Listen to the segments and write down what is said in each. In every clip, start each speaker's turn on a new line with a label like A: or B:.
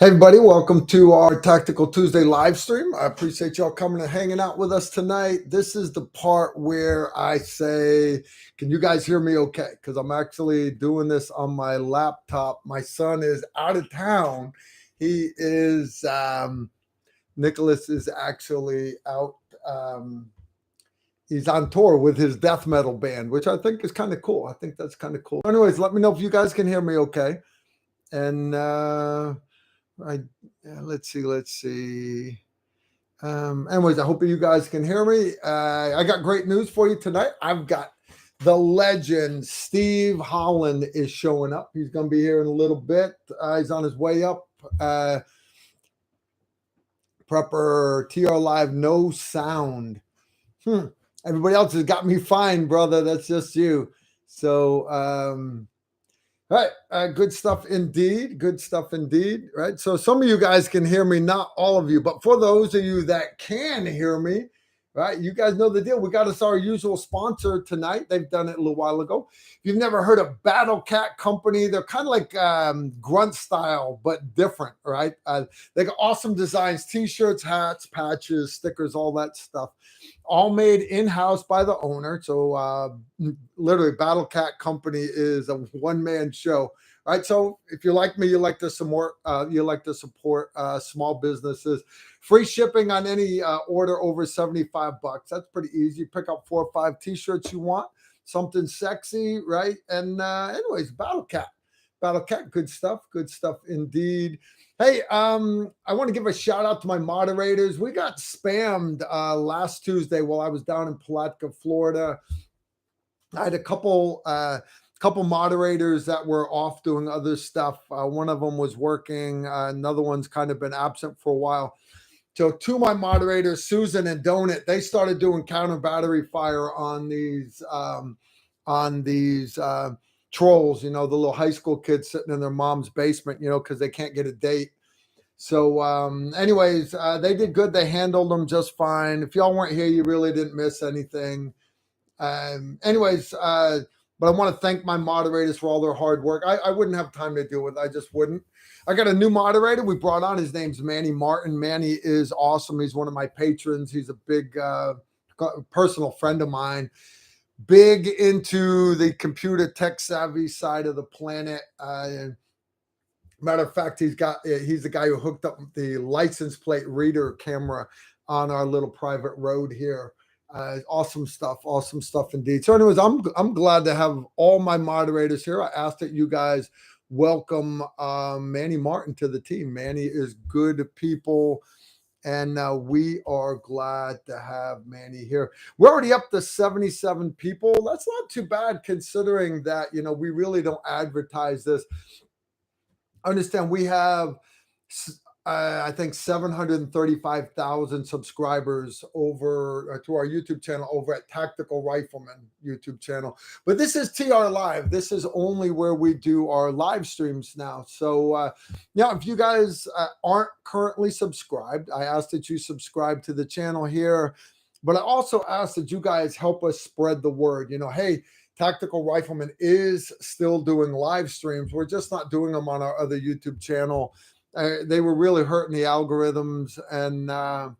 A: Hey everybody, welcome to our Tactical Tuesday live stream. I appreciate y'all coming and hanging out with us tonight. This is the part where I say, can you guys hear me okay? Because I'm actually doing this on my laptop. My son is out of town. He is, Nicholas is actually out. He's on tour with his death metal band, which I think is kind of cool. I think that's kind of cool. Anyways, let me know if you guys can hear me okay. And, I let's see. Anyways, I hope you guys can hear me. I got great news for you tonight. I've got the legend Steve Holland is showing up. He's going to be here in a little bit. He's on his way up. Prepper TR Live, no sound. Everybody else has got me fine, brother. That's just you. So, all right, good stuff indeed. Good stuff indeed. Right. So some of you guys can hear me, not all of you, but for those of you that can hear me, right, you guys know the deal. We got us our usual sponsor tonight. They've done it a little while ago. If you've never heard of Battle Cat Company, they're kind of like grunt style, but different, right? They got awesome designs, T-shirts, hats, patches, stickers, all that stuff. All made in-house by the owner. So literally Battle Cat Company is a one-man show. All right. So if you're like me, you like to support small businesses. Free shipping on any order over $75. That's pretty easy. Pick up 4 or 5 t-shirts you want, something sexy, right? And anyways, Battle Cat, good stuff indeed. Hey, I want to give a shout out to my moderators. We got spammed last Tuesday while I was down in Palatka, Florida. I had a couple moderators that were off doing other stuff. One of them was working. Another one's kind of been absent for a while. So two of my moderators, Susan and Donut, they started doing counter battery fire on these trolls, the little high school kids sitting in their mom's basement, because they can't get a date. So anyways, they did good. They handled them just fine. If y'all weren't here, you really didn't miss anything. Anyways, but I want to thank my moderators for all their hard work. I wouldn't have time to do it. I just wouldn't. I got a new moderator we brought on. His name's Manny Martin. Manny is awesome. He's one of my patrons. He's a big personal friend of mine. Big into the computer tech savvy side of the planet. Matter of fact, he's the guy who hooked up the license plate reader camera on our little private road here. Awesome stuff indeed. So anyways, I'm glad to have all my moderators here. I ask that you guys welcome Manny Martin to the team. Manny is good people, and we are glad to have Manny here. We're already up to 77 people. That's not too bad considering that, we really don't advertise this. I understand we have I think 735,000 subscribers over to our YouTube channel over at Tactical Rifleman YouTube channel. But this is TR Live. This is only where we do our live streams now. So if you guys aren't currently subscribed, I ask that you subscribe to the channel here. But I also ask that you guys help us spread the word. Hey, Tactical Rifleman is still doing live streams. We're just not doing them on our other YouTube channel. They were really hurting the algorithms, and I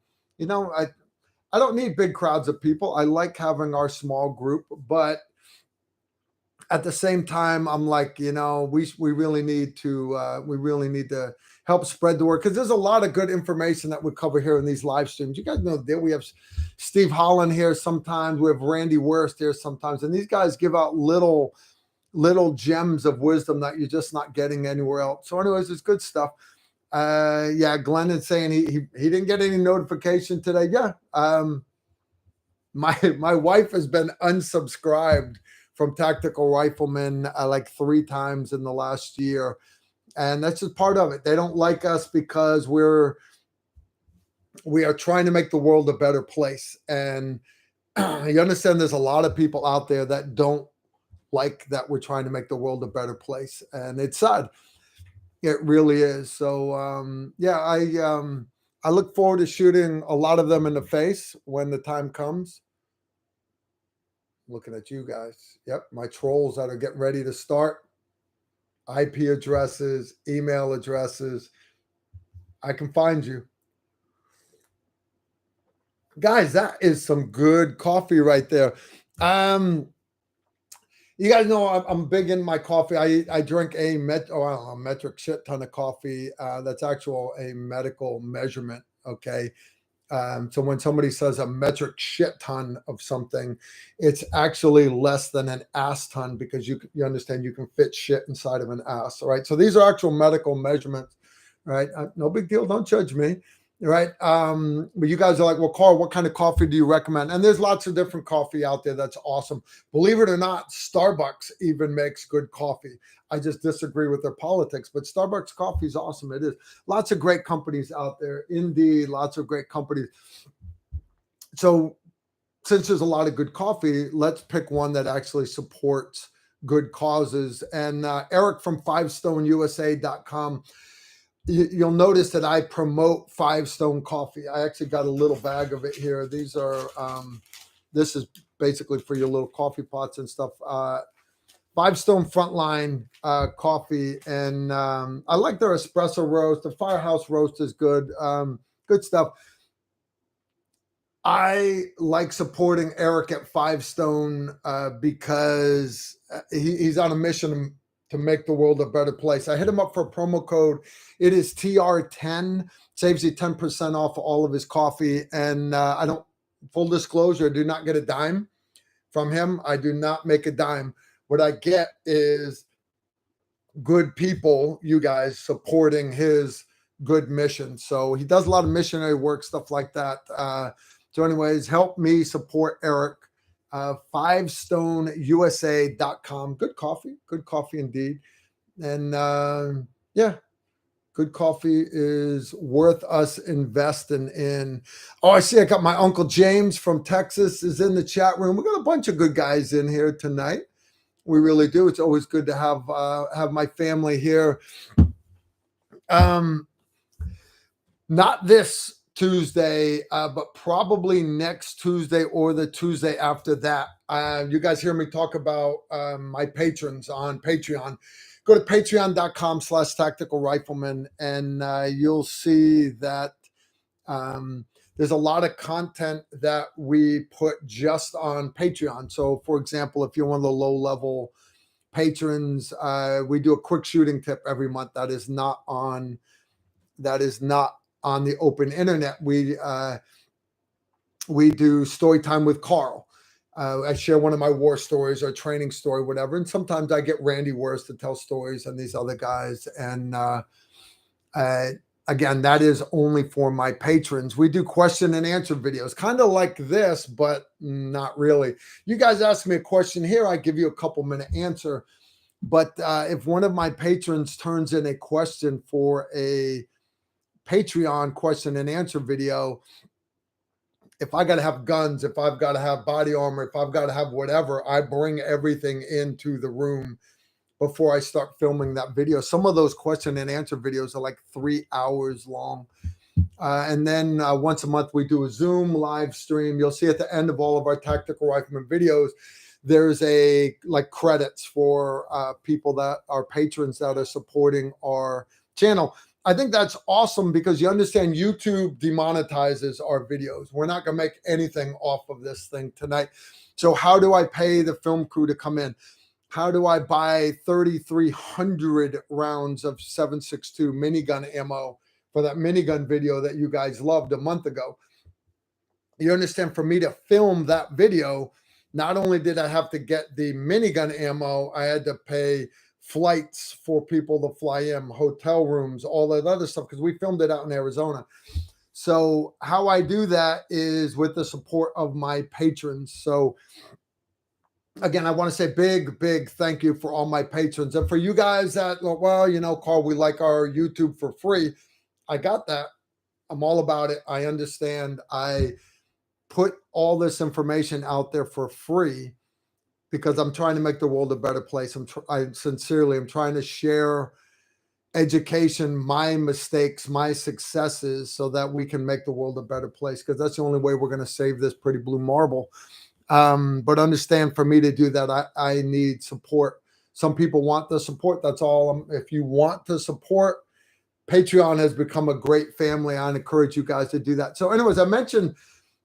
A: don't need big crowds of people. I like having our small group, but at the same time, I'm like, we really need to help spread the word, because there's a lot of good information that we cover here in these live streams. You guys know that we have Steve Holland here sometimes, we have Randy Wurst here sometimes, and these guys give out little gems of wisdom that you're just not getting anywhere else. So anyways, it's good stuff. Glenn is saying he didn't get any notification today. My wife has been unsubscribed from Tactical Rifleman like 3 times in the last year, and that's just part of it. They don't like us because we are trying to make the world a better place, and you understand there's a lot of people out there that don't like that we're trying to make the world a better place, and it's sad. It really is. So I look forward to shooting a lot of them in the face when the time comes. Looking at you guys. Yep, my trolls that are getting ready to start. IP addresses, email addresses. I can find you. Guys, that is some good coffee right there. You guys know I'm big in my coffee. I drink a metric shit ton of coffee. That's actual a medical measurement. Okay. So when somebody says a metric shit ton of something, it's actually less than an ass ton, because you understand you can fit shit inside of an ass. All right. So these are actual medical measurements. Right. No big deal. Don't judge me. Right. But you guys are like, well, Carl, what kind of coffee do you recommend? And there's lots of different coffee out there. That's awesome. Believe it or not, Starbucks even makes good coffee. I just disagree with their politics, but Starbucks coffee is awesome. It is. Lots of great companies out there. Indeed, lots of great companies. So since there's a lot of good coffee, let's pick one that actually supports good causes. And Eric from FiveStoneUSA.com, you'll notice that I promote Five Stone coffee. I actually got a little bag of it here. These are, this is basically for your little coffee pots and stuff. Five Stone Frontline coffee. And I like their espresso roast. The Firehouse roast is good. Good stuff. I like supporting Eric at Five Stone because he's on a mission to make the world a better place. I hit him up for a promo code. It is TR10. Saves you 10% off all of his coffee. And I don't, full disclosure, I do not get a dime from him. I do not make a dime. What I get is good people, you guys, supporting his good mission. So he does a lot of missionary work, stuff like that. So anyways, help me support Eric. FiveStoneUSA.com. Good coffee indeed. And yeah, good coffee is worth us investing in. Oh, I see I got my Uncle James from Texas is in the chat room. We got a bunch of good guys in here tonight. We really do. It's always good to have my family here. Not this Tuesday, but probably next Tuesday or the Tuesday after that. You guys hear me talk about my patrons on Patreon. Go to patreon.com/tactical rifleman, and you'll see that there's a lot of content that we put just on Patreon. So, for example, if you're one of the low-level patrons, we do a quick shooting tip every month that is not on the open internet. We do story time with Carl. I share one of my war stories or training story, whatever. And sometimes I get Randy Worst to tell stories and these other guys. And again, that is only for my patrons. We do question and answer videos, kind of like this, but not really. You guys ask me a question here, I give you a couple minute answer. But if one of my patrons turns in a question for a Patreon question and answer video, if I got to have guns, if I've got to have body armor, if I've got to have whatever, I bring everything into the room before I start filming that video. Some of those question and answer videos are like 3 hours long. And then once a month, we do a Zoom live stream. You'll see at the end of all of our Tactical Rifleman videos, there's a like credits for people that are patrons that are supporting our channel. I think that's awesome because you understand YouTube demonetizes our videos. We're not going to make anything off of this thing tonight. So how do I pay the film crew to come in? How do I buy 3,300 rounds of 7.62 minigun ammo for that minigun video that you guys loved a month ago? You understand, for me to film that video, not only did I have to get the minigun ammo, I had to pay flights for people to fly in, hotel rooms, all that other stuff, because we filmed it out in Arizona. So how I do that is with the support of my patrons. So again, I want to say big thank you for all my patrons. And for you guys that, well, you know, Carl, we like our YouTube for free. I got that. I'm all about it. I understand. I put all this information out there for free because I'm trying to make the world a better place. I'm trying to share education, my mistakes, my successes, so that we can make the world a better place, because that's the only way we're going to save this pretty blue marble. But understand, for me to do that, I need support. Some people want the support. That's all. If you want the support, Patreon has become a great family. I encourage you guys to do that. So, anyways, I mentioned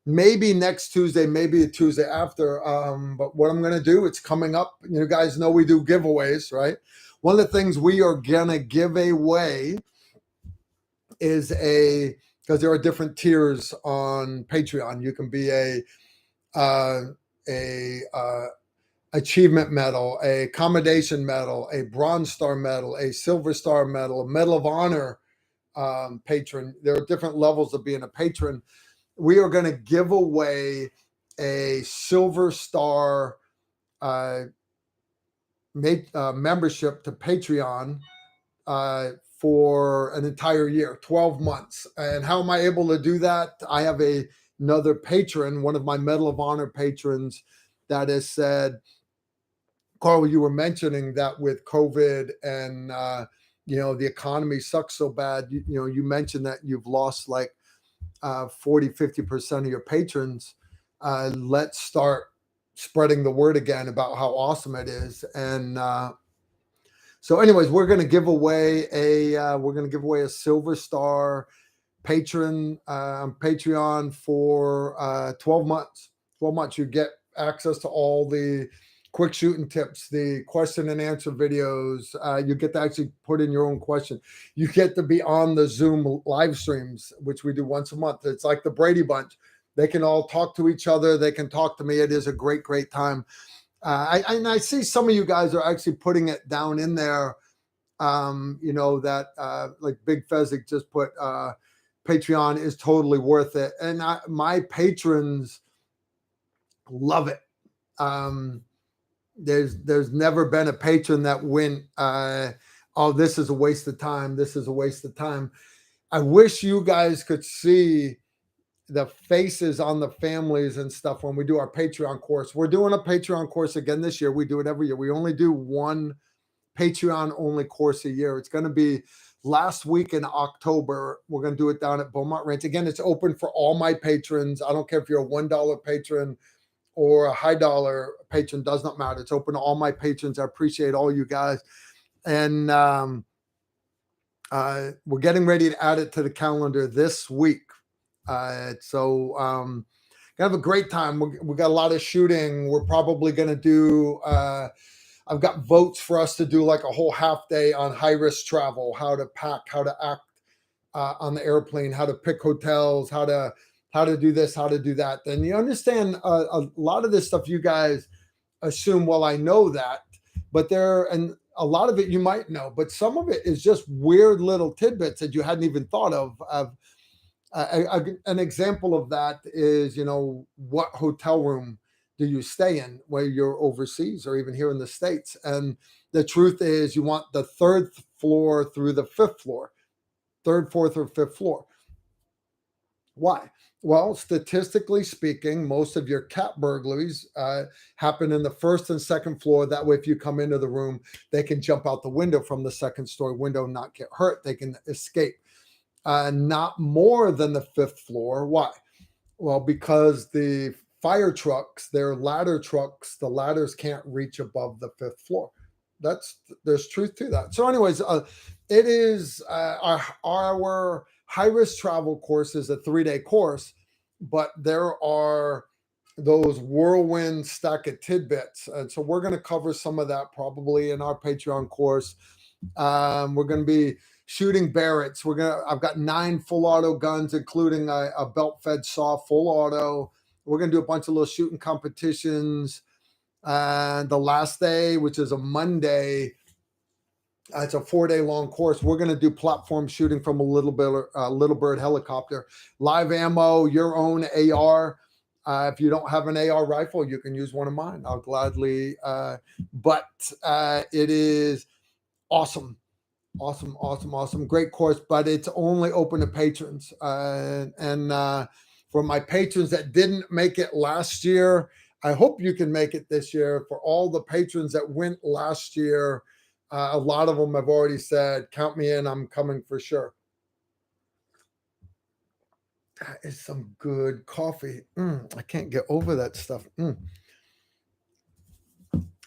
A: maybe next Tuesday, maybe the Tuesday after. But what I'm going to do, it's coming up. You guys know we do giveaways, right? One of the things we are going to give away is because there are different tiers on Patreon. You can be a achievement medal, a commendation medal, a bronze star medal, a silver star medal, a medal of honor patron. There are different levels of being a patron. We are going to give away a silver star membership to Patreon for an entire year, 12 months. And how am I able to do that? I have another patron, one of my Medal of Honor patrons, that has said, Carl, you were mentioning that with COVID and the economy sucks so bad. You mentioned that you've lost like 40-50% of your patrons. Let's start spreading the word again about how awesome it is. And so, anyways, we're going to give away a silver star patron Patreon for 12 months. 12 months, you get access to all the quick shooting tips, the question and answer videos. You get to actually put in your own question. You get to be on the Zoom live streams, which we do once a month. It's like the Brady Bunch. They can all talk to each other. They can talk to me. It is a great, great time. I see some of you guys are actually putting it down in there. That like Big Fezzik just put Patreon is totally worth it. And my patrons love it. There's never been a patron that went, oh, this is a waste of time. This is a waste of time. I wish you guys could see the faces on the families and stuff when we do our Patreon course. We're doing a Patreon course again this year. We do it every year. We only do one Patreon only course a year. It's going to be last week in October. We're going to do it down at Beaumont Ranch. Again, it's open for all my patrons. I don't care if you're a $1 patron or a high dollar patron, does not matter. It's open to all my patrons. I appreciate all you guys. And we're getting ready to add it to the calendar this week. So gonna have a great time. We got a lot of shooting. We're probably going to do, I've got votes for us to do like a whole half day on high risk travel, how to pack, how to act on the airplane, how to pick hotels, how to do this, how to do that. And you understand a lot of this stuff you guys assume, well, I know that, but and a lot of it you might know, but some of it is just weird little tidbits that you hadn't even thought of. An example of that is, what hotel room do you stay in where you're overseas or even here in the States? And the truth is you want the third floor through the fifth floor, third, fourth, or fifth floor. Why? Well, statistically speaking, most of your cat burglaries happen in the first and second floor. That way, if you come into the room, they can jump out the window from the second story window and not get hurt. They can escape. Not more than the fifth floor. Why? Well, because the fire trucks, they're ladder trucks, the ladders can't reach above the fifth floor. There's truth to that. So anyways, it is our high risk travel course is a 3-day course, but there are those whirlwind stack of tidbits. And so we're going to cover some of that probably in our Patreon course. We're going to be shooting Barretts. I've got 9 full auto guns, including a belt fed saw, full auto. We're going to do a bunch of little shooting competitions. And the last day, which is a Monday, it's a 4-day long course. We're going to do platform shooting from a Little Bird helicopter, live ammo, your own AR. If you don't have an AR rifle, you can use one of mine. I'll gladly. But it is awesome. Awesome. Great course, but it's only open to patrons. And for my patrons that didn't make it last year, I hope you can make it this year. For all the patrons that went last year, a lot of them have already said, count me in, I'm coming for sure. That is some good coffee. I can't get over that stuff.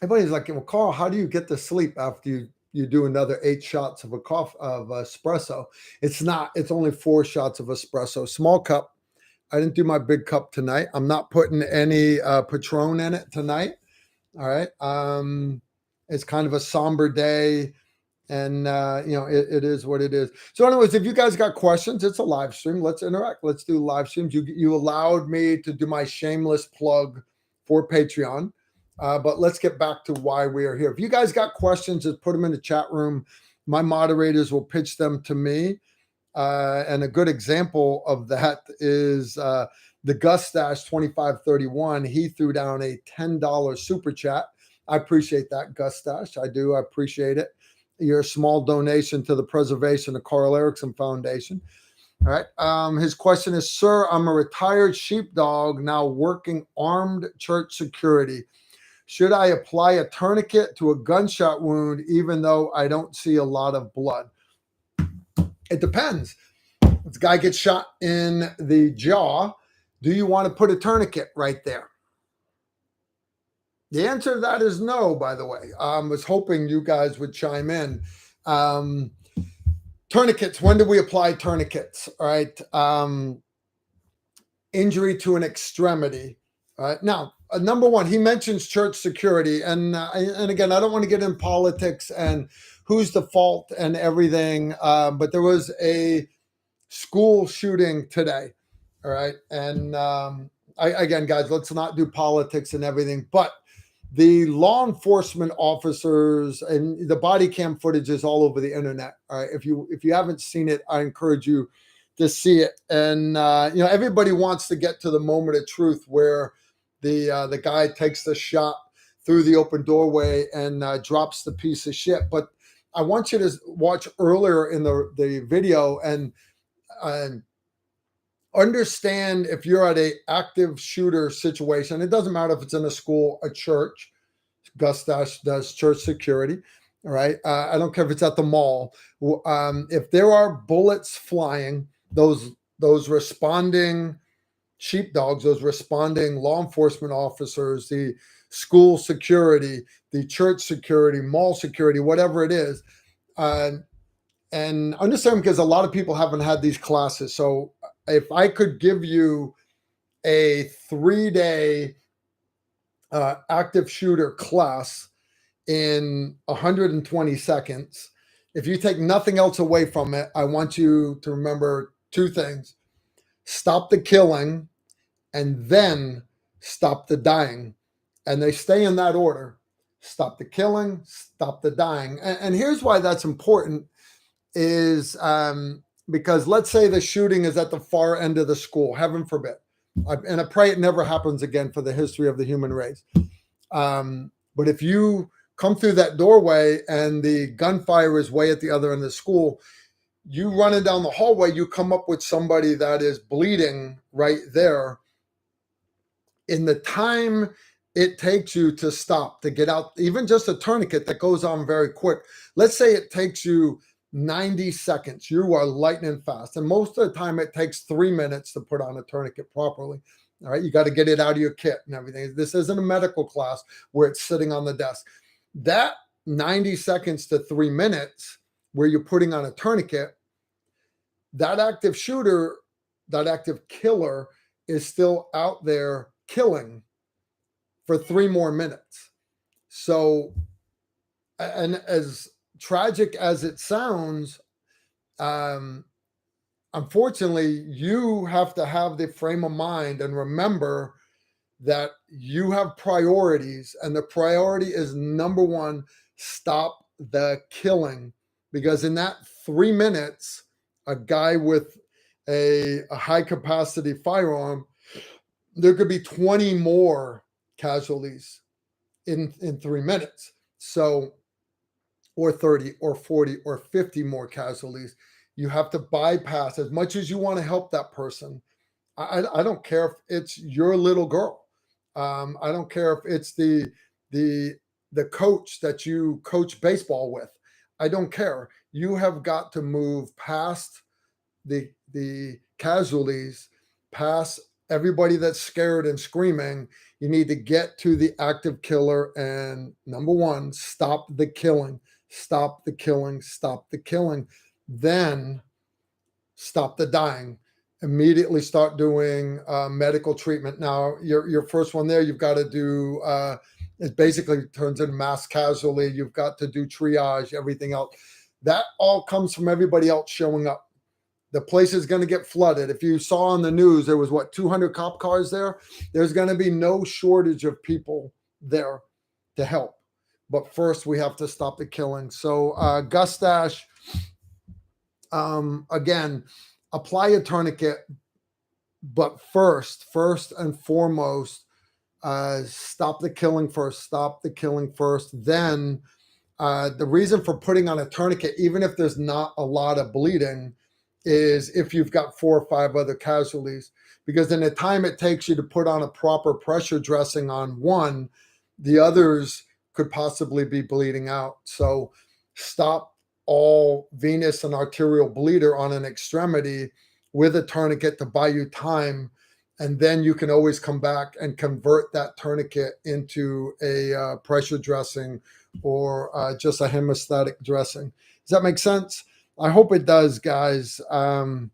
A: Everybody's like, well, Carl, how do you get to sleep after you you do another 8 shots of espresso. It's not. It's only 4 shots of espresso, small cup. I didn't do my big cup tonight. I'm not putting any Patron in it tonight. All right. It's kind of a somber day, and it is what it is. So, anyways, if you guys got questions, it's a live stream. Let's interact. Let's do live streams. You allowed me to do my shameless plug for Patreon, but let's get back to why we are here. If you guys got questions, just put them in the chat room. My moderators will pitch them to me. And a good example of that is the Gustache 2531. He threw down a $10 super chat. I appreciate that, Gustache. I do. I appreciate it. Your small donation to the preservation of Carl Erickson Foundation. All right. His question is, sir, I'm a retired sheepdog now working armed church security. Should I apply a tourniquet to a gunshot wound even though I don't see a lot of blood? It depends. If the guy gets shot in the jaw, do you want to put a tourniquet right there? The answer to that is no, by the way. I was hoping you guys would chime in. Tourniquets, when do we apply tourniquets? All right. Injury to an extremity. All right. Now, number one, he mentions church security. And again, I don't want to get in politics and who's the fault and everything. But there was a school shooting today. All right. And again, guys, let's not do politics and everything. But the law enforcement officers, and the body cam footage is all over the internet. All right. If you haven't seen it, I encourage you to see it. And everybody wants to get to the moment of truth where the guy takes the shot through the open doorway and drops the piece of shit. But I want you to watch earlier in the video and understand if you're at a active shooter situation. It doesn't matter if it's in a school, a church. Gustache does church security. All right. I don't care if it's at the mall. If there are bullets flying, those responding sheepdogs, those responding law enforcement officers, the school security, the church security, mall security, whatever it is, and understand, because a lot of people haven't had these classes. So if I could give you a 3-day active shooter class in 120 seconds, if you take nothing else away from it, I want you to remember 2 things. Stop the killing and then stop the dying. And they stay in that order. Stop the killing, stop the dying. And here's why that's important is because let's say the shooting is at the far end of the school, heaven forbid. And I pray it never happens again for the history of the human race. But if you come through that doorway and the gunfire is way at the other end of the school, you running down the hallway, you come up with somebody that is bleeding right there. In the time it takes you to stop, to get out, even just a tourniquet that goes on very quick. Let's say it takes you 90 seconds. You are lightning fast. And most of the time it takes 3 minutes to put on a tourniquet properly. All right. You got to get it out of your kit and everything. This isn't a medical class where it's sitting on the desk. That 90 seconds to 3 minutes where you're putting on a tourniquet, that active shooter, that active killer is still out there killing for 3 more minutes. So, and as tragic as it sounds, unfortunately, you have to have the frame of mind and remember that you have priorities, and the priority is number one, stop the killing. Because in that 3 minutes, a guy with a high capacity firearm, there could be 20 more casualties in 3 minutes. So, or 30 or 40 or 50 more casualties. You have to bypass, as much as you want to help that person. I don't care if it's your little girl. I don't care if it's the coach that you coach baseball with. I don't care. You have got to move past the casualties, past everybody that's scared and screaming. You need to get to the active killer and number one, stop the killing. stop the killing, stop the killing. Then stop the dying. Immediately start doing medical treatment. Now, your first one there, you've got to do. It basically turns into mass casualty. You've got to do triage, everything else. That all comes from everybody else showing up. The place is going to get flooded. If you saw on the news, there was 200 cop cars there. There's going to be no shortage of people there to help. But first, we have to stop the killing. So, Gustash, again, apply a tourniquet, but first and foremost, stop the killing first. Stop the killing first. Then, the reason for putting on a tourniquet, even if there's not a lot of bleeding, is if you've got 4 or 5 other casualties, because in the time it takes you to put on a proper pressure dressing on one, the others could possibly be bleeding out. So stop all venous and arterial bleeder on an extremity with a tourniquet to buy you time. And then you can always come back and convert that tourniquet into a pressure dressing or just a hemostatic dressing. Does that make sense? I hope it does, guys. I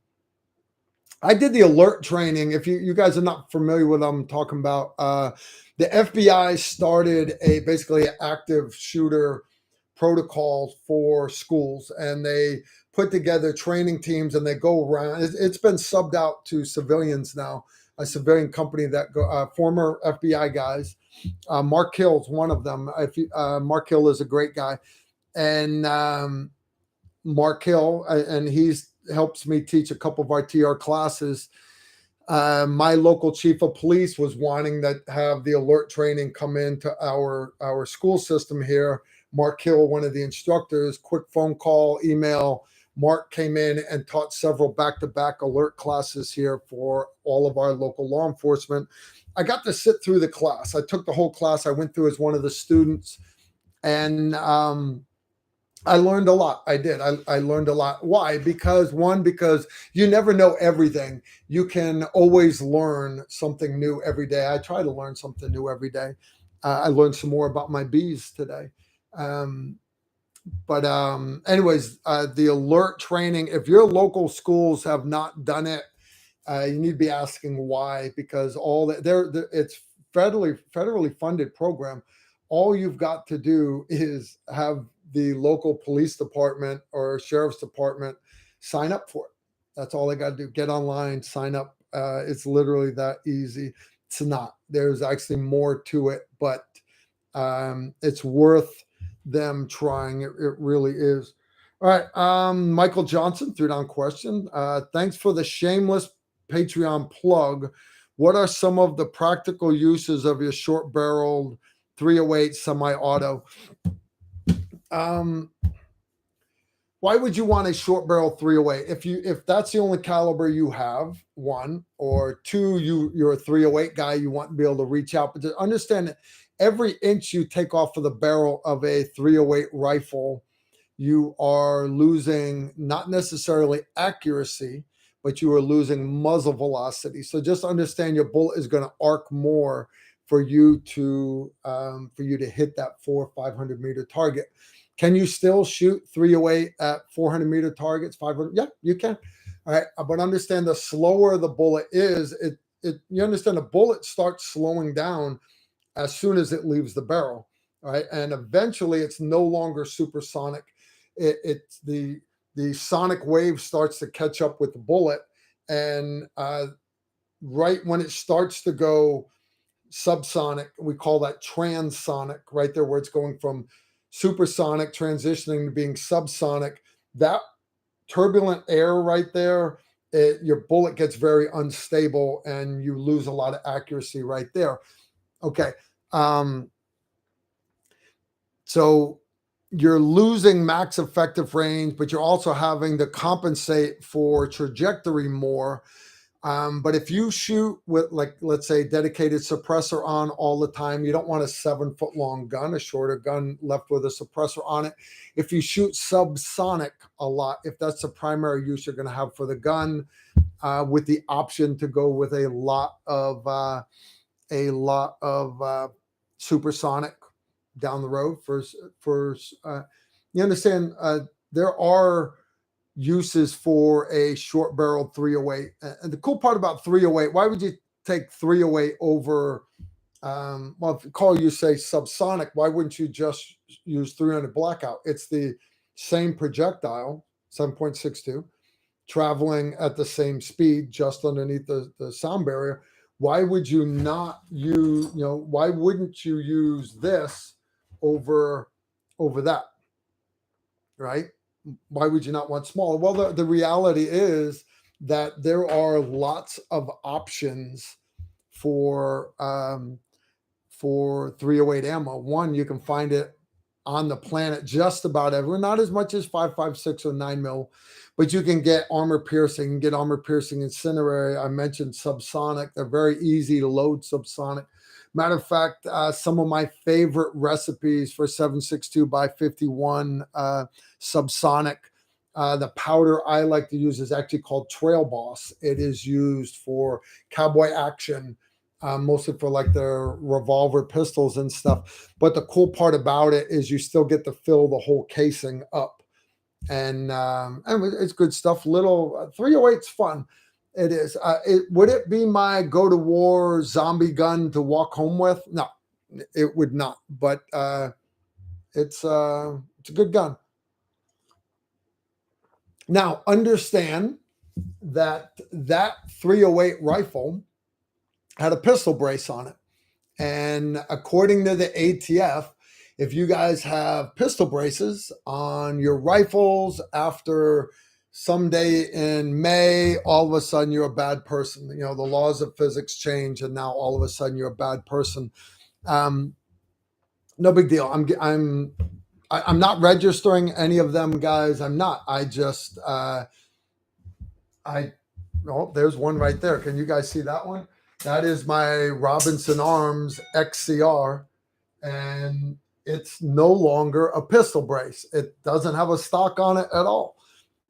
A: did the alert training. If you guys are not familiar with what I'm talking about, the FBI started basically an active shooter protocol for schools, and they put together training teams, and they go around. It's been subbed out to civilians now, a civilian company that former FBI guys. Mark Hill's one of them. Mark Hill is a great guy, and Mark Hill, and he's helps me teach a couple of our TR classes. My local chief of police was wanting to have the alert training come into our school system here. Mark Hill, one of the instructors, quick phone call, email. Mark came in and taught several back-to-back alert classes here for all of our local law enforcement. I got to sit through the class. I took the whole class. I went through as one of the students, and I learned a lot. I did. I learned a lot. Why? Because you never know everything. You can always learn something new every day. I try to learn something new every day. I learned some more about my bees today. Anyways, the alert training, if your local schools have not done it, you need to be asking why, because it's federally funded program. All you've got to do is have the local police department or sheriff's department sign up for it. That's all they got to do. Get online, sign up. It's literally that easy. It's not. There's actually more to it, but it's worth them trying. It really is. All right. Michael Johnson threw down question. Thanks for the shameless Patreon plug. What are some of the practical uses of your short-barreled 308 semi-auto? Why would you want a short barrel 308? If that's the only caliber you have, one, or two, you're a 308 guy, you want to be able to reach out, but to understand that every inch you take off of the barrel of a 308 rifle, you are losing not necessarily accuracy, but you are losing muzzle velocity. So just understand your bullet is going to arc more for you to hit that 400 or 500 meter target. Can you still shoot 308 at 400 meter targets? 500? Yeah, you can. All right, but understand the slower the bullet is, you understand the bullet starts slowing down as soon as it leaves the barrel. All right, and eventually it's no longer supersonic. It's the sonic wave starts to catch up with the bullet, and right when it starts to go subsonic, we call that transonic, right there, where it's going from supersonic transitioning to being subsonic. That turbulent air right there, your bullet gets very unstable and you lose a lot of accuracy right there. Okay. So you're losing max effective range, but you're also having to compensate for trajectory more. But if you shoot with, like, let's say, dedicated suppressor on all the time, you don't want a 7-foot long gun, a shorter gun left with a suppressor on it. If you shoot subsonic a lot, if that's the primary use you're going to have for the gun, with the option to go with a lot of supersonic down the road for you understand, there are uses for a short barreled 308. And the cool part about 308, why would you take 308 over, well, if call you say subsonic, why wouldn't you just use 300 blackout? It's the same projectile, 7.62, traveling at the same speed, just underneath the sound barrier. Why would you not use, why wouldn't you use this over that, right? Why would you not want smaller? Well, the reality is that there are lots of options for 308 ammo. One, you can find it on the planet just about everywhere, not as much as 5.56 or 9 mil, but you can get armor piercing, incendiary. I mentioned subsonic. They're very easy to load subsonic. Matter of fact, some of my favorite recipes for 7.62 by 51 subsonic, the powder I like to use is actually called Trail Boss. It is used for cowboy action, mostly for like their revolver pistols and stuff. But the cool part about it is you still get to fill the whole casing up. And it's good stuff. Little 308's fun. It is. Would it be my go to war zombie gun to walk home with? No, it would not. But it's a good gun. Now understand that 308 rifle had a pistol brace on it, and according to the ATF, if you guys have pistol braces on your rifles after someday in May, all of a sudden you're a bad person. The laws of physics change, and now all of a sudden you're a bad person. No big deal. I'm not registering any of them, guys. I'm not. There's one right there. Can you guys see that one? That is my Robinson Arms XCR, and it's no longer a pistol brace. It doesn't have a stock on it at all.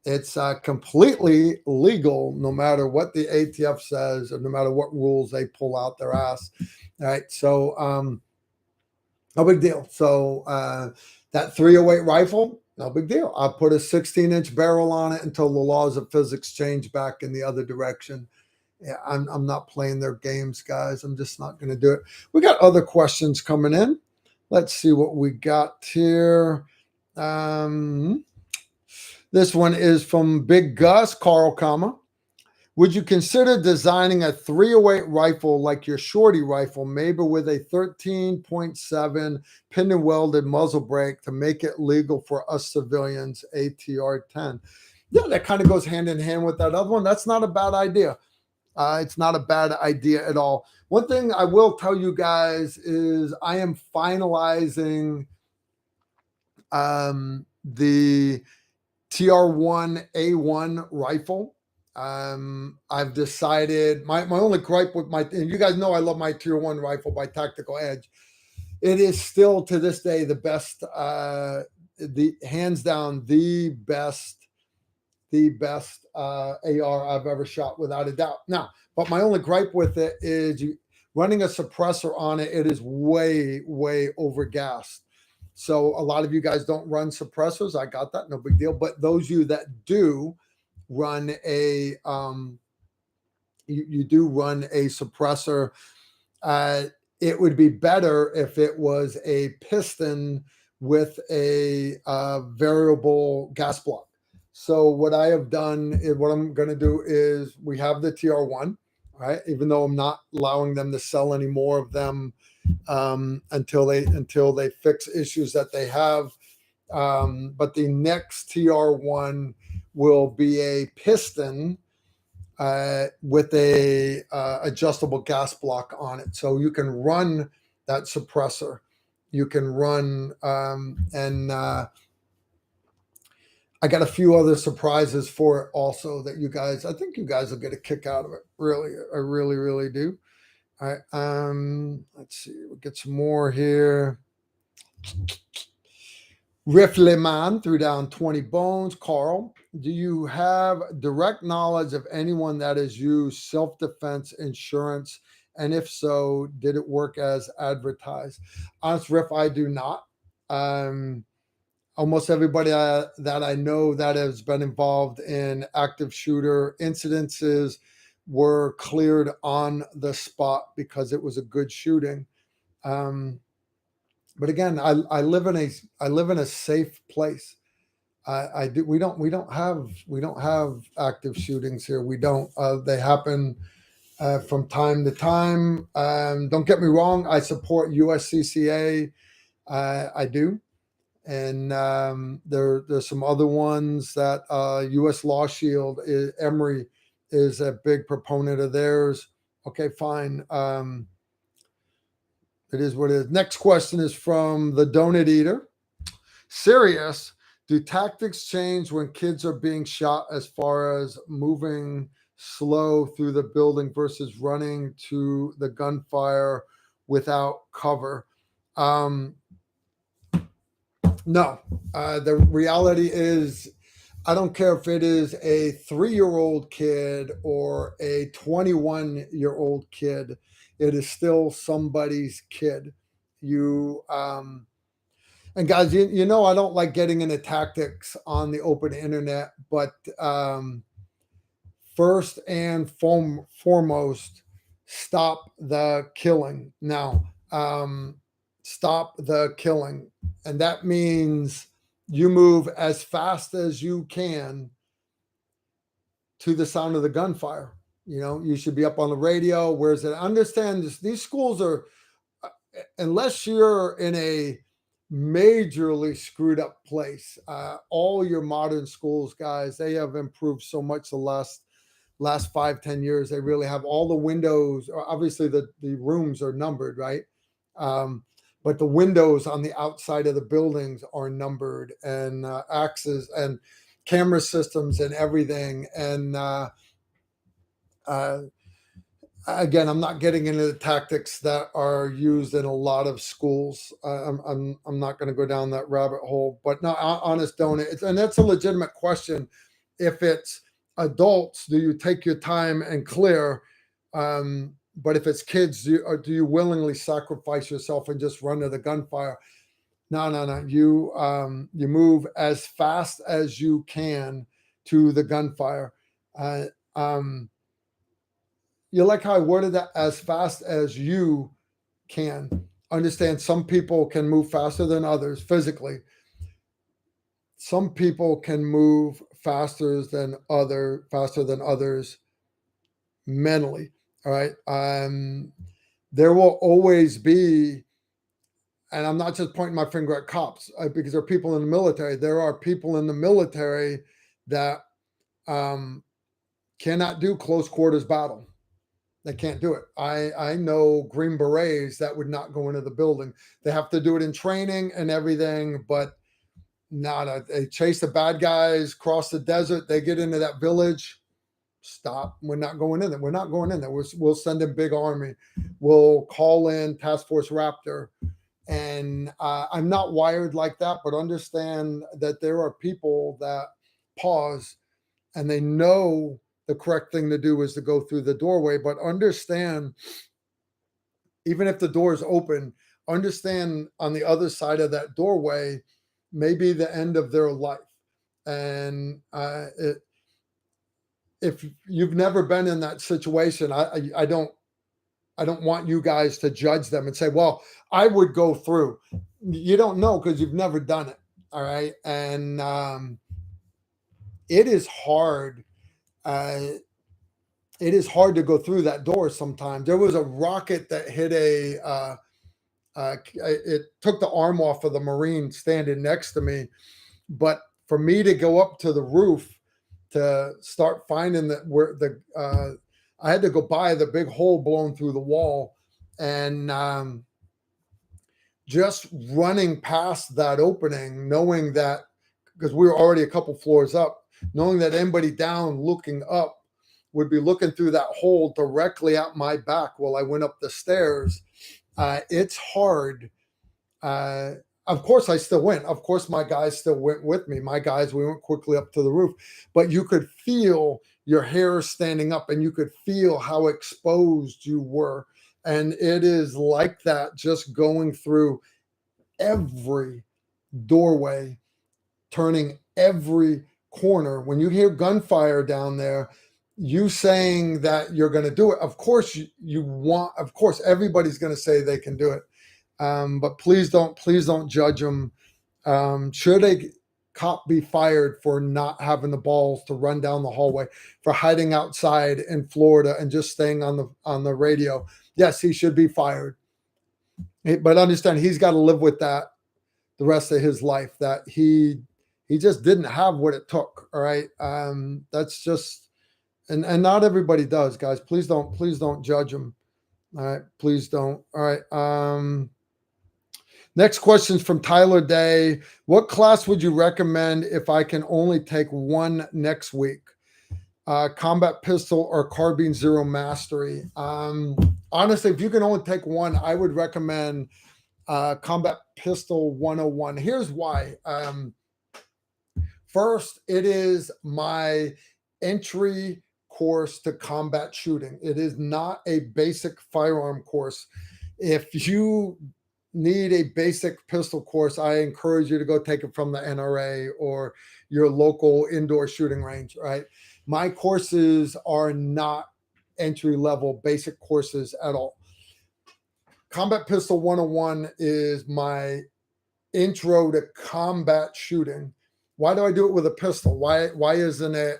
A: It's completely legal, no matter what the ATF says, or no matter what rules they pull out their ass. All right, so no big deal. So that 308 rifle, no big deal. I'll put a 16-inch barrel on it until the laws of physics change back in the other direction. Yeah, I'm not playing their games, guys. I'm just not going to do it. We got other questions coming in. Let's see what we got here. This one is from Big Gus, Carl, comma. Would you consider designing a 308 rifle like your shorty rifle, maybe with a 13.7 pin and welded muzzle brake to make it legal for us civilians, ATR-10? Yeah, that kind of goes hand in hand with that other one. That's not a bad idea. It's not a bad idea at all. One thing I will tell you guys is I am finalizing the TR1A1 rifle. I've decided my only gripe with and you guys know I love my Tier 1 rifle by Tactical Edge. It is still to this day the best, hands down the best AR I've ever shot, without a doubt. Now, but my only gripe with it is running a suppressor on it. It is way, way overgassed. So a lot of you guys don't run suppressors. I got that, no big deal. But those of you that do run a, you do run a suppressor, it would be better if it was a piston with a variable gas block. So what I have done is, what I'm going to do is, we have the TR1, right? Even though I'm not allowing them to sell any more of them until they fix issues that they have. But the next TR1 will be a piston with a adjustable gas block on it, so you can run that suppressor. You can run I got a few other surprises for it also that I think you guys will get a kick out of it. Really, I really, really do. All right. Let's see. We'll get some more here. Rifleman threw down 20 bones. Carl, do you have direct knowledge of anyone that has used self-defense insurance? And if so, did it work as advertised? Honest Riff, I do not. almost everybody that I know that has been involved in active shooter incidences were cleared on the spot because it was a good shooting. But again, I live in a safe place. I do. We don't have active shootings here. We don't. They happen from time to time. Don't get me wrong. I support USCCA. I do, and there's some other ones that U.S. Law Shield, Emory is a big proponent of theirs. Okay, fine. It is what it is. Next question is from the Donut Eater. Serious. Do tactics change when kids are being shot as far as moving slow through the building versus running to the gunfire without cover? No. The reality is, I don't care if it is a 3-year-old kid or a 21-year-old kid, it is still somebody's kid. You, and guys, you know, I don't like getting into tactics on the open internet, but first and foremost, stop the killing. Now, stop the killing. And that means you move as fast as you can to the sound of the gunfire. You know, you should be up on the radio. Where's it? Understand this, these schools are, unless you're in a majorly screwed up place, all your modern schools, guys, they have improved so much the last 5-10 years. They really have all the windows. Obviously, the rooms are numbered, right? But the windows on the outside of the buildings are numbered, and axes and camera systems and everything. And again, I'm not getting into the tactics that are used in a lot of schools. I'm not going to go down that rabbit hole. But no, honest donut, and that's a legitimate question. If it's adults, do you take your time and clear? But if it's kids, do you willingly sacrifice yourself and just run to the gunfire? No. You move as fast as you can to the gunfire. You like how I worded that, as fast as you can. Understand, some people can move faster than others physically. Some people can move faster than others mentally. All right. There will always be, and I'm not just pointing my finger at cops, because there are people in the military. There are people in the military that cannot do close quarters battle. They can't do it. I know Green Berets that would not go into the building. They have to do it in training and everything, but they chase the bad guys, cross the desert, they get into that village. Stop. We're not going in there. We're not going in there. We'll send a big army. We'll call in Task Force Raptor. And I'm not wired like that, but understand that there are people that pause and they know the correct thing to do is to go through the doorway. But understand, even if the door is open, understand on the other side of that doorway may be the end of their life. And if you've never been in that situation, I don't want you guys to judge them and say, well, I would go through. You don't know because you've never done it. All right. And it is hard. It is hard to go through that door sometimes. There was a rocket that hit it took the arm off of the Marine standing next to me. But for me to go up to the roof to start finding I had to go by the big hole blown through the wall, and just running past that opening, knowing that, because we were already a couple floors up, knowing that anybody down looking up would be looking through that hole directly at my back while I went up the stairs. It's hard. Of course, I still went. Of course, my guys still went with me. We went quickly up to the roof, but you could feel your hair standing up and you could feel how exposed you were. And it is like that, just going through every doorway turning every corner. When you hear gunfire down there, you saying that you're going to do it. Of course of course, everybody's going to say they can do it. But please don't judge them. Should a cop be fired for not having the balls to run down the hallway, for hiding outside in Florida and just staying on the radio? Yes, he should be fired. But understand, he's got to live with that the rest of his life, that he just didn't have what it took. All right. That's just, and not everybody does, guys. Please don't judge him. All right. Please don't. All right. Next question is from Tyler Day. What class would you recommend if I can only take one next week? Combat pistol or carbine zero mastery? Honestly, if you can only take one, I would recommend Combat Pistol 101. Here's why. First, it is my entry course to combat shooting. It is not a basic firearm course. If you need a basic pistol course, I encourage you to go take it from the NRA or your local indoor shooting range, right? My courses are not entry-level basic courses at all. Combat Pistol 101 is my intro to combat shooting. Why do I do it with a pistol? Why isn't it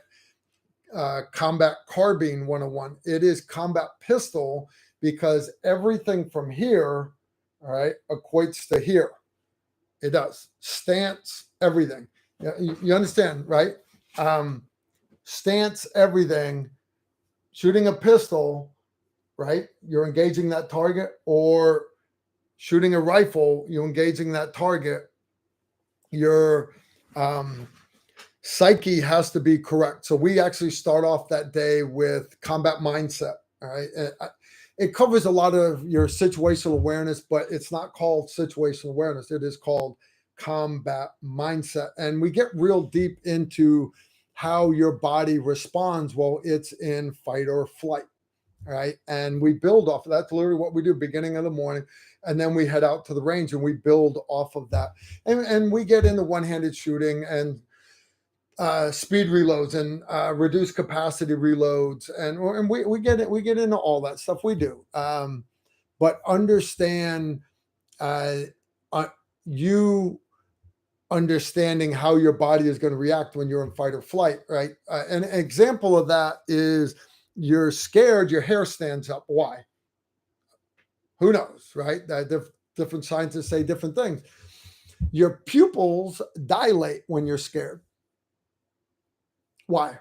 A: Combat Carbine 101? It is Combat Pistol because everything from here, all right, equates to here. It does. Stance, everything. You understand, right? Stance, everything. Shooting a pistol, right? You're engaging that target, or shooting a rifle, you're engaging that target. Your psyche has to be correct. So we actually start off that day with combat mindset. All right. It covers a lot of your situational awareness, but it's not called situational awareness. It is called combat mindset. And we get real deep into how your body responds while it's in fight or flight. Right. And we build off of that. That's literally what we do beginning of the morning. And then we head out to the range and we build off of that. And we get into one-handed shooting and speed reloads and reduced capacity reloads. And we get into all that stuff we do. But understand you understanding how your body is going to react when you're in fight or flight, right? An example of that is you're scared, your hair stands up. Why? Who knows, right? Different scientists say different things. Your pupils dilate when you're scared. Why?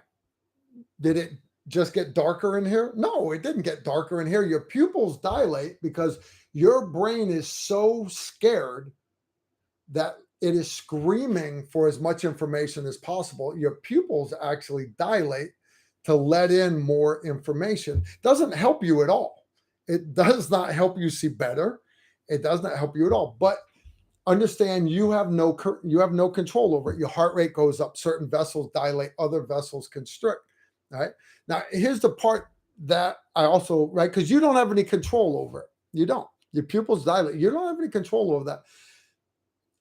A: Did it just get darker in here? No, it didn't get darker in here. Your pupils dilate because your brain is so scared that it is screaming for as much information as possible. Your pupils actually dilate to let in more information. Doesn't help you at all. It does not help you see better. It does not help you at all. But understand you have no control over it. Your heart rate goes up. Certain vessels dilate. Other vessels constrict. Right? Now, here's the part that I also, right, because you don't have any control over it. You don't. Your pupils dilate. You don't have any control over that.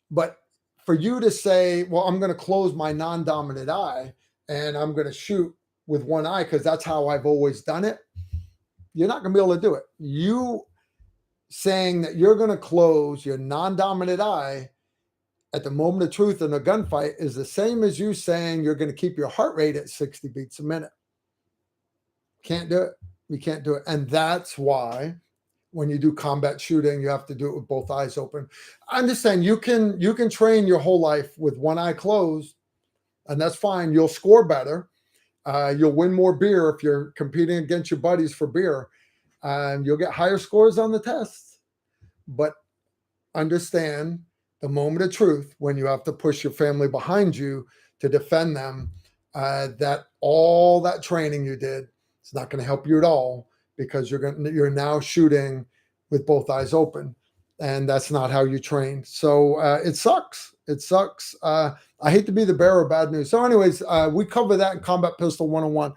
A: But for you to say, well, I'm going to close my non-dominant eye and I'm going to shoot with one eye because that's how I've always done it, you're not going to be able to do it. You saying that you're going to close your non-dominant eye at the moment of truth in a gunfight is the same as you saying you're going to keep your heart rate at 60 beats a minute. Can't do it. You can't do it. And that's why when you do combat shooting, you have to do it with both eyes open. Understand you can train your whole life with one eye closed, and that's fine. You'll score better. You'll win more beer if you're competing against your buddies for beer. You'll get higher scores on the tests. But understand the moment of truth when you have to push your family behind you to defend them, that all that training you did, it's not going to help you at all because you're now shooting with both eyes open, and that's not how you train. So it sucks. It sucks. I hate to be the bearer of bad news. So anyways, we cover that in Combat Pistol 101.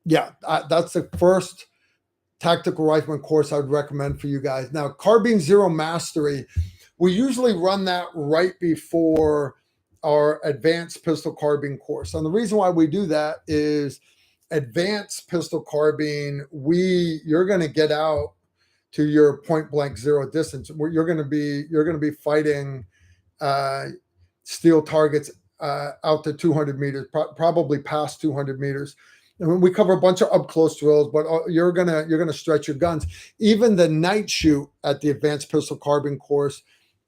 A: That's the first tactical rifleman course I would recommend for you guys. Now, Carbine Zero Mastery. We usually run that right before our advanced pistol carbine course. And the reason why we do that is advanced pistol carbine, you're going to get out to your point blank zero distance. Where you're going to be fighting uh, steel targets out to 200 meters, probably past 200 meters. And we cover a bunch of up close drills, but you're gonna stretch your guns. Even the night shoot at the advanced pistol carbine course,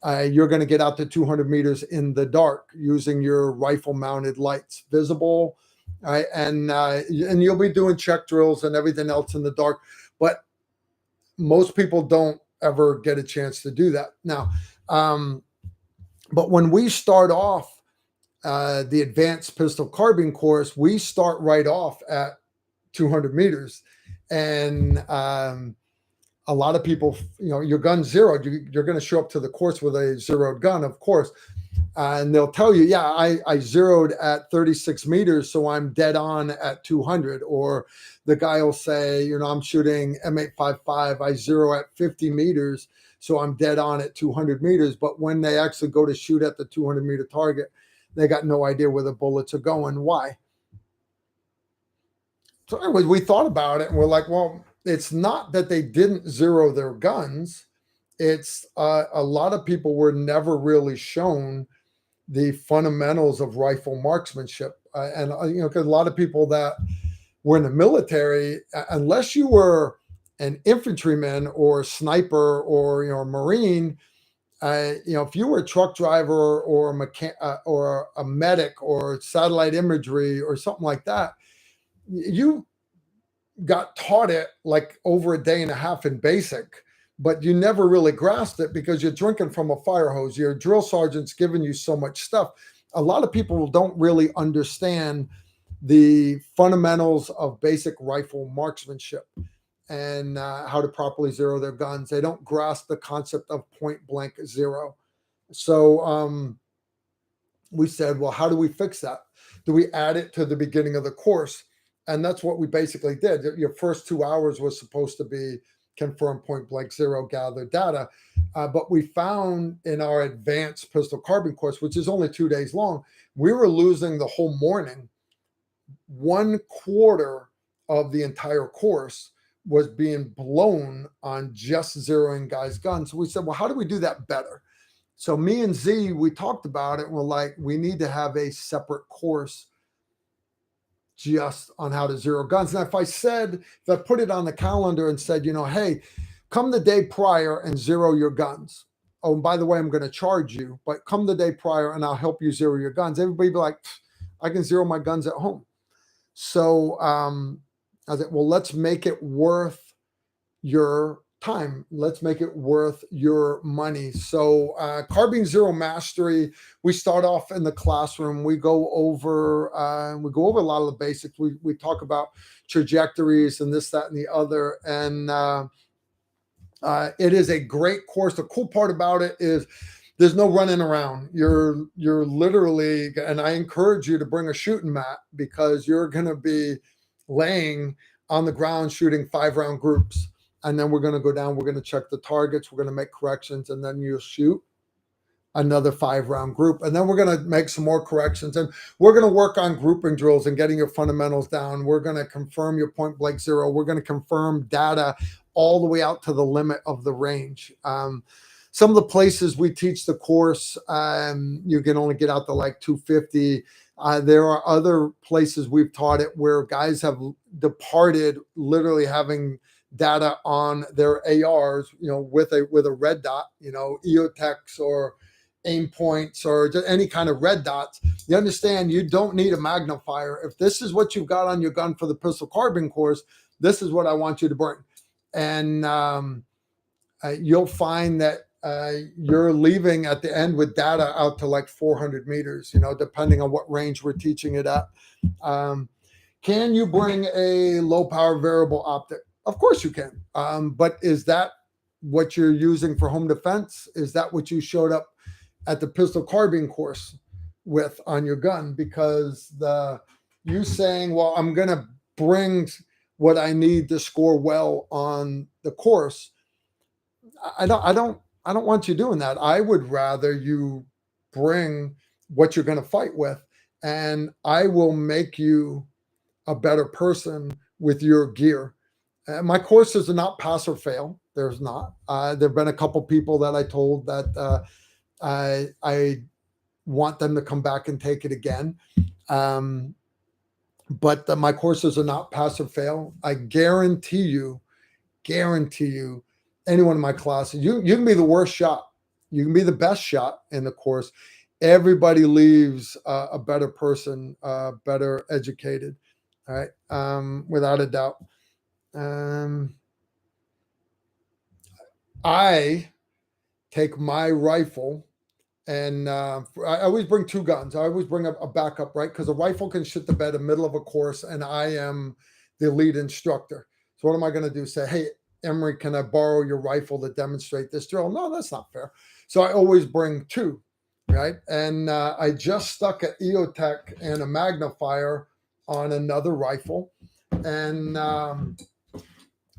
A: you're going to get out to 200 meters in the dark using your rifle mounted lights, visible, and you'll be doing check drills and everything else in the dark. But most people don't ever get a chance to do that now. But when we start off the advanced pistol carbine course, we start right off at 200 meters. And a lot of people, your gun's zeroed. You're going to show up to the course with a zeroed gun, of course. And they'll tell you, yeah, I zeroed at 36 meters, so I'm dead on at 200. Or the guy will say, I'm shooting M855, I zero at 50 meters, so I'm dead on at 200 meters. But when they actually go to shoot at the 200 meter target, they got no idea where the bullets are going. Why? So anyways, we thought about it and we're like, well, it's not that they didn't zero their guns. It's a lot of people were never really shown the fundamentals of rifle marksmanship. And because a lot of people that were in the military, unless you were an infantryman or a sniper or a Marine, if you were a truck driver or or a medic or satellite imagery or something like that, you got taught it like over a day and a half in basic, but you never really grasped it because you're drinking from a fire hose. Your drill sergeant's giving you so much stuff. A lot of people don't really understand the fundamentals of basic rifle marksmanship and how to properly zero their guns. They don't grasp the concept of point blank zero. So we said, well, how do we fix that? Do we add it to the beginning of the course? And that's what we basically did. Your first 2 hours was supposed to be confirm point blank zero, gather data. But we found in our advanced pistol carbine course, which is only 2 days long, we were losing the whole morning. 1/4 of the entire course was being blown on just zeroing guys' guns. So we said, well, how do we do that better? So me and Z, we talked about it. And we're like, we need to have a separate course just on how to zero guns. And if I put it on the calendar and said, hey, come the day prior and zero your guns. Oh, and by the way, I'm going to charge you, but come the day prior and I'll help you zero your guns. Everybody be like, I can zero my guns at home. So I said, well, let's make it worth your time. Let's make it worth your money. So Carbine Zero Mastery, we start off in the classroom. We go over a lot of the basics. We talk about trajectories and this, that, and the other. And it is a great course. The cool part about it is there's no running around. You're literally, and I encourage you to bring a shooting mat because you're going to be laying on the ground shooting 5-round groups. And then we're going to go down. We're going to check the targets. We're going to make corrections. And then you'll shoot another 5-round group. And then we're going to make some more corrections. And we're going to work on grouping drills and getting your fundamentals down. We're going to confirm your point blank zero. We're going to confirm data all the way out to the limit of the range. Some of the places we teach the course, you can only get out to like 250. There are other places we've taught it where guys have departed literally having data on their ARs, with a red dot, EOTechs or aim points or just any kind of red dots. You understand you don't need a magnifier. If this is what you've got on your gun for the pistol carbine course, this is what I want you to bring. And you'll find that you're leaving at the end with data out to like 400 meters, depending on what range we're teaching it at. Can you bring a low power variable optic? Of course you can. But is that what you're using for home defense? Is that what you showed up at the pistol carbine course with on your gun? Because you saying, well, I'm going to bring what I need to score well on the course. I don't I don't want you doing that. I would rather you bring what you're going to fight with, and I will make you a better person with your gear. My courses are not pass or fail. There's not. There've been a couple people that I told that I want them to come back and take it again. But my courses are not pass or fail. I guarantee you, anyone in my classes, you can be the worst shot, you can be the best shot in the course. Everybody leaves a better person, better educated. All right, without a doubt. I take my rifle, and I always bring two guns. I always bring a backup, right? Because a rifle can shit the bed in the middle of a course, and I am the lead instructor. So what am I going to do? Say, hey, Emery, can I borrow your rifle to demonstrate this drill? No, that's not fair. So I always bring two, right? And I just stuck an EOTech and a magnifier on another rifle, and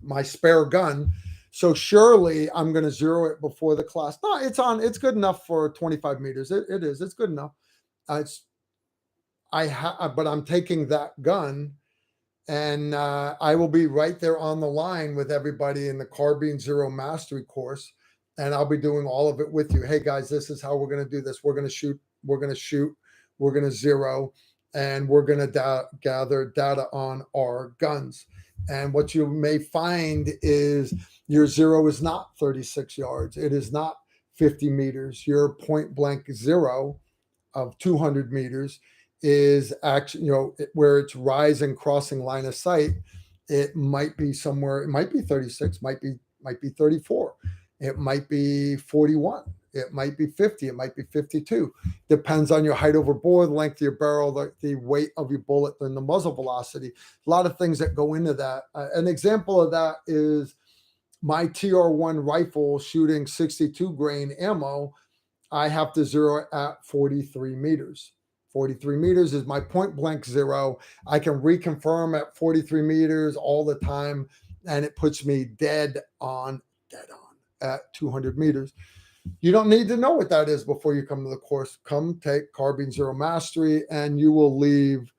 A: my spare gun. So surely I'm going to zero it before the class. No, it's on. It's good enough for 25 meters. It is. It's good enough. But I'm taking that gun, and I will be right there on the line with everybody in the Carbine Zero Mastery course, and I'll be doing all of it with you. Hey guys, this is how we're going to do this. We're going to shoot. We're going to shoot. We're going to zero, and we're going to gather data on our guns. And what you may find is your zero is not 36 yards. It is not 50 meters. Your point blank zero of 200 meters is actually, where it's rise and crossing line of sight. It might be somewhere, it might be 36, might be 34. It might be 41. It might be 50. It might be 52. Depends on your height over bore, the length of your barrel, the weight of your bullet, and the muzzle velocity. A lot of things that go into that. An example of that is my TR1 rifle shooting 62 grain ammo. I have to zero at 43 meters. 43 meters is my point blank zero. I can reconfirm at 43 meters all the time, and it puts me dead on at 200 meters. You don't need to know what that is before you come to the course. Come take Carbine Zero Mastery, and you will leave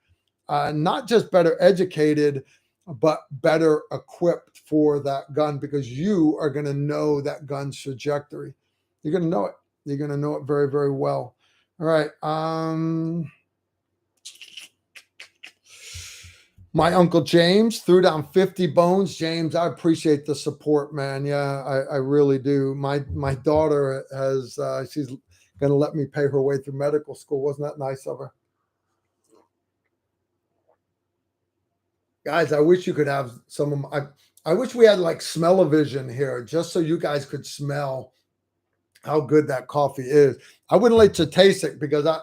A: not just better educated, but better equipped for that gun, because you are going to know that gun's trajectory. You're going to know it. You're going to know it very, very well. All right. My Uncle James threw down 50 bones. James, I appreciate the support, man. Yeah, I really do. My daughter has, she's going to let me pay her way through medical school. Wasn't that nice of her? Guys, I wish you could have some of my, I wish we had like smell-o-vision here, just so you guys could smell how good that coffee is. I wouldn't let you taste it, because I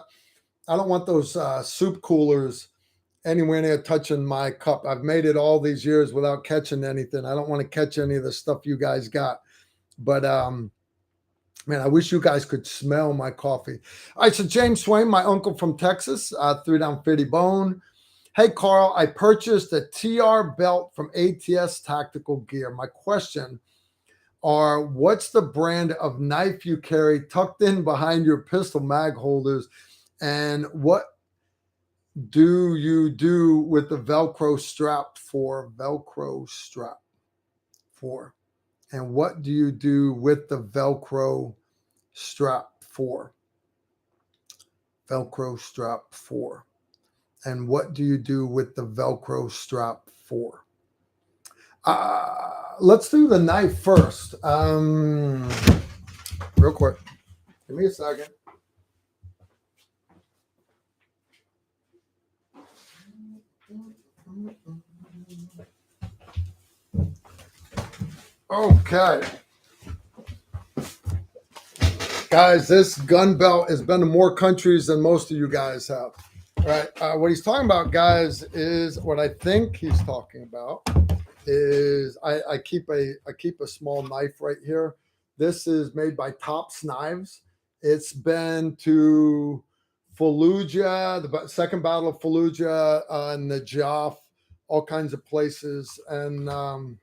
A: don't want those soup coolers anywhere near touching my cup. I've made it all these years without catching anything. I don't want to catch any of the stuff you guys got. But man, I wish you guys could smell my coffee. All right, so James Swain, my uncle from Texas, threw down 50 bone. Hey, Carl, I purchased a TR belt from ATS Tactical Gear. My question are, what's the brand of knife you carry tucked in behind your pistol mag holders, and what do you do with the Velcro strap for? Velcro strap for. And what do you do with the Velcro strap for? Velcro strap for. And what do you do with the Velcro strap for? Let's do the knife first. Real quick. Give me a second. Okay. Guys, this gun belt has been to more countries than most of you guys have. All right. What he's talking about, guys, is what I think he's talking about is I keep a small knife right here. This is made by Tops Knives. It's been to Fallujah, the second battle of Fallujah, Najaf, all kinds of places, and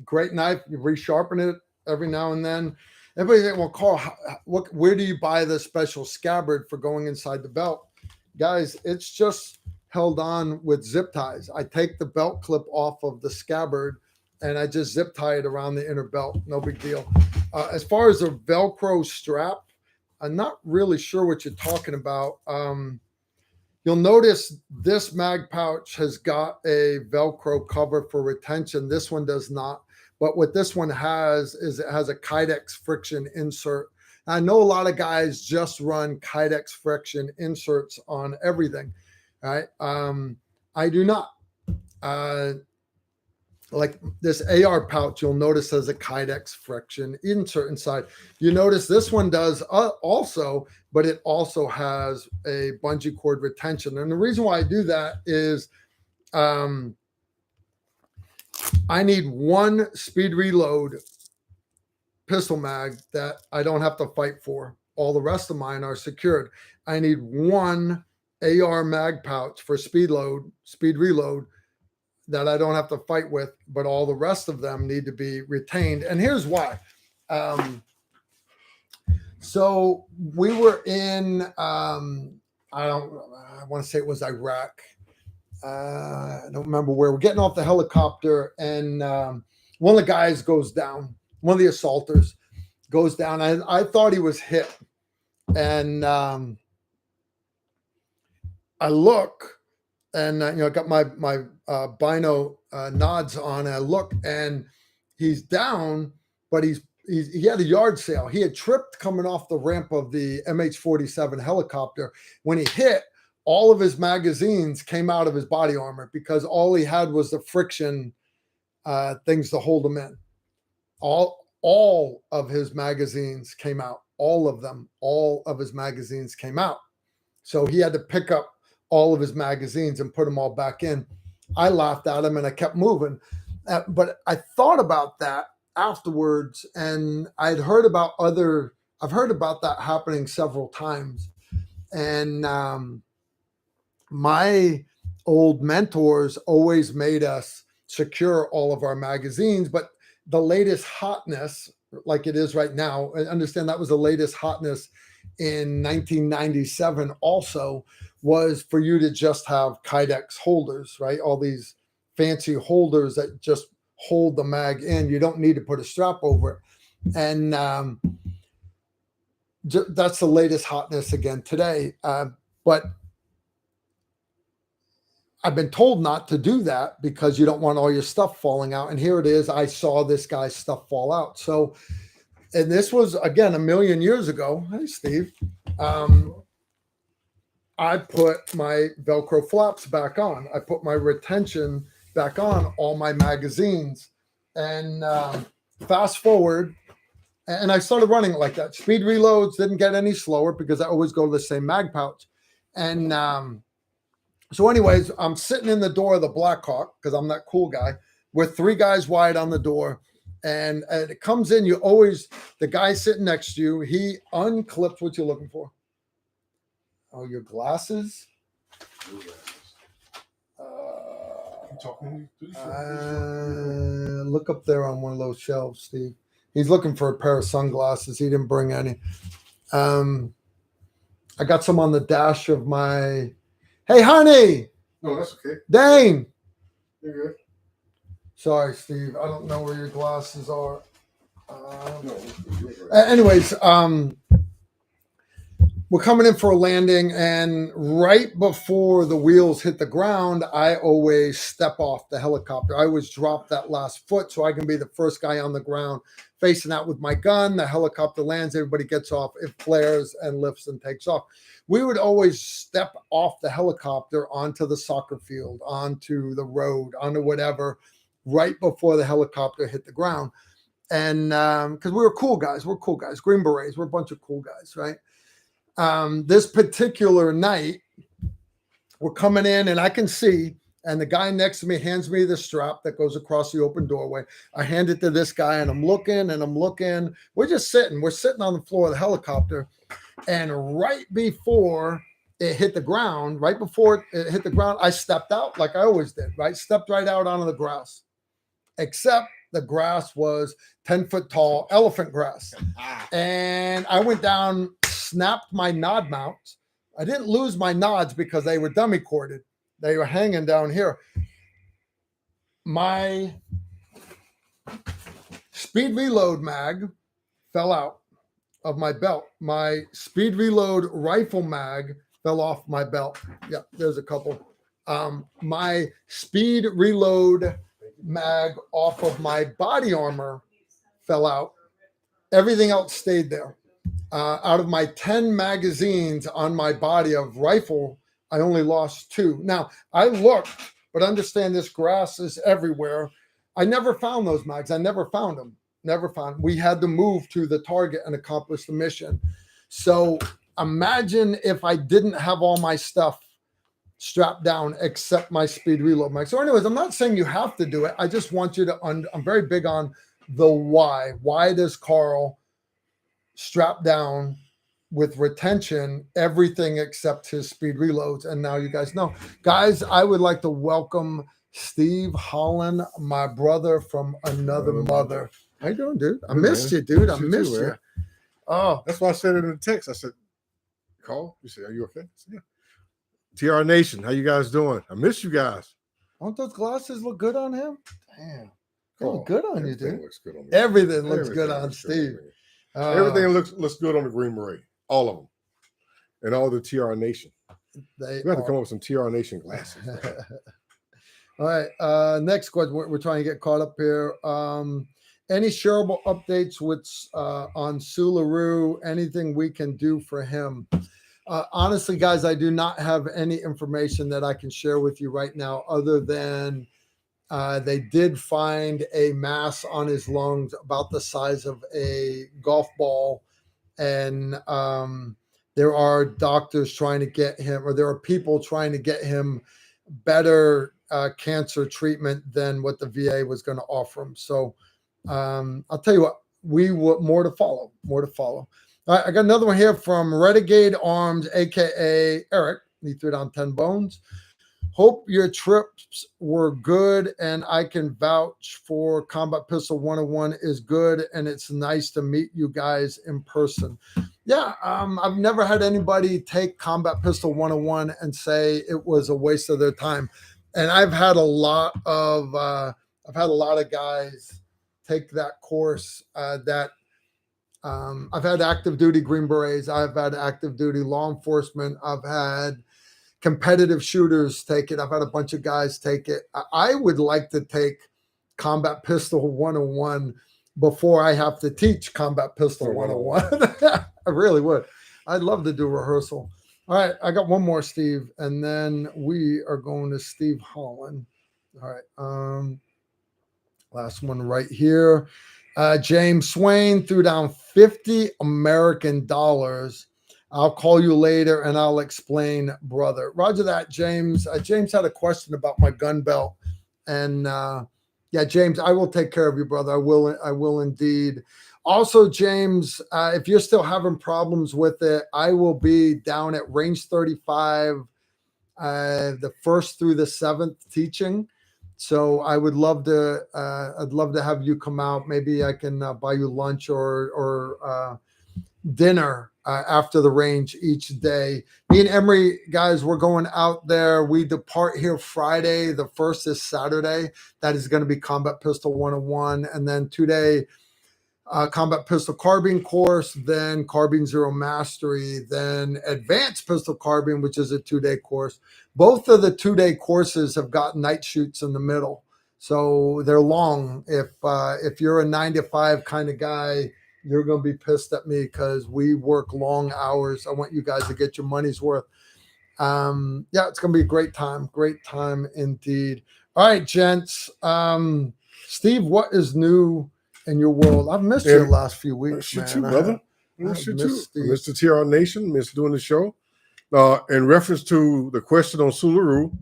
A: great knife. You resharpen it every now and then. Everybody say, well, Carl, where do you buy the special scabbard for going inside the belt? Guys, it's just held on with zip ties. I take the belt clip off of the scabbard and I just zip tie it around the inner belt. No big deal. As far as a Velcro strap, I'm not really sure what you're talking about. You'll notice this mag pouch has got a Velcro cover for retention. This one does not. But what this one has is it has a Kydex friction insert. I know a lot of guys just run Kydex friction inserts on everything, right? I do not. Like this AR pouch, you'll notice has a Kydex friction insert inside. You notice this one does also, but it also has a bungee cord retention. And the reason why I do that is I need one speed reload pistol mag that I don't have to fight for. All the rest of mine are secured. I need one AR mag pouch for speed reload that I don't have to fight with, but all the rest of them need to be retained. And here's why. So we were in, I want to say it was Iraq. I don't remember where. We're getting off the helicopter and one of the guys goes down. One of the assaulters goes down. I thought he was hit. And I look and, I got my bino nods on. And I look and he's down, but he had a yard sale. He had tripped coming off the ramp of the MH-47 helicopter. When he hit, all of his magazines came out of his body armor because all he had was the friction things to hold him in. All of his magazines came out. All of them. All of his magazines came out. So he had to pick up all of his magazines and put them all back in. I laughed at him and I kept moving. But I thought about that afterwards, and I've heard about that happening several times. And my old mentors always made us secure all of our magazines, but the latest hotness, like it is right now, I understand that was the latest hotness in 1997 also, was for you to just have Kydex holders, right? All these fancy holders that just hold the mag in. You don't need to put a strap over it. And that's the latest hotness again today. But I've been told not to do that because you don't want all your stuff falling out. And here it is. I saw this guy's stuff fall out. So, and this was, again, a million years ago. Hey, Steve. I put my Velcro flaps back on. I put my retention back on all my magazines. And fast forward, and I started running it like that. Speed reloads didn't get any slower because I always go to the same mag pouch. And so anyways, I'm sitting in the door of the Blackhawk because I'm that cool guy with 3 guys wide on the door. And it comes in, the guy sitting next to you, he unclips what you're looking for. Oh, your glasses? Look up there on one of those shelves, Steve. He's looking for a pair of sunglasses. He didn't bring any. I got some on the dash of my... Hey, honey!
B: No, that's okay.
A: Dane!
B: You're good.
A: Sorry, Steve. I don't know where your glasses are.
B: No,
A: anyways, we're coming in for a landing, and right before the wheels hit the ground, I always step off the helicopter. I always drop that last foot so I can be the first guy on the ground facing out with my gun. The helicopter lands, everybody gets off, it flares and lifts and takes off. We would always step off the helicopter onto the soccer field, onto the road, onto whatever, right before the helicopter hit the ground. And because we were cool guys, Green Berets, we're a bunch of cool guys, right? This particular night, we're coming in and I can see, and the guy next to me hands me the strap that goes across the open doorway. I hand it to this guy and I'm looking. We're just sitting. We're sitting on the floor of the helicopter. And right before it hit the ground, I stepped out like I always did, right? Stepped right out onto the grass. Except The grass was 10 foot tall, elephant grass. And I went down, snapped my nod mounts. I didn't lose my nods because they were dummy corded. They were hanging down here. My speed reload mag fell out of my belt. My speed reload rifle mag fell off my belt. Yeah, there's a couple. My speed reload mag off of my body armor fell out. Everything else stayed there. Out of my 10 magazines on my body of rifle, I only lost 2. Now, I looked, but understand this grass is everywhere. I never found those mags. I never found them. Never found. We had to move to the target and accomplish the mission. So imagine if I didn't have all my stuff strapped down except my speed reload mag. So anyways, I'm not saying you have to do it. I just want you to, I'm very big on the why. Why does Carl strap down with retention everything except his speed reloads? And now you guys know. Guys, I would like to welcome Steve Holland, my brother from another mother. How you doing, dude? I missed you, dude. I missed you. Oh,
B: That's why I said it in the text. I said, "Call." You said, "Are you okay?" I said, "Yeah." TR Nation, how you guys doing? I miss you guys.
A: don't those glasses look good on him? Damn, they look good on you, dude.
B: Looks good on me.
A: Everything looks good on
B: looks
A: Steve.
B: good on me. Everything looks good on the Green Beret. All of them, and all the TR Nation.
A: They
B: We have to come up with some TR Nation glasses.
A: All right. Next question. We're trying to get caught up here. Any shareable updates with on Sularoo? Anything we can do for him? Honestly, guys, I do not have any information that I can share with you right now, other than they did find a mass on his lungs about the size of a golf ball, and there are doctors trying to get him, or there are people trying to get him better cancer treatment than what the VA was going to offer him. So I'll tell you what, we will more to follow. More to follow. All right, I got another one here from Renegade Arms, aka Eric. He threw down 10 bones. Hope your trips were good, and I can vouch for Combat Pistol 101 is good, and it's nice to meet you guys in person. Yeah, I've never had anybody take Combat Pistol 101 and say it was a waste of their time, and I've had a lot of guys take that course. I've had active duty Green Berets, I've had active duty law enforcement, I've had competitive shooters take it. I've had a bunch of guys take it. I would like to take Combat Pistol 101 before I have to teach Combat Pistol 101. I really would. I'd love to do rehearsal. All right, I got one more, Steve, and then we are going to Steve Holland. All right, last one right here. James Swain threw down 50 American dollars. I'll call you later and I'll explain, brother. Roger that, James. James had a question about my gun belt. And yeah, James, I will take care of you, brother. I will indeed. Also, James, if you're still having problems with it, I will be down at Range 35 the 1st through the 7th teaching. So I would love to. I'd love to have you come out. Maybe I can buy you lunch or dinner after the range each day. Me and Emery, guys, we're going out there. We depart here Friday. The 1st is Saturday. That is going to be Combat Pistol 101, and then 2-day Combat Pistol Carbine course, then Carbine Zero Mastery, then Advanced Pistol Carbine, which is a 2-day course. Both of the 2-day courses have got night shoots in the middle, so they're long. If you're a 9 to 5 kind of guy, you're going to be pissed at me because we work long hours. I want you guys to get your money's worth. Yeah, it's going to be a great time indeed. All right, gents. Steve, what is new in your world? I've missed you the last few weeks, man.
B: Too, brother. I missed you too. Mr. TR Nation, missed doing the show. In reference to the question on Sularoo,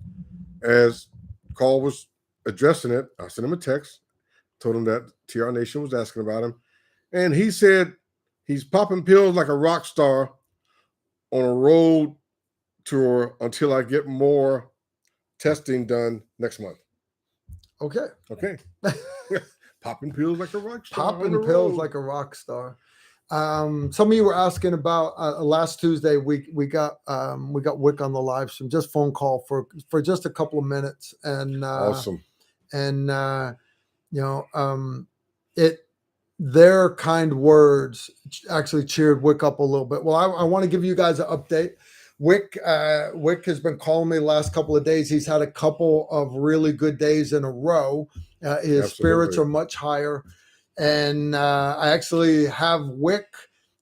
B: as Carl was addressing it, I sent him a text, told him that TR Nation was asking about him. And he said he's popping pills like a rock star on a road tour until I get more testing done next month.
A: Okay.
B: Okay. Popping pills like a rock star.
A: Popping pills like a rock star. Some of you were asking about last Tuesday. We got Wick on the live stream, just phone call for just a couple of minutes, and
B: awesome.
A: And their kind words actually cheered Wick up a little bit. Well, I want to give you guys an update. Wick has been calling me the last couple of days. He's had a couple of really good days in a row. His spirits are much higher. And I actually have Wick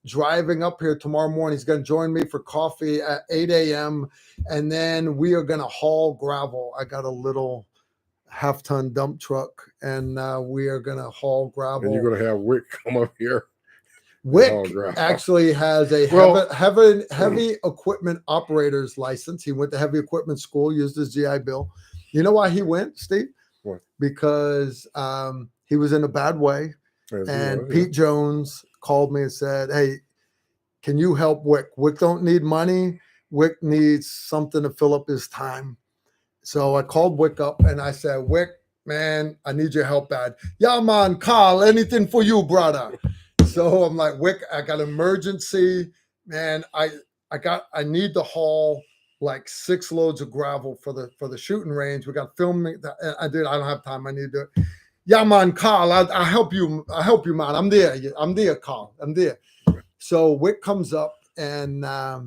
A: driving up here tomorrow morning. He's going to join me for coffee at 8 a.m. And then we are going to haul gravel. I got a little half-ton dump truck, and we are going to haul gravel.
B: And you're going to have Wick come up here.
A: Wick actually has a heavy equipment operator's license. He went to heavy equipment school, used his GI Bill. You know why he went, Steve?
B: What?
A: Because he was in a bad way. And Pete Jones called me and said, hey, can you help Wick? Wick don't need money. Wick needs something to fill up his time. So I called Wick up and I said, Wick, man, I need your help bad. Yeah, man, Carl, anything for you, brother. So I'm like, Wick, I got emergency. Man, I need to haul like 6 loads of gravel for the shooting range. We got filming. I don't have time. I need to do it. Yeah, man, Carl, I help you. I help you, man. I'm there, Carl. I'm there. So Wick comes up, and I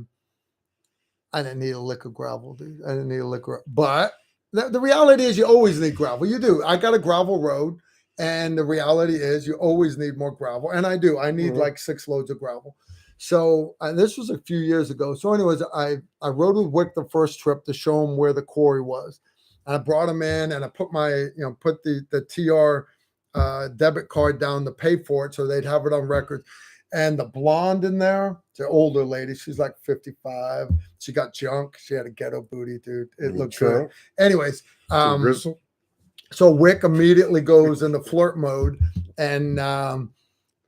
A: didn't need a lick of gravel, dude. I didn't need a lick of, but the reality is you always need gravel. You do. I got a gravel road, and the reality is you always need more gravel. And I do. I need like 6 loads of gravel. So this was a few years ago. So anyways, I rode with Wick the first trip to show him where the quarry was. I brought him in, and I put put the TR debit card down to pay for it so they'd have it on record. And the blonde in there, the older lady, she's like 55. She got junk. She had a ghetto booty, dude. It looked good. Anyways, so Wick immediately goes into flirt mode, and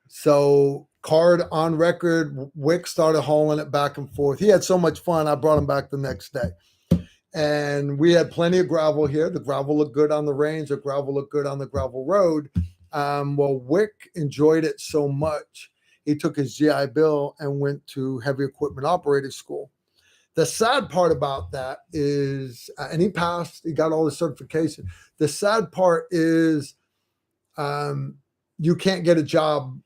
A: so card on record. Wick started hauling it back and forth. He had so much fun. I brought him back the next day. And we had plenty of gravel here. The gravel looked good on the range. The gravel looked good on the gravel road. Well, Wick enjoyed it so much, he took his GI Bill and went to heavy equipment operator school. The sad part about that is, and he passed, he got all the certification. The sad part is you can't get a job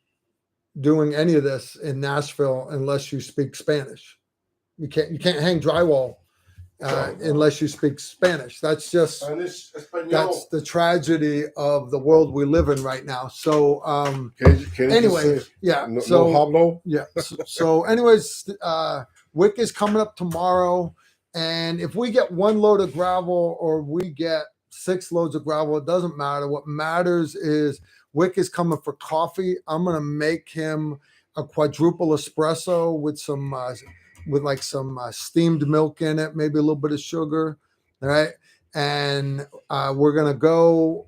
A: doing any of this in Nashville unless you speak Spanish. You can't hang drywall unless you speak Spanish. That's just that's the tragedy of the world we live in right now. So anyway, yeah. So anyways, Wick is coming up tomorrow, and if we get 1 load of gravel or we get 6 loads of gravel, it doesn't matter. What matters is Wick is coming for coffee. I'm gonna make him a quadruple espresso with some steamed milk in it, maybe a little bit of sugar, all right? And we're gonna go.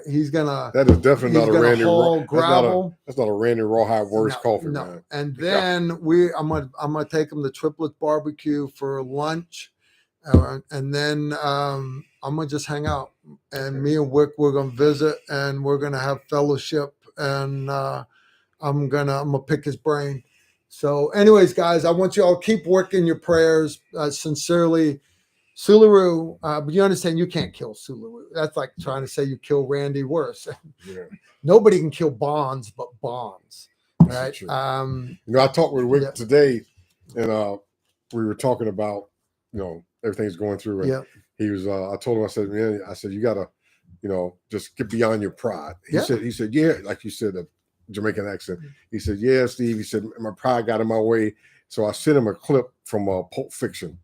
A: He's gonna.
B: That is definitely not a Randy
A: gravel.
B: That's not a Randy Rawhide worst coffee,
A: no.
B: Man.
A: And then I'm gonna take him to Triplets Barbecue for lunch, and then I'm gonna just hang out. And me and Wick, we're gonna visit, and we're gonna have fellowship, and I'm gonna pick his brain. So anyways, guys, I want you all to keep working your prayers. Sincerely, Sularu, but you understand you can't kill Sularu. That's like trying to say you kill Randy worse. Yeah. Nobody can kill Bonds but Bonds, right?
B: I talked with Wick today, and we were talking about, everything's going through. And he was, I told him, I said, man, you got to, just get beyond your pride. He said, yeah, like you said, the Jamaican accent. He said, yeah, Steve. He said, my pride got in my way. So I sent him a clip from Pulp Fiction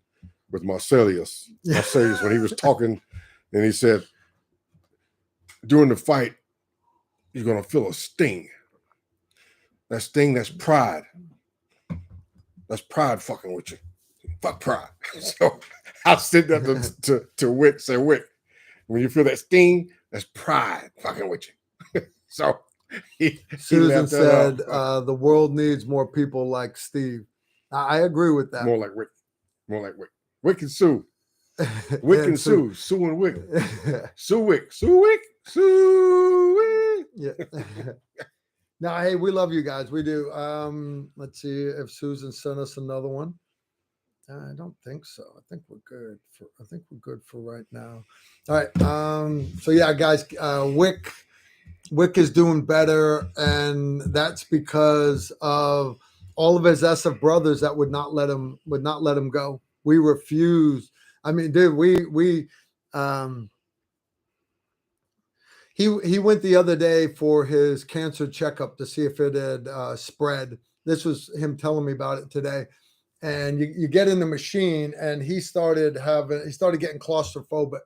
B: with Marcellus when he was talking, and he said, during the fight, you're going to feel a sting. That sting, that's pride. That's pride fucking with you. Fuck pride. So I said that to Wick. Say, Wick, when you feel that sting, that's pride fucking with you. So
A: Susan said, the world needs more people like Steve. I agree with that.
B: More like Wick. Wick and Sue. Wick and Sue. Sue and Wick. Sue Wick. Sue Wick. Sue Wick.
A: Yeah. No, hey, we love you guys. We do. Let's see if Susan sent us another one. I don't think so. I think we're good for right now. All right. So yeah, guys, Wick is doing better, and that's because of all of his SF brothers that would not let him go. We refused. I mean, dude, um he went the other day for his cancer checkup to see if it had spread. This was him telling me about it today. And you get in the machine, and he started getting claustrophobic.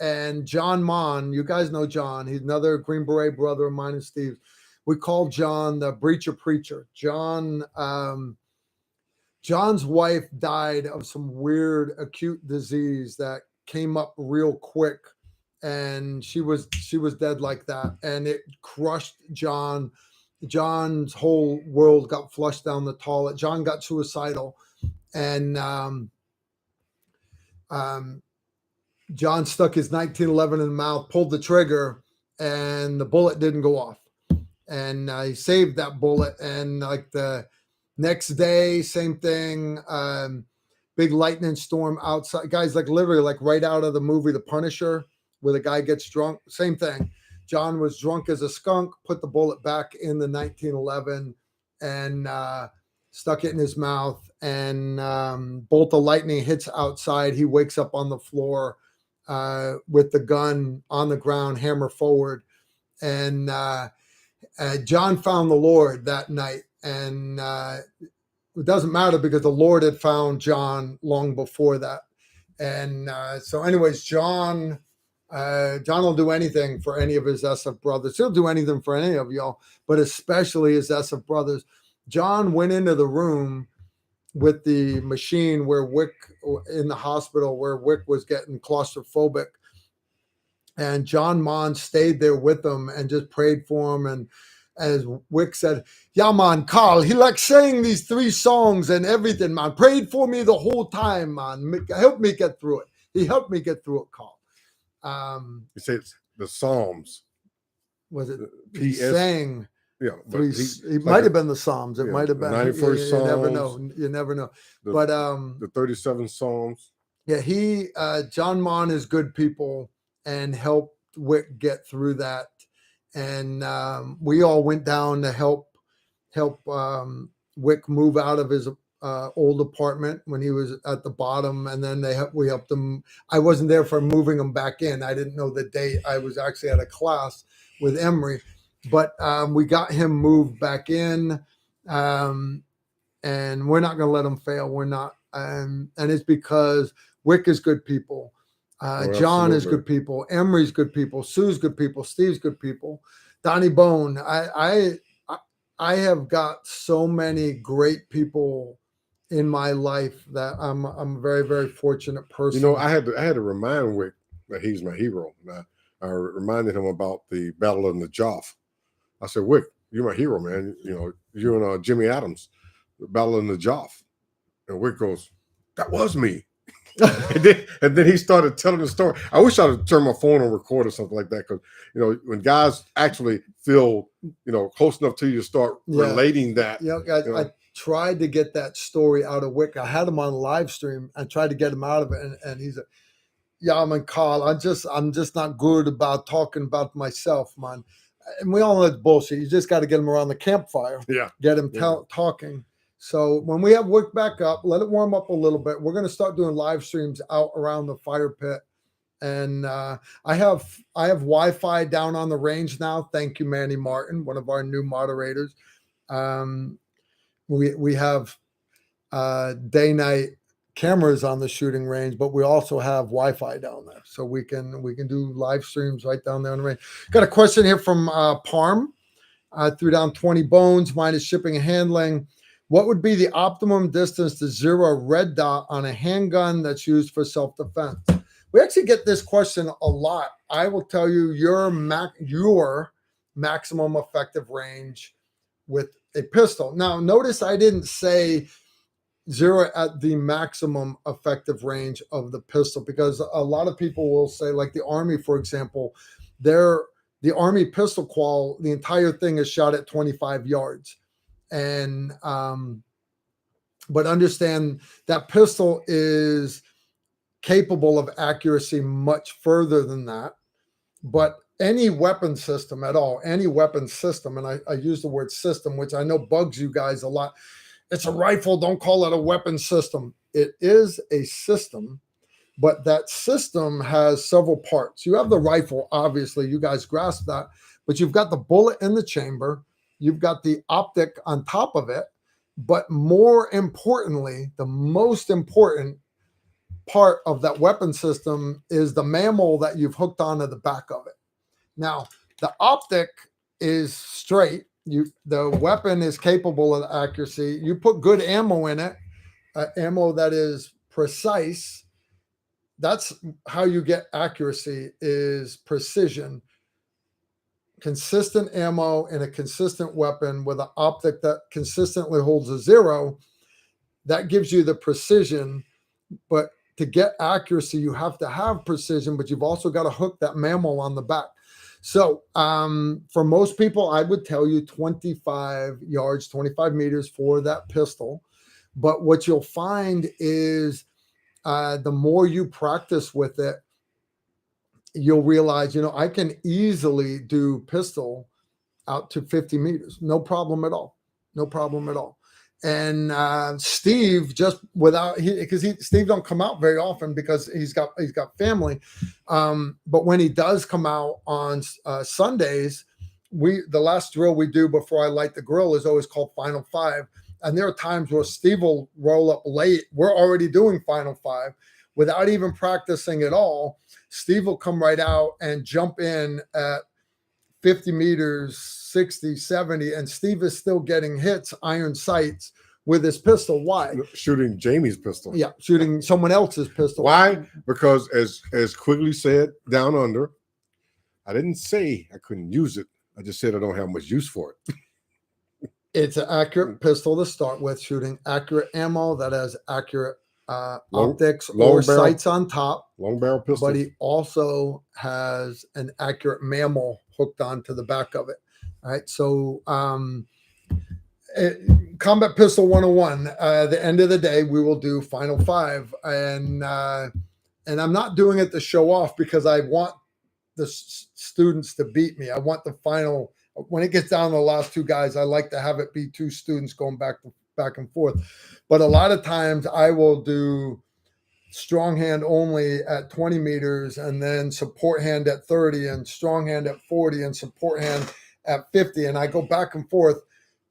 A: And John Mon, you guys know John. He's another Green Beret brother of mine and Steve's. We call John the Breacher Preacher. John's wife died of some weird acute disease that came up real quick, and she was dead like that, and it crushed John. John's whole world got flushed down the toilet. John got suicidal, and John stuck his 1911 in the mouth, pulled the trigger, and the bullet didn't go off. And he saved that bullet. And like the next day, same thing. Big lightning storm outside. Guys, like literally, like right out of the movie The Punisher, where the guy gets drunk. Same thing. John was drunk as a skunk, put the bullet back in the 1911, and stuck it in his mouth. And bolt of lightning hits outside. He wakes up on the floor with the gun on the ground, hammer forward. And John found the Lord that night. And it doesn't matter because the Lord had found John long before that. And so anyways, John will do anything for any of his SF brothers. He'll do anything for any of y'all, but especially his SF brothers. John went into the room with the machine where Wick, in the hospital where Wick was getting claustrophobic. And John Mon stayed there with him and just prayed for him. And as Wick said, yeah, man, Carl, he likes saying these 3 songs and everything, man. Prayed for me the whole time, man. Helped me get through it. He helped me get through it, Carl.
B: He said the Psalms.
A: Was it?
B: He
A: sang.
B: Yeah,
A: it might have been the Psalms. It might have been
B: 91st Psalms.
A: You never know. You never know. But
B: the 37 Psalms.
A: Yeah, John Mon is good people and helped Wick get through that. And we all went down to help Wick move out of his old apartment when he was at the bottom, and then we helped him. I wasn't there for moving him back in. I didn't know the date. I was actually at a class with Emery, but we got him moved back in, and we're not going to let him fail. We're not, and it's because Wick is good people. John is good people. Emery's good people. Sue's good people. Steve's good people. Donnie Bone. I have got so many great people in my life that I'm a very, very fortunate person.
B: You know, I had to remind Wick that he's my hero. I reminded him about the Battle of the Joff. I said, Wick, you're my hero, man. You know, you and Jimmy Adams, the Battle of the Joff. And Wick goes, that was me. and then he started telling the story. I wish I would turn my phone on record or something like that, because when guys actually feel close enough to you to start relating that.
A: Yeah, guys, I tried to get that story out of Wick. I had him on live stream. I tried to get him out of it, and he's a man, Carl. I'm just not good about talking about myself, man. And we all know it's bullshit. You just got to get him around the campfire.
B: Yeah,
A: get him talking. So when we have Wick back up, let it warm up a little bit. We're going to start doing live streams out around the fire pit. And I have Wi-Fi down on the range now. Thank you, Manny Martin, one of our new moderators. We have day-night cameras on the shooting range, but we also have Wi-Fi down there, so we can do live streams right down there on the range. Got a question here from Parm. Threw down 20 bones minus shipping and handling. What would be the optimum distance to zero a red dot on a handgun that's used for self-defense? We actually get this question a lot. I will tell you your maximum effective range with a pistol. Now, notice I didn't say zero at the maximum effective range of the pistol, because a lot of people will say, like the Army, for example, their The Army pistol qual, the entire thing is shot at 25 yards. And, but understand that pistol is capable of accuracy much further than that. But any weapon system at all, any weapon system, and I use the word system, which I know bugs you guys a lot. It's a rifle, don't call it a weapon system. It is a system, but that system has several parts. You have the rifle, obviously, you guys grasp that, but you've got the bullet in the chamber, you've got the optic on top of it, but more importantly, the most important part of that weapon system is the mammal that you've hooked onto the back of it. Now, the optic is straight. The weapon is capable of accuracy. You put good ammo in it, ammo that is precise. That's how you get accuracy, is precision. Consistent ammo in a consistent weapon with an optic that consistently holds a 0. That gives you the precision. But to get accuracy, you have to have precision, but you've also got to hook that mammal on the back. So for most people, I would tell you 25 yards, 25 meters for that pistol. But what you'll find is the more you practice with it, you'll realize, I can easily do pistol out to 50 meters. No problem at all. No problem at all. And Steve, just without, Steve don't come out very often because he's got family. But when he does come out on Sundays, the last drill we do before I light the grill is always called Final Five. And there are times where Steve will roll up late. We're already doing Final Five without even practicing at all. Steve will come right out and jump in at 50 meters, 60, 70, and Steve is still getting hits, iron sights with his pistol. Why?
B: Shooting Jamie's pistol.
A: Yeah, shooting someone else's pistol.
B: Why? Because as Quigley said down under, I didn't say I couldn't use it. I just said I don't have much use for it.
A: It's an accurate pistol to start with, shooting accurate ammo that has accurate optics or sights on top.
B: Long barrel pistol.
A: But he also has an accurate mammal hooked onto the back of it. All right. So Combat Pistol 101, the end of the day, we will do Final Five. And I'm not doing it to show off because I want the students to beat me. I want the final. When it gets down to the last two guys, I like to have it be two students going back and forth. But a lot of times I will do strong hand only at 20 meters and then support hand at 30 and strong hand at 40 and support hand at 50. And I go back and forth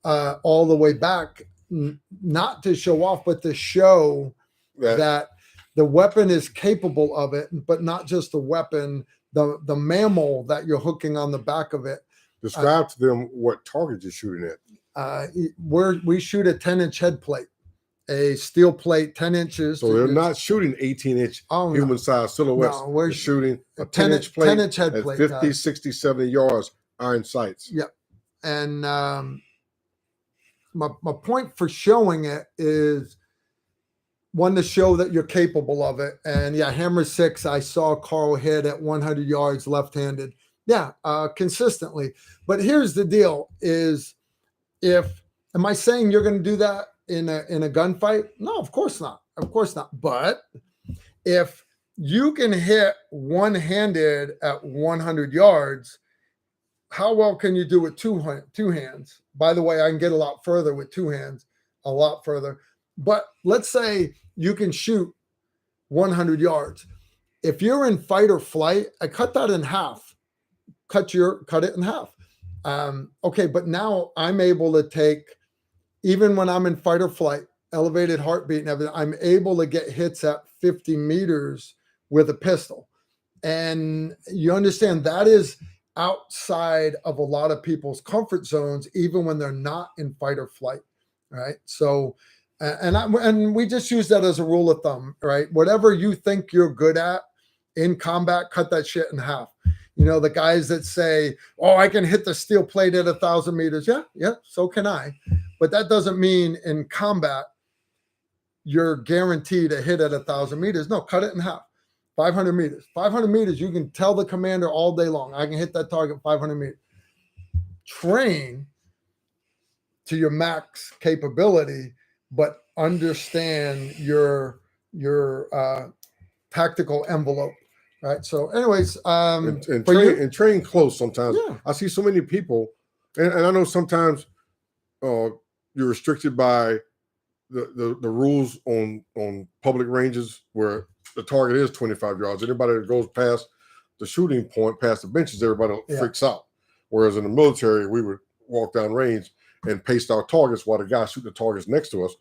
A: all the way back, not to show off, but to show that the weapon is capable of it, but not just the weapon, the mammal that you're hooking on the back of it.
B: Describe to them what target you're shooting at.
A: We shoot a 10-inch head plate, a steel plate, 10 inches.
B: So they're not shooting 18-inch human-sized silhouettes.
A: No, we're
B: shooting a 10-inch plate
A: 10-inch head
B: at
A: plate,
B: 50, 60, 70 yards, iron sights.
A: Yep. And my point for showing it is, one, to show that you're capable of it. And yeah, hammer 6, I saw Carl hit at 100 yards left-handed. Yeah, consistently. But here's the deal: is am I saying you're going to do that in a gunfight? No, of course not. Of course not. But if you can hit one-handed at 100 yards, how well can you do with two hands? By the way, I can get a lot further with two hands, a lot further. But let's say you can shoot 100 yards. If you're in fight or flight, I cut that in half. Cut it in half. Okay, but now I'm able to take, even when I'm in fight or flight, elevated heartbeat and everything, I'm able to get hits at 50 meters with a pistol. And you understand that is outside of a lot of people's comfort zones, even when they're not in fight or flight. Right. So, and we just use that as a rule of thumb, right? Whatever you think you're good at in combat, cut that shit in half. The guys that say, oh, I can hit the steel plate at 1,000 meters. Yeah, so can I. But that doesn't mean in combat, you're guaranteed to hit at 1,000 meters. No, cut it in half. 500 meters. 500 meters, you can tell the commander all day long, I can hit that target 500 meters. Train to your max capability, but understand your tactical envelope, right? So anyways,
B: and train close sometimes.
A: Yeah.
B: I see so many people, and I know sometimes you're restricted by the rules on public ranges where the target is 25 yards. Anybody that goes past the shooting point, past the benches, everybody freaks out. Whereas in the military, we would walk down range and paste our targets while the guy shooting the targets next to us.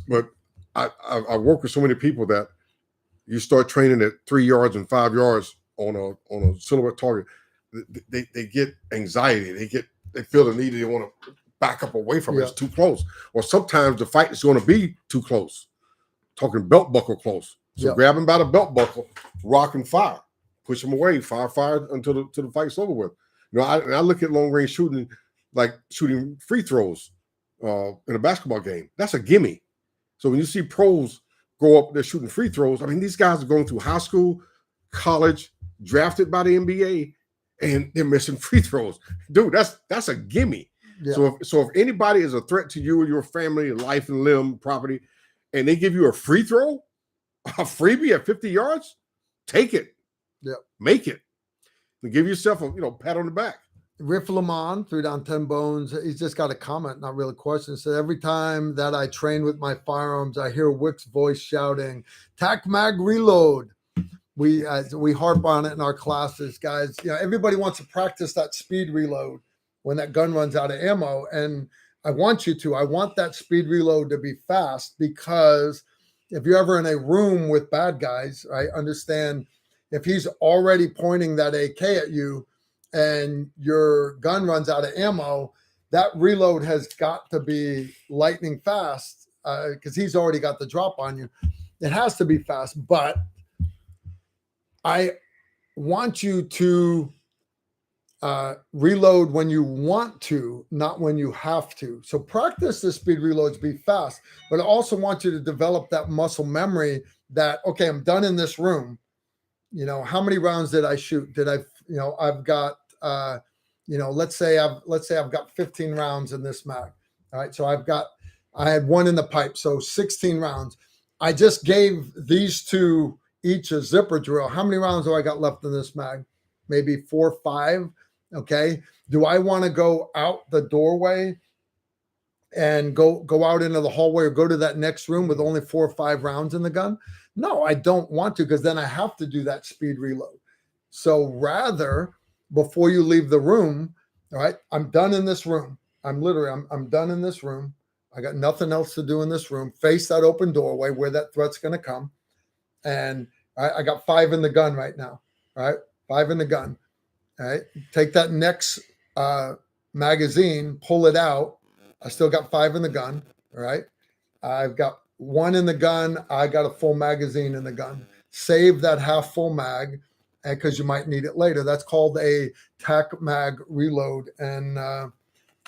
B: But I work with so many people that you start training at 3 yards and 5 yards on a silhouette target, they get anxiety. They feel the need. They want to back up away from it. It's too close. Or sometimes the fight is going to be too close. Talking belt buckle close. So grab him by the belt buckle, rock and fire, push him away, fire until the fight's over with. You know, I look at long range shooting like shooting free throws in a basketball game. That's a gimme. So when you see pros go up there shooting free throws, I mean, these guys are going through high school, college, drafted by the NBA, and they're missing free throws. Dude, that's a gimme. Yeah. So if anybody is a threat to you and your family, life and limb, property, and they give you a free throw, a freebie at 50 yards, take it.
A: Yeah.
B: Make it. And give yourself a pat on the back.
A: Rifleman, 3 down 10 bones. He's just got a comment, not really a question. Said every time that I train with my firearms, I hear Wick's voice shouting, "Tac mag reload." We harp on it in our classes, guys. You know, everybody wants to practice that speed reload when that gun runs out of ammo, and I want you to. I want that speed reload to be fast, because if you're ever in a room with bad guys, I understand if he's already pointing that AK at you and your gun runs out of ammo, that reload has got to be lightning fast, because he's already got the drop on you. It has to be fast, but I want you to reload when you want to, not when you have to. So practice the speed reloads, be fast, but I also want you to develop that muscle memory that, okay, I'm done in this room. You know, how many rounds did I shoot? I've got, let's say I've got 15 rounds in this mag. All right. So I had 1 in the pipe. So 16 rounds. I just gave these 2 each a zipper drill. How many rounds do I got left in this mag? Maybe 4 or 5. Okay. Do I want to go out the doorway and go out into the hallway or go to that next room with only 4 or 5 rounds in the gun? No, I don't want to, because then I have to do that speed reload. So rather, before you leave the room, all right, I'm done in this room. I'm done in this room. I got nothing else to do in this room. Face that open doorway where that threat's going to come. And I got 5 in the gun right now. All right, 5 in the gun. All right, take that next magazine, pull it out. I still got 5 in the gun. All right, I've got 1 in the gun. I got a full magazine in the gun. Save that half full mag, because you might need it later. That's called a tac mag reload. And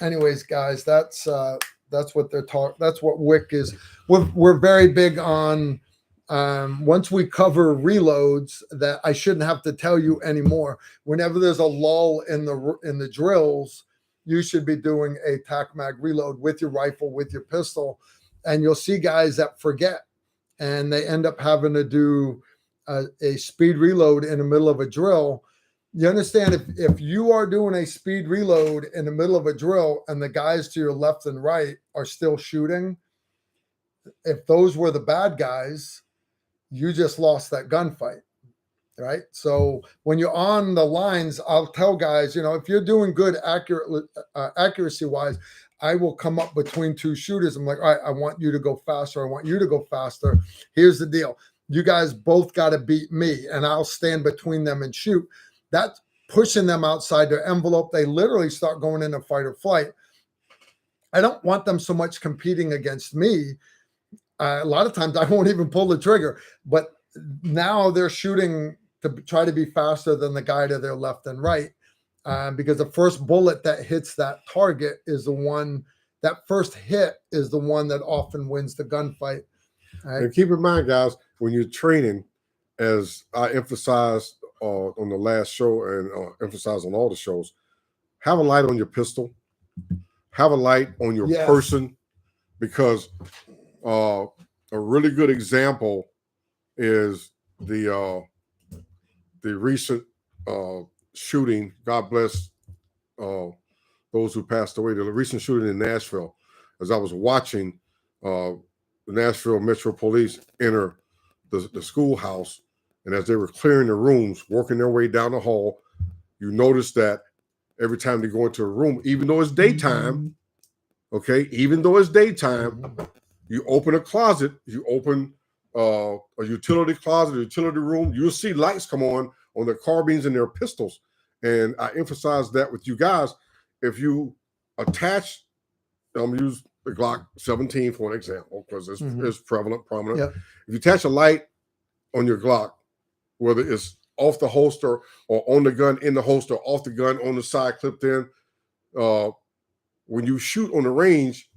A: anyways, guys, that's what they're talking. That's what Wick is. We're very big on. Once we cover reloads, that I shouldn't have to tell you anymore. Whenever there's a lull in the drills, you should be doing a tac mag reload with your rifle, with your pistol, and you'll see guys that forget, and they end up having to do a speed reload in the middle of a drill. You understand, if you are doing a speed reload in the middle of a drill and the guys to your left and right are still shooting, if those were the bad guys, you just lost that gunfight, right? So when you're on the lines, I'll tell guys, if you're doing good accuracy-wise, I will come up between 2 shooters. I'm like, all right, I want you to go faster. I want you to go faster. Here's the deal. You guys both got to beat me, and I'll stand between them and shoot. That's pushing them outside their envelope. They literally start going into fight or flight. I don't want them so much competing against me. A lot of times I won't even pull the trigger, but now they're shooting to try to be faster than the guy to their left and right, because the first bullet that hits that target is the one, that first hit is the one that often wins the gunfight. Right?
B: And keep in mind, guys, when you're training, as I emphasized on the last show and emphasize on all the shows, have a light on your pistol, have a light on your person, because a really good example is the recent shooting. God bless those who passed away. The recent shooting in Nashville. As I was watching the Nashville Metro Police enter the schoolhouse, and as they were clearing the rooms, working their way down the hall, you notice that every time they go into a room, even though it's daytime, even though it's daytime, you open a closet, you open a utility closet, a utility room, you'll see lights come on their carbines and their pistols. And I emphasize that with you guys. If you attach, use the Glock 17 for an example, because it's prominent.
A: Yep.
B: If you attach a light on your Glock, whether it's off the holster or on the gun, in the holster, off the gun, on the side, clipped in, when you shoot on the range,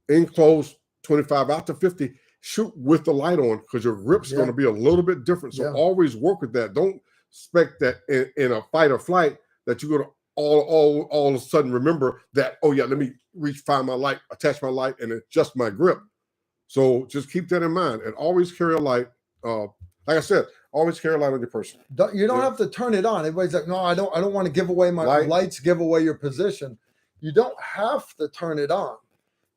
B: in close, 25 out to 50, shoot with the light on, because your grip's going to be a little bit different. So always work with that. Don't expect that in a fight or flight that you're going to all of a sudden remember that, oh yeah, let me find my light, attach my light, and adjust my grip. So just keep that in mind, and always carry a light. Like I said, always carry a light on your person.
A: You don't have to turn it on. Everybody's like, no, I don't want to give away my lights, give away your position. You don't have to turn it on,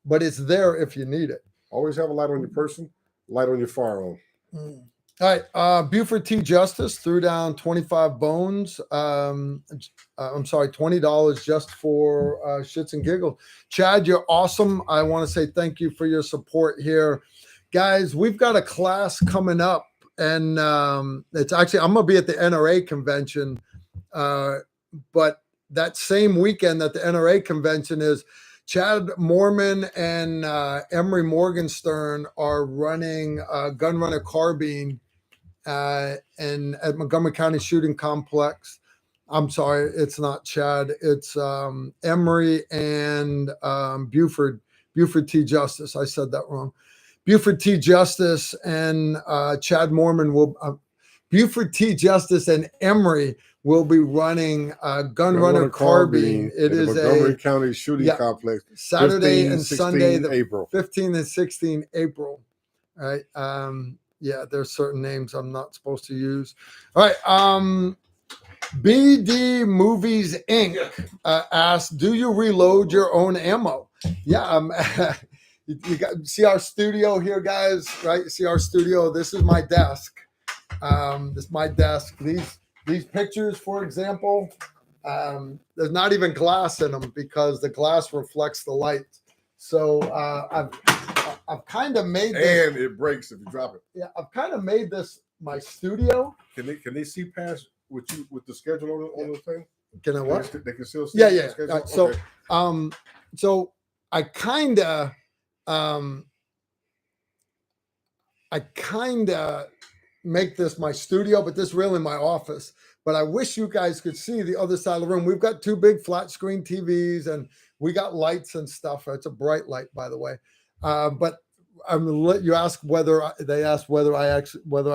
A: but it's there if you need it.
B: Always have a light on your person, light on your firearm.
A: All right. Buford T. Justice threw down 25 bones. I'm sorry, $20 just for shits and giggles. Chad, you're awesome. I want to say thank you for your support here. Guys, we've got a class coming up, and it's actually, I'm going to be at the NRA convention, but that same weekend that the NRA convention is, Chad Mormon and Emery Morgenstern are running Gun Runner Carbine and at Montgomery County Shooting Complex. I'm sorry, it's not Chad. It's Emery and Buford T. Justice. I said that wrong. Buford T. Justice and Chad Mormon will. Buford T. Justice and Emery will be running Gun Runner Carbine. It is
B: Montgomery County Shooting Complex.
A: Saturday and Sunday,
B: April
A: 15 and 16 April. All right. There's certain names I'm not supposed to use. All right. BD Movies Inc. Asked, do you reload your own ammo? Yeah. You got see our studio here, guys, right? See our studio. This is my desk. This is my desk. These pictures, for example, there's not even glass in them because the glass reflects the light. So I've kind of made this,
B: and it breaks if you drop it.
A: Yeah, I've kind of made this my studio.
B: Can they see past with the schedule on the thing?
A: Can I what?
B: They can still see.
A: Yeah.
B: The schedule?
A: Okay. So I kind of make this my studio, but this is really my office. But I wish you guys could see the other side of the room. We've got two big flat screen TVs, and we got lights and stuff. It's a bright light, by the way. But I'm gonna let you ask whether I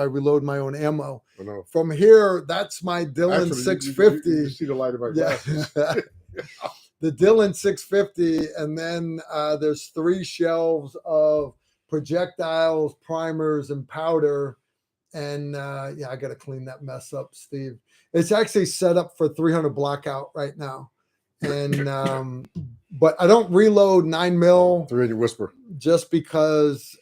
A: reload my own ammo. From here, that's my Dillon 650.
B: You see the light of my glasses.
A: The Dillon 650, and then there's 3 shelves of projectiles, primers, and powder. And I got to clean that mess up, Steve. It's actually set up for 300 blackout right now. And but I don't reload 9mm.
B: 300 whisper.
A: Just because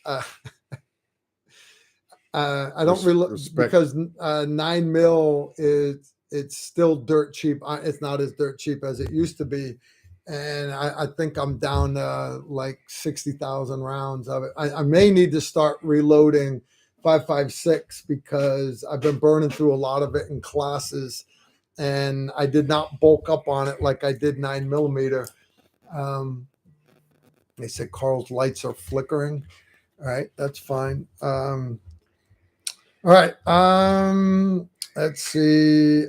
A: I don't reload because 9mm it's still dirt cheap. It's not as dirt cheap as it used to be. And I think I'm down to like 60,000 rounds of it. I may need to start reloading 5.56 because I've been burning through a lot of it in classes, and I did not bulk up on it like I did 9mm. They said Carl's lights are flickering. All right, that's fine. All right, let's see.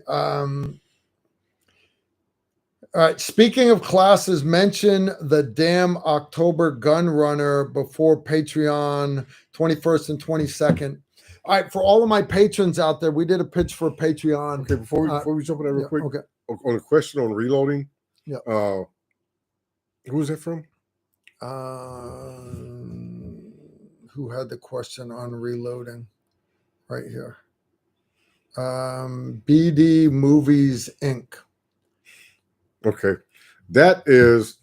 A: All right, speaking of classes, mention the damn October Gun Runner before Patreon 21st and 22nd. All right, for all of my patrons out there, we did a pitch for Patreon.
B: Okay, before we jump on that real quick,
A: okay.
B: On a question on reloading.
A: Yeah.
B: Who is that from?
A: Who had the question on reloading? Right here. BD Movies Inc. Okay,
B: that is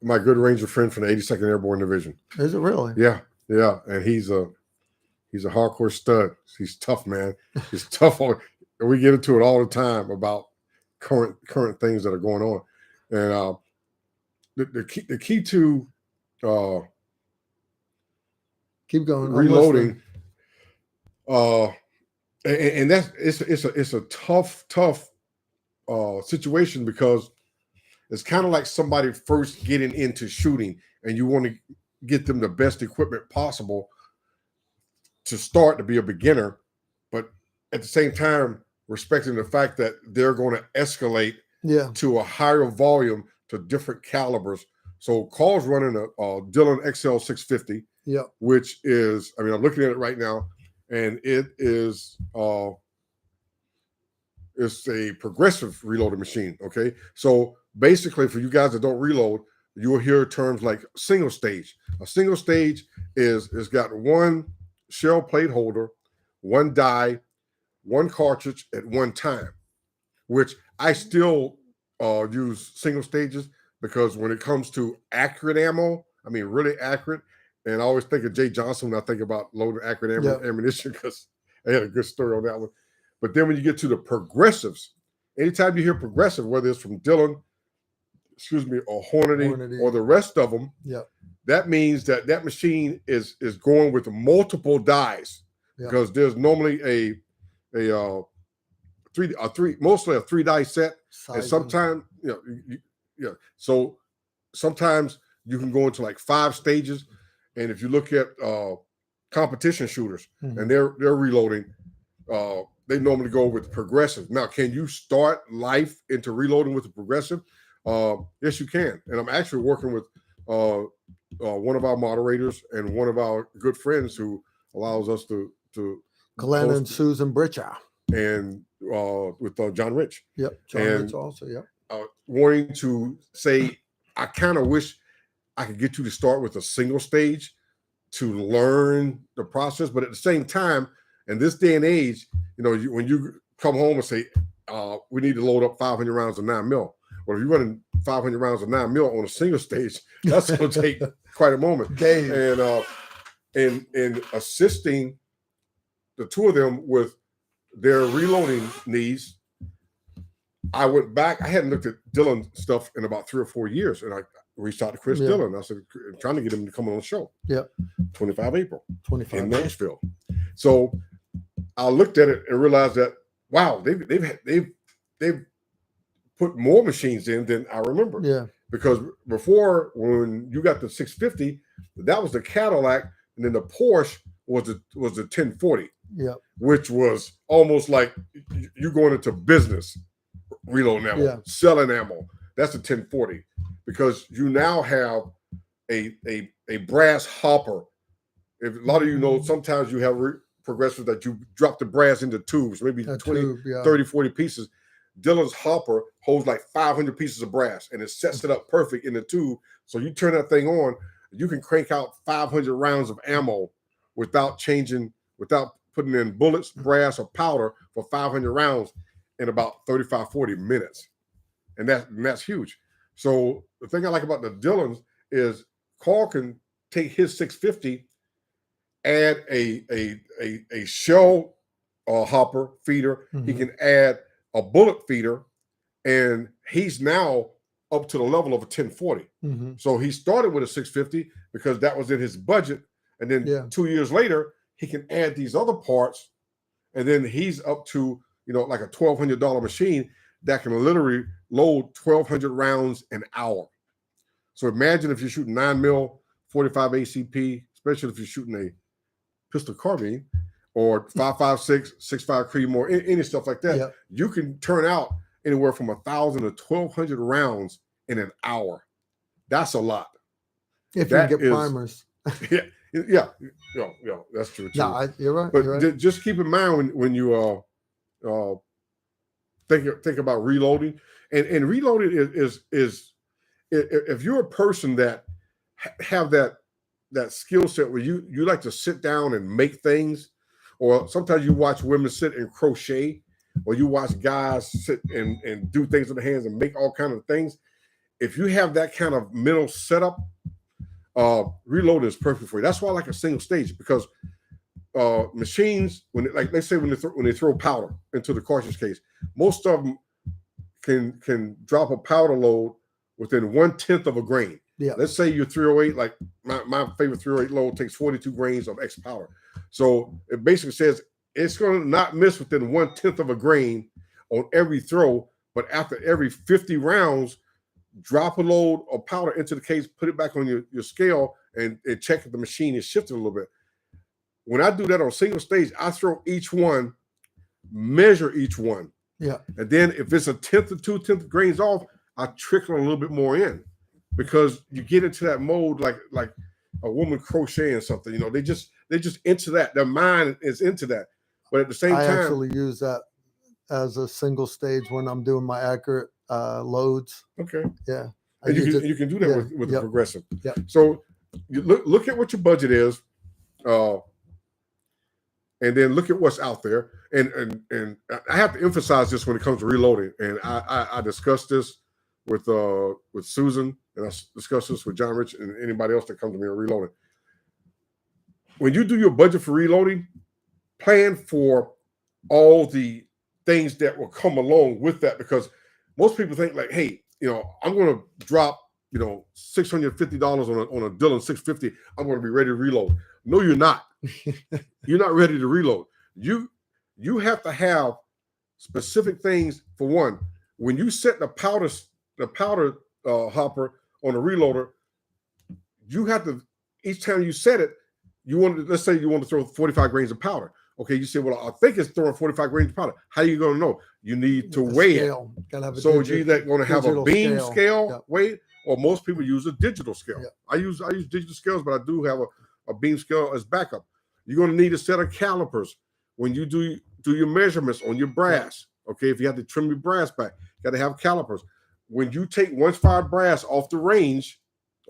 B: my good Ranger friend from the 82nd Airborne Division.
A: Is it really?
B: Yeah, and he's a hardcore stud. He's tough, man. He's tough. We get into it all the time about current things that are going on, and the key to
A: keep going
B: reloading. And that's it's a tough situation, because it's kind of like somebody first getting into shooting, and you want to get them the best equipment possible to start, to be a beginner, but at the same time respecting the fact that they're going to escalate to a higher volume, to different calibers. So Carl's running a Dillon XL 650, which is, I mean, I'm looking at it right now, and it is it's a progressive reloading machine. Okay, so basically, for you guys that don't reload, you will hear terms like single stage. A single stage is got one shell plate holder, one die, one cartridge at one time, which I still use single stages, because when it comes to accurate ammo, I mean really accurate, and I always think of Jay Johnson when I think about loading accurate ammunition, because I had a good story on that one. But then when you get to the progressives, anytime you hear progressive, whether it's from Dillon, or Hornady, or the rest of them, that means that machine is going with multiple dies, because there's normally mostly a 3-die set, and sometimes so sometimes you can go into like 5 stages, and if you look at competition shooters and they're reloading, they normally go with progressive. Now, can you start life into reloading with the progressive? Yes, you can. And I'm actually working with one of our moderators and one of our good friends who allows us to
A: Glenn and Susan Britchow,
B: and with John Rich.
A: John Rich also.
B: Wanting to say, I kind of wish I could get you to start with a single stage to learn the process, but at the same time, in this day and age, when you come home and say, we need to load up 500 rounds of 9mm. Well, if you're running 500 rounds of 9mm on a single stage, that's going to take quite a moment. And assisting the two of them with their reloading needs, I went back. I hadn't looked at Dillon stuff in about 3 or 4 years, and I reached out to Chris Dillon. I said, trying to get him to come on the show. 25 April in Nashville. So I looked at it and realized that, wow, they've put more machines in than I remember. Because before, when you got the 650, that was the Cadillac, and then the Porsche was the 1040. Which was almost like you going into business reloading ammo, selling ammo. That's a 1040, because you now have a brass hopper. If a lot of you know, sometimes you have progressives that you drop the brass into tubes, maybe 30, 40 pieces. Dillon's hopper holds like 500 pieces of brass, and it sets it up perfect in the tube. So you turn that thing on, you can crank out 500 rounds of ammo without putting in bullets, brass, or powder for 500 rounds in about 35, 40 minutes. And that's huge. So the thing I like about the Dillons is Carl can take his 650, add a shell hopper feeder. He can add a bullet feeder, and he's now up to the level of a 1040. So he started with a 650 because that was in his budget. And then 2 years later, he can add these other parts, and then he's up to, like a $1,200 machine that can literally load 1,200 rounds an hour. So imagine if you're shooting 9mm, 45 ACP, especially if you're shooting a pistol carbine or 5.56, 6.5 Creedmoor, any stuff like that. You can turn out anywhere from 1,000 to 1,200 rounds in an hour. That's a lot.
A: If you can get primers.
B: Yeah, that's true too.
A: No, you're right.
B: But
A: you're right.
B: just keep in mind when you think about reloading, and reloading is if you're a person that have that skill set where you like to sit down and make things, or sometimes you watch women sit and crochet, or you watch guys sit and do things with their hands and make all kinds of things. If you have that kind of mental setup, reloading is perfect for you. That's why I like a single stage, because machines, when let's say when they throw powder into the cartridge case, most of them can drop a powder load within 1/10 of a grain.
A: Yeah.
B: Let's say your 308, like my favorite 308 load takes 42 grains of X powder. So it basically says it's going to not miss within 1/10 of a grain on every throw, but after every 50 rounds, drop a load of powder into the case, put it back on your scale, and check if the machine is shifting a little bit. When I do that on single stage, I throw each one, measure each one.
A: Yeah. And
B: then if it's 1/10 or 2/10 grains off, I trickle a little bit more in, because you get into that mode like a woman crocheting something. They just into that. Their mind is into that. But at the same time, I
A: actually use that as a single stage when I'm doing my accurate loads.
B: Okay.
A: Yeah.
B: And you can do that with the progressive.
A: Yeah.
B: So you look at what your budget is, and then look at what's out there. And I have to emphasize this when it comes to reloading. And I discussed this with Susan, and I discussed this with John Rich and anybody else that comes to me on reloading. When you do your budget for reloading, plan for all the things that will come along with that, because most people think like, hey, I'm going to drop, $650 on a Dillon 650. I'm going to be ready to reload. No, you're not. You're not ready to reload. You have to have specific things. For one, when you set the powder hopper on a reloader, you have to, each time you set it, let's say you want to throw 45 grains of powder. Okay, you say, well, I think it's throwing 45 grains of powder. How are you going to know? You need to weigh it. So you're either going to have a beam scale weight, or most people use a digital scale. Yeah. I use digital scales, but I do have a beam scale as backup. You're going to need a set of calipers when you do your measurements on your brass. Okay, if you have to trim your brass back, you got to have calipers. When you take 1.5 brass off the range,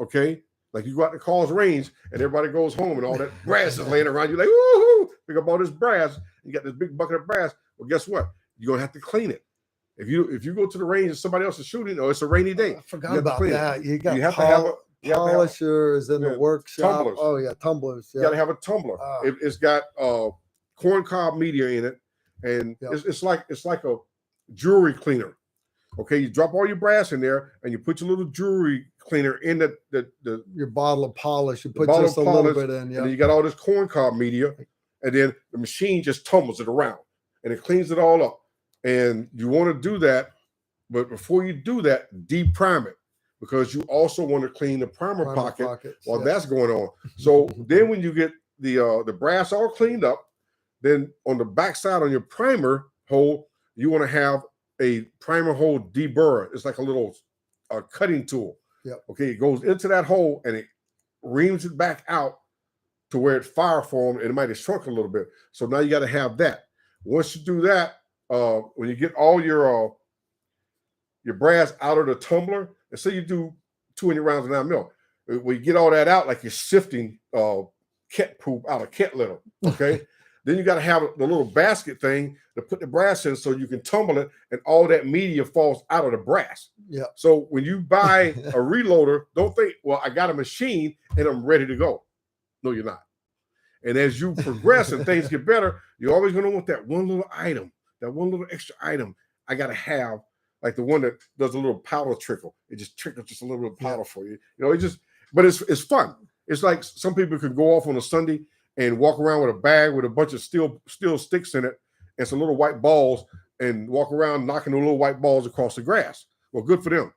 B: okay, like you go out to Carl's range and everybody goes home and all that brass is laying around, you're like, woohoo, pick up all this brass, you got this big bucket of brass. Well, guess what? You're going to have to clean it. If you go to the range and somebody else is shooting, or it's a rainy day,
A: I forgot about that.
B: You have to have
A: polishers in the workshop.
B: Tumblers.
A: Oh yeah, tumblers. Yeah.
B: You got to have a tumbler. It's got corn cob media in it, and it's like a jewelry cleaner. Okay, you drop all your brass in there, and you put your little jewelry cleaner in
A: your bottle of polish. You put just a little bit in,
B: and then you got all this corn cob media, and then the machine just tumbles it around, and it cleans it all up. And you want to do that, but before you do that, de-prime it, because you also want to clean the primer pocket while that's going on. So then when you get the brass all cleaned up, then on the backside on your primer hole, you want to have a primer hole deburrer. It's like a little cutting tool.
A: Yep.
B: Okay, it goes into that hole and it reams it back out to where it fire formed, and it might have shrunk a little bit. So now you got to have that. Once you do that, when you get all your brass out of the tumbler, and say you do 200 rounds of 9 mil, when you get all that out, like you're sifting cat poop out of cat litter, okay? Then you got to have the little basket thing to put the brass in so you can tumble it, and all that media falls out of the brass.
A: Yeah.
B: So when you buy a reloader, don't think, well, I got a machine and I'm ready to go. No, you're not. And as you progress and things get better, you're always going to want that one little item, that one little extra item I got to have, like the one that does a little powder trickle. It just trickles just a little bit of powder for you. But it's fun. It's like some people can go off on a Sunday and walk around with a bag with a bunch of steel sticks in it and some little white balls, and walk around knocking the little white balls across the grass. Well, good for them.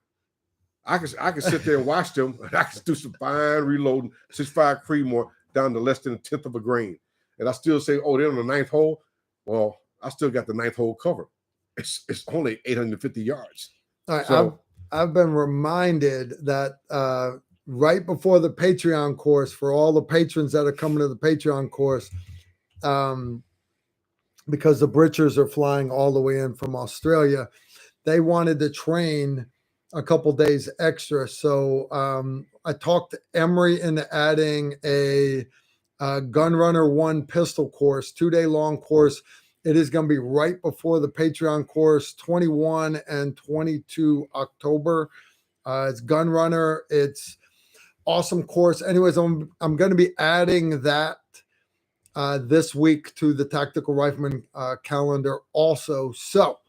B: I can sit there and watch them, and I can do some fine reloading, 6.5 Creedmoor down to less than 1/10 of a grain. And I still say, oh, they're on the 9th hole. Well, I still got the 9th hole covered. It's only 850 yards.
A: All right,
B: so
A: I've been reminded that right before the Patreon course for all the patrons that are coming to the Patreon course, because the Britchers are flying all the way in from Australia. They wanted to train a couple days extra. So I talked Emory into adding a Gunrunner 1 pistol course, 2-day long course. It is going to be right before the Patreon course, 21 and 22 October. It's Gunrunner. It's awesome course. Anyways, I'm going to be adding that this week to the Tactical Rifleman calendar also. So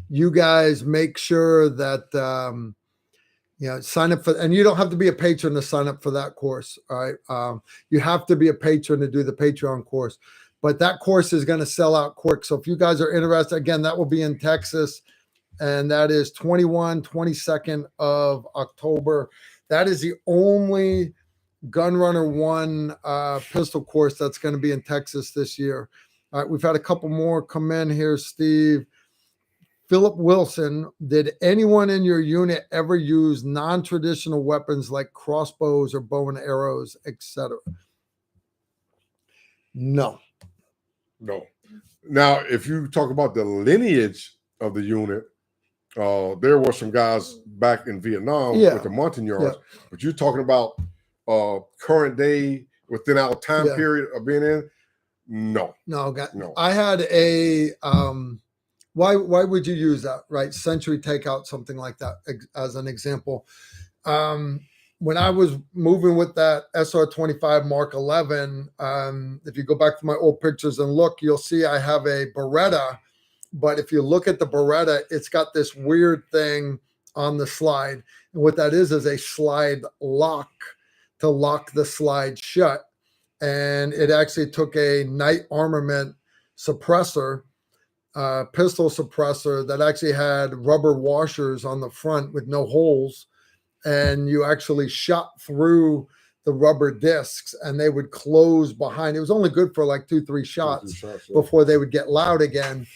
A: you guys make sure that sign up for, and you don't have to be a patron to sign up for that course. All right. You have to be a patron to do the Patreon course, but that course is going to sell out quick. So if you guys are interested, again, that will be in Texas, and that is 22nd of October. That is the only Gunrunner 1 pistol course that's going to be in Texas this year. All right. We've had a couple more come in here, Steve. Philip Wilson, did anyone in your unit ever use non-traditional weapons like crossbows or bow and arrows, etc.? No.
B: Now, if you talk about the lineage of the unit, there were some guys back in Vietnam with the Montagnards, but you're talking about current day within our time period of being in. No.
A: I had a why would you use that, right? Century takeout, something like that, as an example. When I was moving with that SR-25 Mark 11, if you go back to my old pictures and look, you'll see I have a Beretta. But if you look at the Beretta, it's got this weird thing on the slide. And what that is a slide lock to lock the slide shut. And it actually took a Night Armament suppressor, pistol suppressor that actually had rubber washers on the front with no holes. And you actually shot through the rubber discs and they would close behind. It was only good for like 2-3 shots before they would get loud again.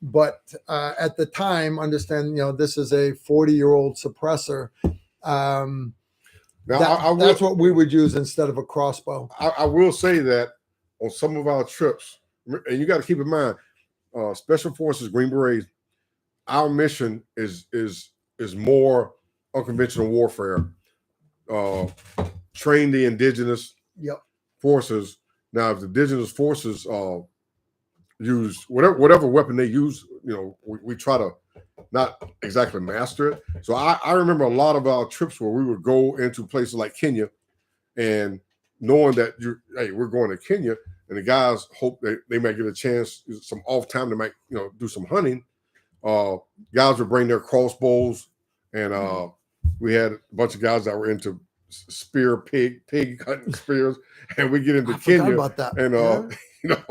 A: But at the time, understand, this is a 40-year-old suppressor. That's what we would use instead of a crossbow.
B: I will say that on some of our trips, and you got to keep in mind, Special Forces, Green Berets, our mission is more unconventional warfare. Train the indigenous forces. Now, if the indigenous forces use whatever weapon they use, we try to not exactly master it. So I remember a lot of our trips where we would go into places like Kenya, and knowing that we're going to Kenya, and the guys hope that they might get a chance, some off time, they might do some hunting. Guys would bring their crossbows, and we had a bunch of guys that were into pig hunting spears, and we get into Kenya
A: about that.
B: And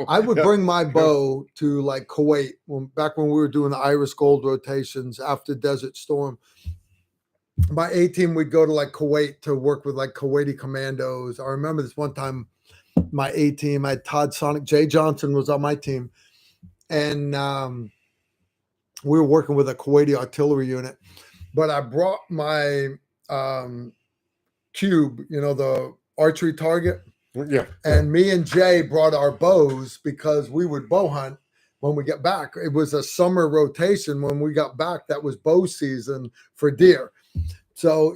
A: I would bring my bow to like Kuwait back when we were doing the Iris Gold rotations after Desert Storm. My A team would go to like Kuwait to work with like Kuwaiti commandos. I remember this one time, my A team, I had Todd Sonic, Jay Johnson was on my team, and we were working with a Kuwaiti artillery unit. But I brought my cube, the archery target. And me and Jay brought our bows because we would bow hunt when we get back. It was a summer rotation. When we got back, that was bow season for deer. So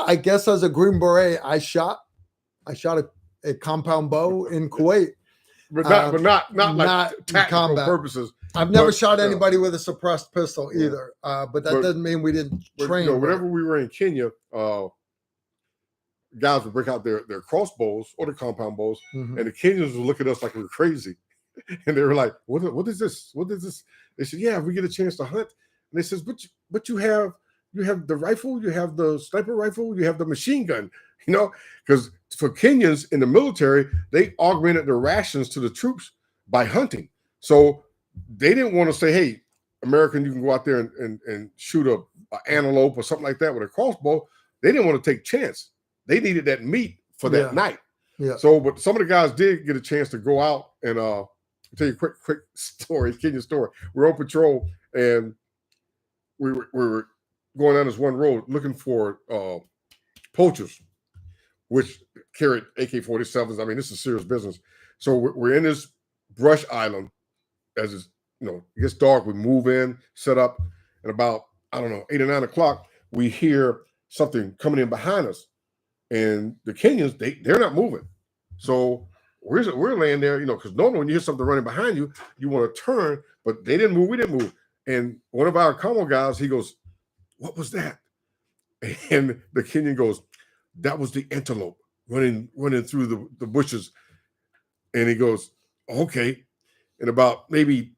A: I guess as a Green Beret, I shot a compound bow in Kuwait,
B: but not like tactical
A: combat
B: purposes.
A: I've never shot anybody with a suppressed pistol either. But that doesn't mean we didn't train.
B: Whenever we were in Kenya, guys would break out their crossbows or the compound bows, and the Kenyans would look at us like we were crazy. And they were like, what is this? What is this? They said, if we get a chance to hunt. And they says, but you have the rifle, you have the sniper rifle, you have the machine gun, because for Kenyans in the military, they augmented their rations to the troops by hunting. So they didn't want to say, hey, American, you can go out there and shoot an antelope or something like that with a crossbow. They didn't want to take chance. They needed that meat for that night. Yeah. So, but some of the guys did get a chance to go out and I'll tell you a quick story, Kenya story. We're on patrol and we were going down this one road looking for poachers, which carried AK-47s. I mean, this is serious business. So we're in this brush island. As it's, it gets dark, we move in, set up, and about, I don't know, 8 or 9 o'clock, we hear something coming in behind us. And the Kenyans, they're not moving. So we're laying there, because normally when you hear something running behind you, you want to turn, but they didn't move, we didn't move. And one of our Como guys, he goes, "What was that?" And the Kenyan goes, "That was the antelope running through the bushes." And he goes, "Okay." And about maybe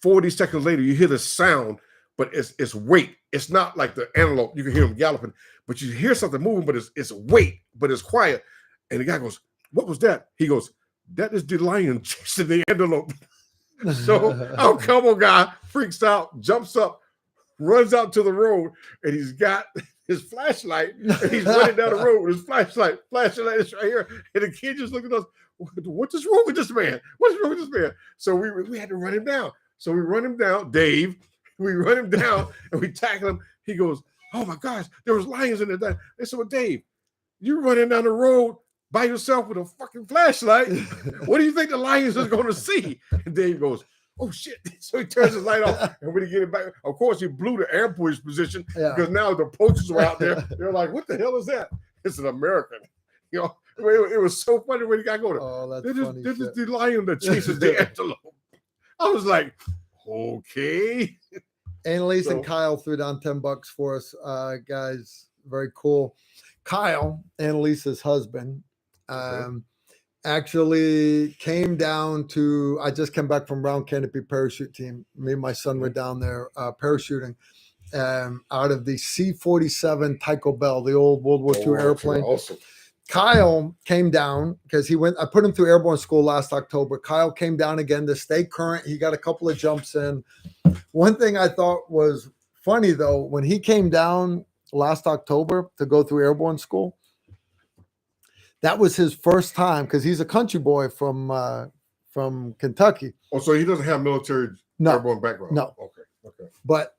B: 40 seconds later, you hear the sound, but it's weight. It's not like the antelope. You can hear him galloping, but you hear something moving, but it's weight, but it's quiet. And the guy goes, "What was that?" He goes, "That is the lion chasing the antelope." So our Como guy freaks out, jumps up, runs out to the road, and he's got his flashlight, and he's running down the road with his flashlight. Flashlight is right here. And the kid just looked at us, "What is wrong with this man? What is wrong with this man?" So we had to run him down. So we run him down, Dave. We run him down, and we tackle him. He goes, "Oh, my gosh, there was lions in there." They said, "Well, Dave, you're running down the road by yourself with a fucking flashlight. What do you think the lions is going to see?" And Dave goes, "Oh, shit." So he turns his light off, and when he get it back, of course, he blew the ambush position because now the poachers were out there. They're like, "What the hell is that?" It's an American. It was so funny when he got going.
A: Oh, that's funny.
B: This is the lion that chases the antelope. I was like, okay.
A: Annalise and Kyle threw down $10 for us, guys. Very cool. Kyle, Annalise's husband, actually came down to. I just came back from Round Canopy parachute team. Me and my son were down there parachuting out of the C-47 Tycho Bell, the old World War II airplane.
B: Awesome.
A: Kyle came down because I put him through airborne school last October. Kyle came down again to stay current. He got a couple of jumps in. One thing I thought was funny, though, when he came down last October to go through airborne school, that was his first time because he's a country boy from Kentucky.
B: Oh, so he doesn't have military airborne background?
A: No.
B: Okay.
A: But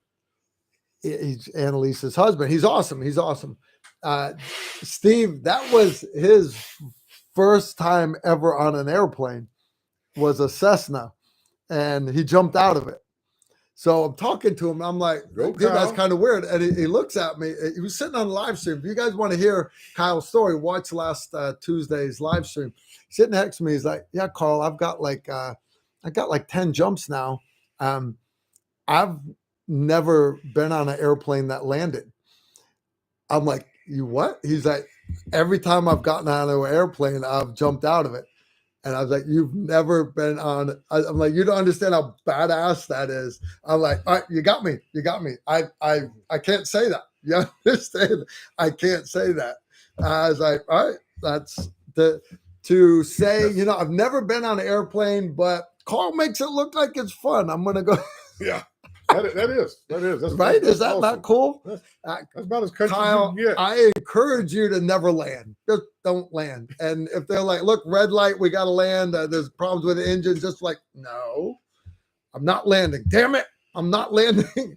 A: he's Annalise's husband. He's awesome. Steve, that was his first time ever on an airplane, was a Cessna, and he jumped out of it. So I'm talking to him. I'm like, "Dude, that's kind of weird." And he looks at me. He was sitting on live stream. If you guys want to hear Kyle's story, watch last Tuesday's live stream. Sitting next to me, he's like, "Yeah, Carl, I've got like 10 jumps now. I've never been on an airplane that landed." I'm like, "You what?" He's like, "Every time I've gotten on an airplane, I've jumped out of it." And I was like, "You've never been on." I'm like, "You don't understand how badass that is." I'm like, "All right, you got me. I can't say that. You understand? I can't say that." I was like, "All right, that's to say, I've never been on an airplane, but Carl makes it look like it's fun. I'm gonna go."
B: Yeah. That is. That's
A: right.
B: That's
A: is that
B: awesome.
A: Not cool?
B: That's about as country
A: Kyle,
B: as you can get.
A: I encourage you to never land. Just don't land. And if they're like, "Look, red light, we got to land. There's problems with the engine," just like, "No, I'm not landing. Damn it, I'm not landing."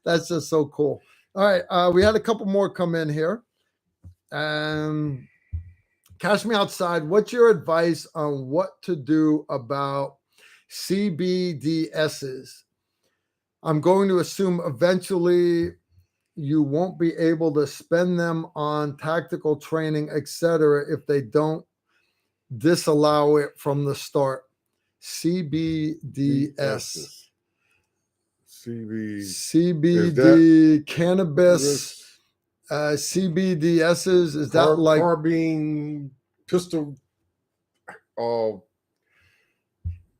A: That's just so cool. All right, we had a couple more come in here. Cash Me Outside, what's your advice on what to do about CBDSs? I'm going to assume eventually you won't be able to spend them on tactical training, etc., if they don't disallow it from the start. CBDS. CBD, cannabis, CBDSs. Is that like
B: carbine, pistol?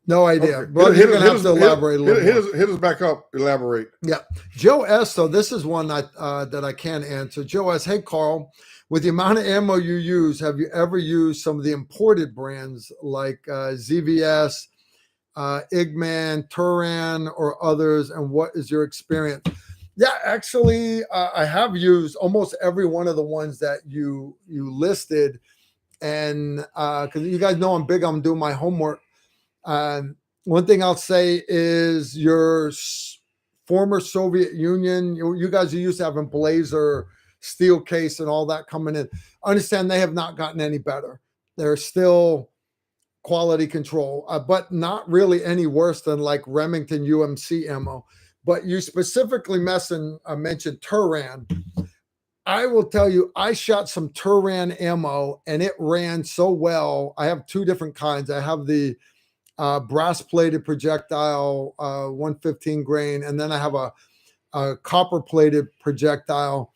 A: No idea. Okay. Well, you're going to have to elaborate a little more.
B: Hit us back up. Elaborate.
A: Yeah. Joe S. So this is one that I can answer. Joe S. Hey, Carl, with the amount of ammo you use, have you ever used some of the imported brands like ZVS, Igman, Turan, or others? And what is your experience? Yeah, actually, I have used almost every one of the ones that you listed. And because you guys know I'm big on doing my homework. One thing I'll say is your former Soviet Union. You guys are used to having Blazer steel case and all that coming in. Understand they have not gotten any better. They're still quality control, but not really any worse than like Remington UMC ammo. But you specifically mentioned Turan. I will tell you, I shot some Turan ammo and it ran so well. I have two different kinds. I have the brass plated projectile, 115 grain, and then I have a copper plated projectile.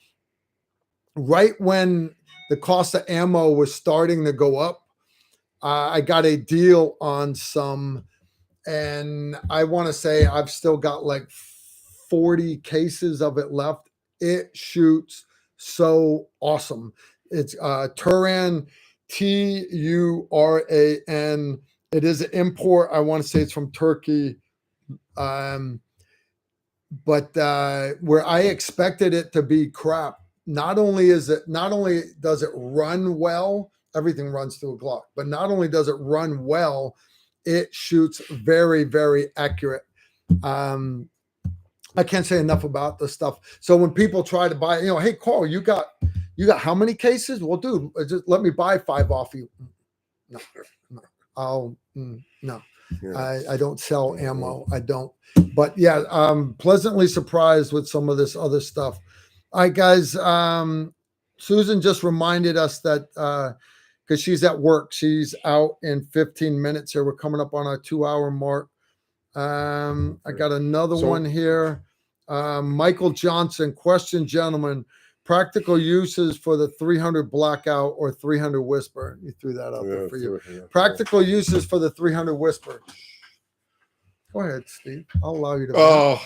A: Right when the cost of ammo was starting to go up, I got a deal on some, and I want to say I've still got like 40 cases of it left. It shoots so awesome. It's Turan, Turan. It is an import. I want to say it's from Turkey. But where I expected it to be crap, not only does it run well, everything runs through a Glock, but not only does it run well, it shoots very, very accurate. I can't say enough about the stuff. So when people try to buy, hey Carl, you got how many cases? Well, dude, just let me buy 5 off you. No. Yeah. I don't sell ammo. I don't. But yeah, I'm pleasantly surprised with some of this other stuff. All right, guys. Susan just reminded us that because she's at work, she's out in 15 minutes here. We're coming up on our 2-hour mark. I got another one here. Michael Johnson, question, gentlemen. Practical uses for the 300 Blackout or 300 Whisper. You threw that out there for you. Practical uses for the 300 Whisper. Go ahead, Steve. I'll allow you to.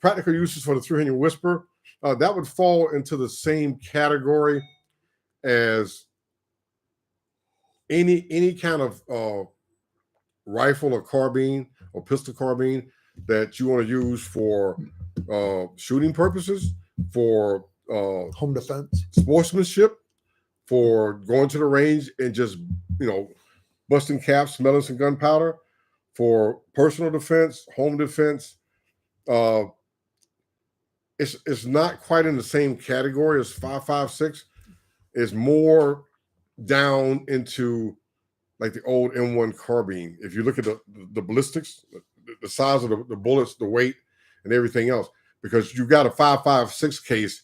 B: Practical uses for the 300 Whisper. That would fall into the same category as any kind of rifle or carbine or pistol carbine that you want to use for shooting purposes, for
A: home defense,
B: sportsmanship, for going to the range and just busting caps, smelling some gunpowder, for personal defense, home defense. It's not quite in the same category as 5.56. It's more down into like the old M1 carbine. If you look at the ballistics, the size of the bullets, the weight, and everything else, because you got a 5.56 case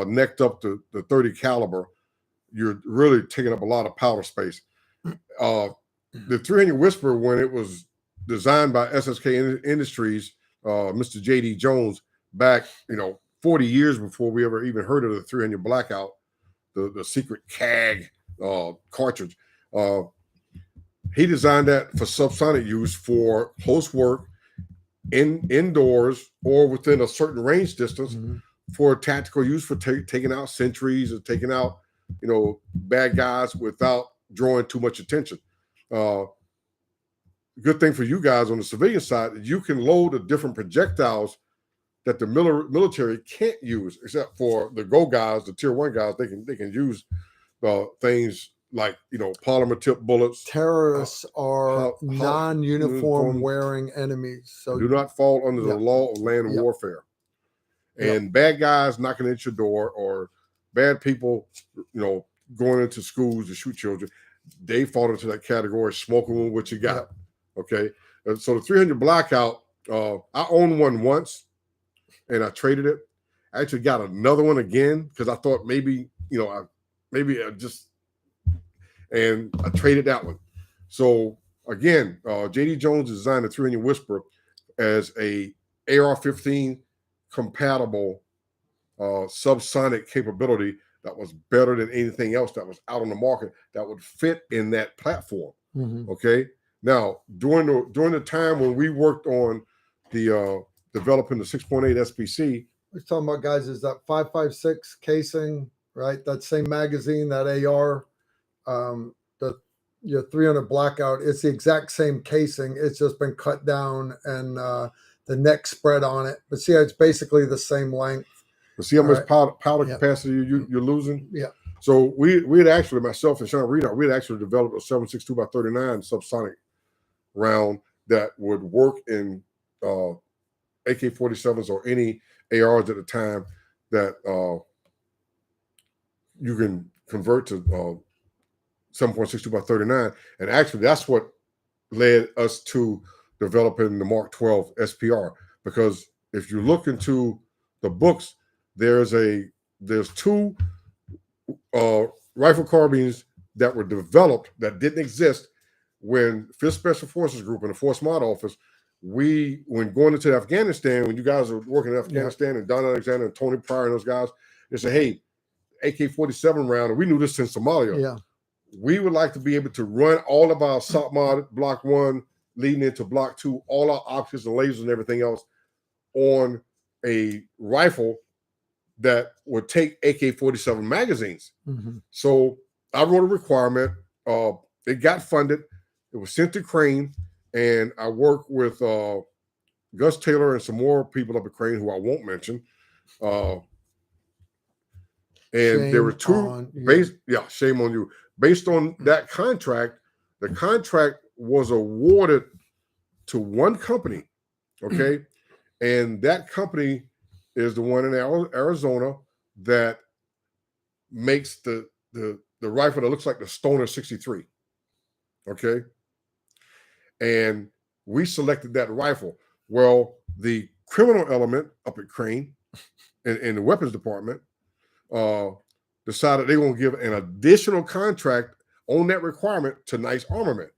B: necked up to the 30 caliber, you're really taking up a lot of powder space. The 300 Whisper, when it was designed by SSK Industries, Mr. J.D. Jones, back 40 years before we ever even heard of the 300 Blackout, the secret CAG cartridge. He designed that for subsonic use for close work, indoors or within a certain range distance, for tactical use, for taking out sentries or taking out bad guys without drawing too much attention. Good thing for you guys on the civilian side, you can load the different projectiles that the military can't use, except for the Go guys, the Tier 1 guys. They can use things like polymer tip bullets.
A: Terrorists are non-uniform wearing enemies, so
B: do not fall under the law of land warfare. And bad guys knocking at your door, or bad people going into schools to shoot children, they fall into that category. Smoking what you got. Okay, so the 300 Blackout, I owned one once and I traded it. I actually got another one again because I thought maybe I traded that one. So again, J.D. Jones designed the 300 Whisper as a AR-15 compatible subsonic capability that was better than anything else that was out on the market that would fit in that platform. Okay. Now, during the time when we worked on the developing the 6.8 SPC,
A: we're talking about, guys, is that 5.56 casing, right? That same magazine, that AR, your 300 Blackout, it's the exact same casing. It's just been cut down and the neck spread on it. But see, it's basically the same length.
B: But see how much powder capacity you're losing?
A: Yeah.
B: So we had actually, myself and Sean Readout, we had actually developed a 7.62 x 39 subsonic round that would work in AK-47s or any ARs at the time that you can convert to 7.62 by 39. And actually, that's what led us to developing the Mark 12 SPR. Because if you look into the books, there's two rifle carbines that were developed that didn't exist when 5th Special Forces Group in the Force Mod office, when going into Afghanistan, when you guys were working in Afghanistan, and Don Alexander and Tony Pryor and those guys, they said, hey, AK-47 round, and we knew this in Somalia.
A: Yeah.
B: We would like to be able to run all of our assault mod block 1 leading into block 2, all our optics and lasers and everything else on a rifle that would take AK-47 magazines.
A: Mm-hmm.
B: So I wrote a requirement. It got funded. It was sent to Crane, and I worked with Gus Taylor and some more people up at Crane who I won't mention. And
A: shame
B: there were two shame on you. Based on that contract, the contract was awarded to one company, okay? And that company is the one in Arizona that makes the rifle that looks like the Stoner 63, okay? And we selected that rifle. Well, the criminal element up at Crane in the weapons department decided they were going to give an additional contract on that requirement to Nice Armament,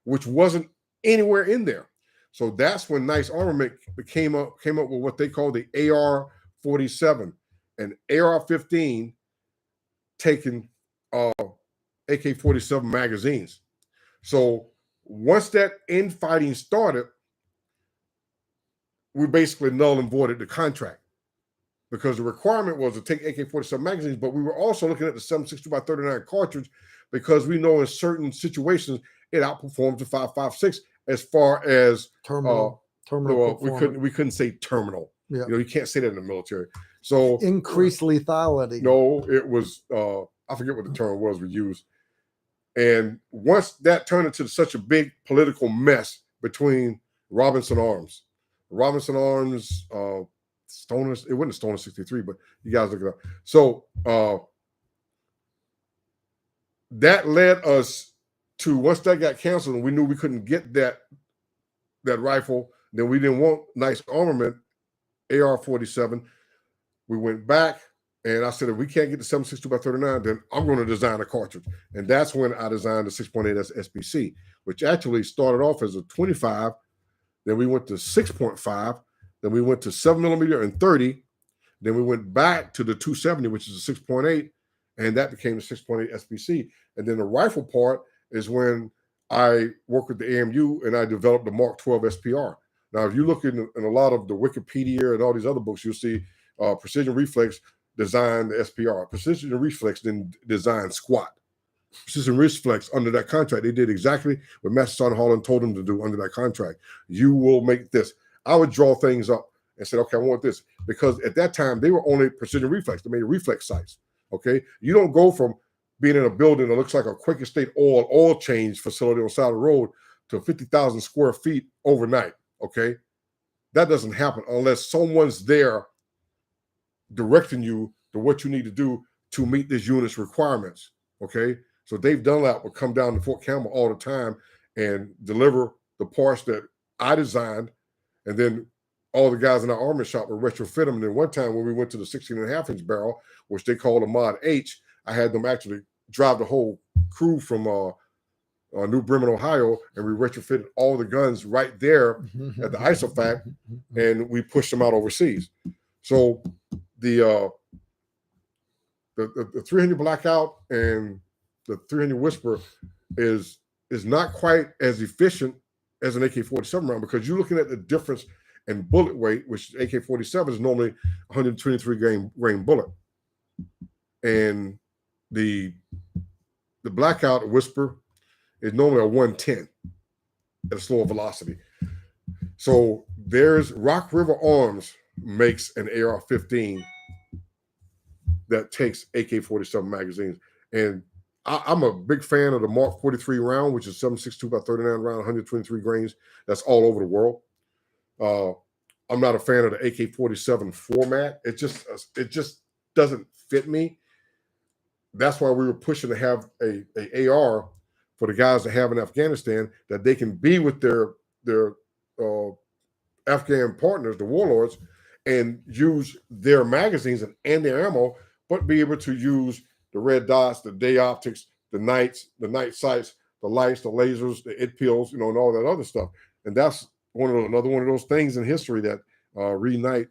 B: which wasn't anywhere in there. So that's when Nice Armament came up with what they call the AR-47 and AR-15 taking AK-47 magazines. So once that infighting started, we basically null and voided the contract, because the requirement was to take AK-47 magazines, but we were also looking at the 7.62 by 39 cartridge, because we know in certain situations it outperforms the 5.56 as far as
A: terminal.
B: We couldn't say terminal.
A: Yeah.
B: You can't say that in the military. So
A: increased lethality.
B: No, it was I forget what the term was we used. And once that turned into such a big political mess between Robinson Arms, Stoners, it wasn't a Stoner 63, but you guys look it up. So that led us to, once that got canceled and we knew we couldn't get that rifle, then we didn't want Nice Armament AR-47. We went back and I said, if we can't get the 7.62 by 39, then I'm going to design a cartridge. And that's when I designed the 6.8 SBC, which actually started off as a 25. Then we went to 6.5. Then we went to 7mm and 30. Then we went back to the 270, which is a 6.8, and that became the 6.8 SBC. And then the rifle part is when I worked with the AMU and I developed the Mark 12 SPR. Now, if you look in a lot of the Wikipedia and all these other books, you'll see Precision Reflex designed the SPR. Precision Reflex then designed SQUAT. Precision Reflex, under that contract, they did exactly what Master Sergeant Holland told them to do under that contract. You will make this. I would draw things up and said, okay, I want this. Because at that time, they were only Precision Reflex. They made reflex sights, okay? You don't go from being in a building that looks like a Quaker State oil change facility on the side of the road to 50,000 square feet overnight, okay? That doesn't happen unless someone's there directing you to what you need to do to meet this unit's requirements, okay? So Dave Dunlap would come down to Fort Campbell all the time and deliver the parts that I designed, and then all the guys in our armor shop would retrofit them. And then one time when we went to the 16.5-inch barrel, which they called a Mod H, I had them actually drive the whole crew from New Bremen, Ohio, and we retrofitted all the guns right there at the ISOFAC, and we pushed them out overseas. So the 300 Blackout and the 300 Whisper is not quite as efficient as an AK-47 round, because you're looking at the difference in bullet weight, which AK-47 is normally 123 grain bullet, and the Blackout Whisper is normally a 110 at a slower velocity. So there's Rock River Arms makes an AR-15 that takes AK-47 magazines, and I'm a big fan of the Mark 43 round, which is 7.62 by 39 round, 123 grains. That's all over the world. I'm not a fan of the AK-47 format. It just doesn't fit me. That's why we were pushing to have a AR for the guys that have in Afghanistan, that they can be with their Afghan partners, the warlords, and use their magazines and their ammo, but be able to use the red dots, the day optics, the night sights, the lights, the lasers, the it pills, and all that other stuff. And that's another one of those things in history that Reed Knight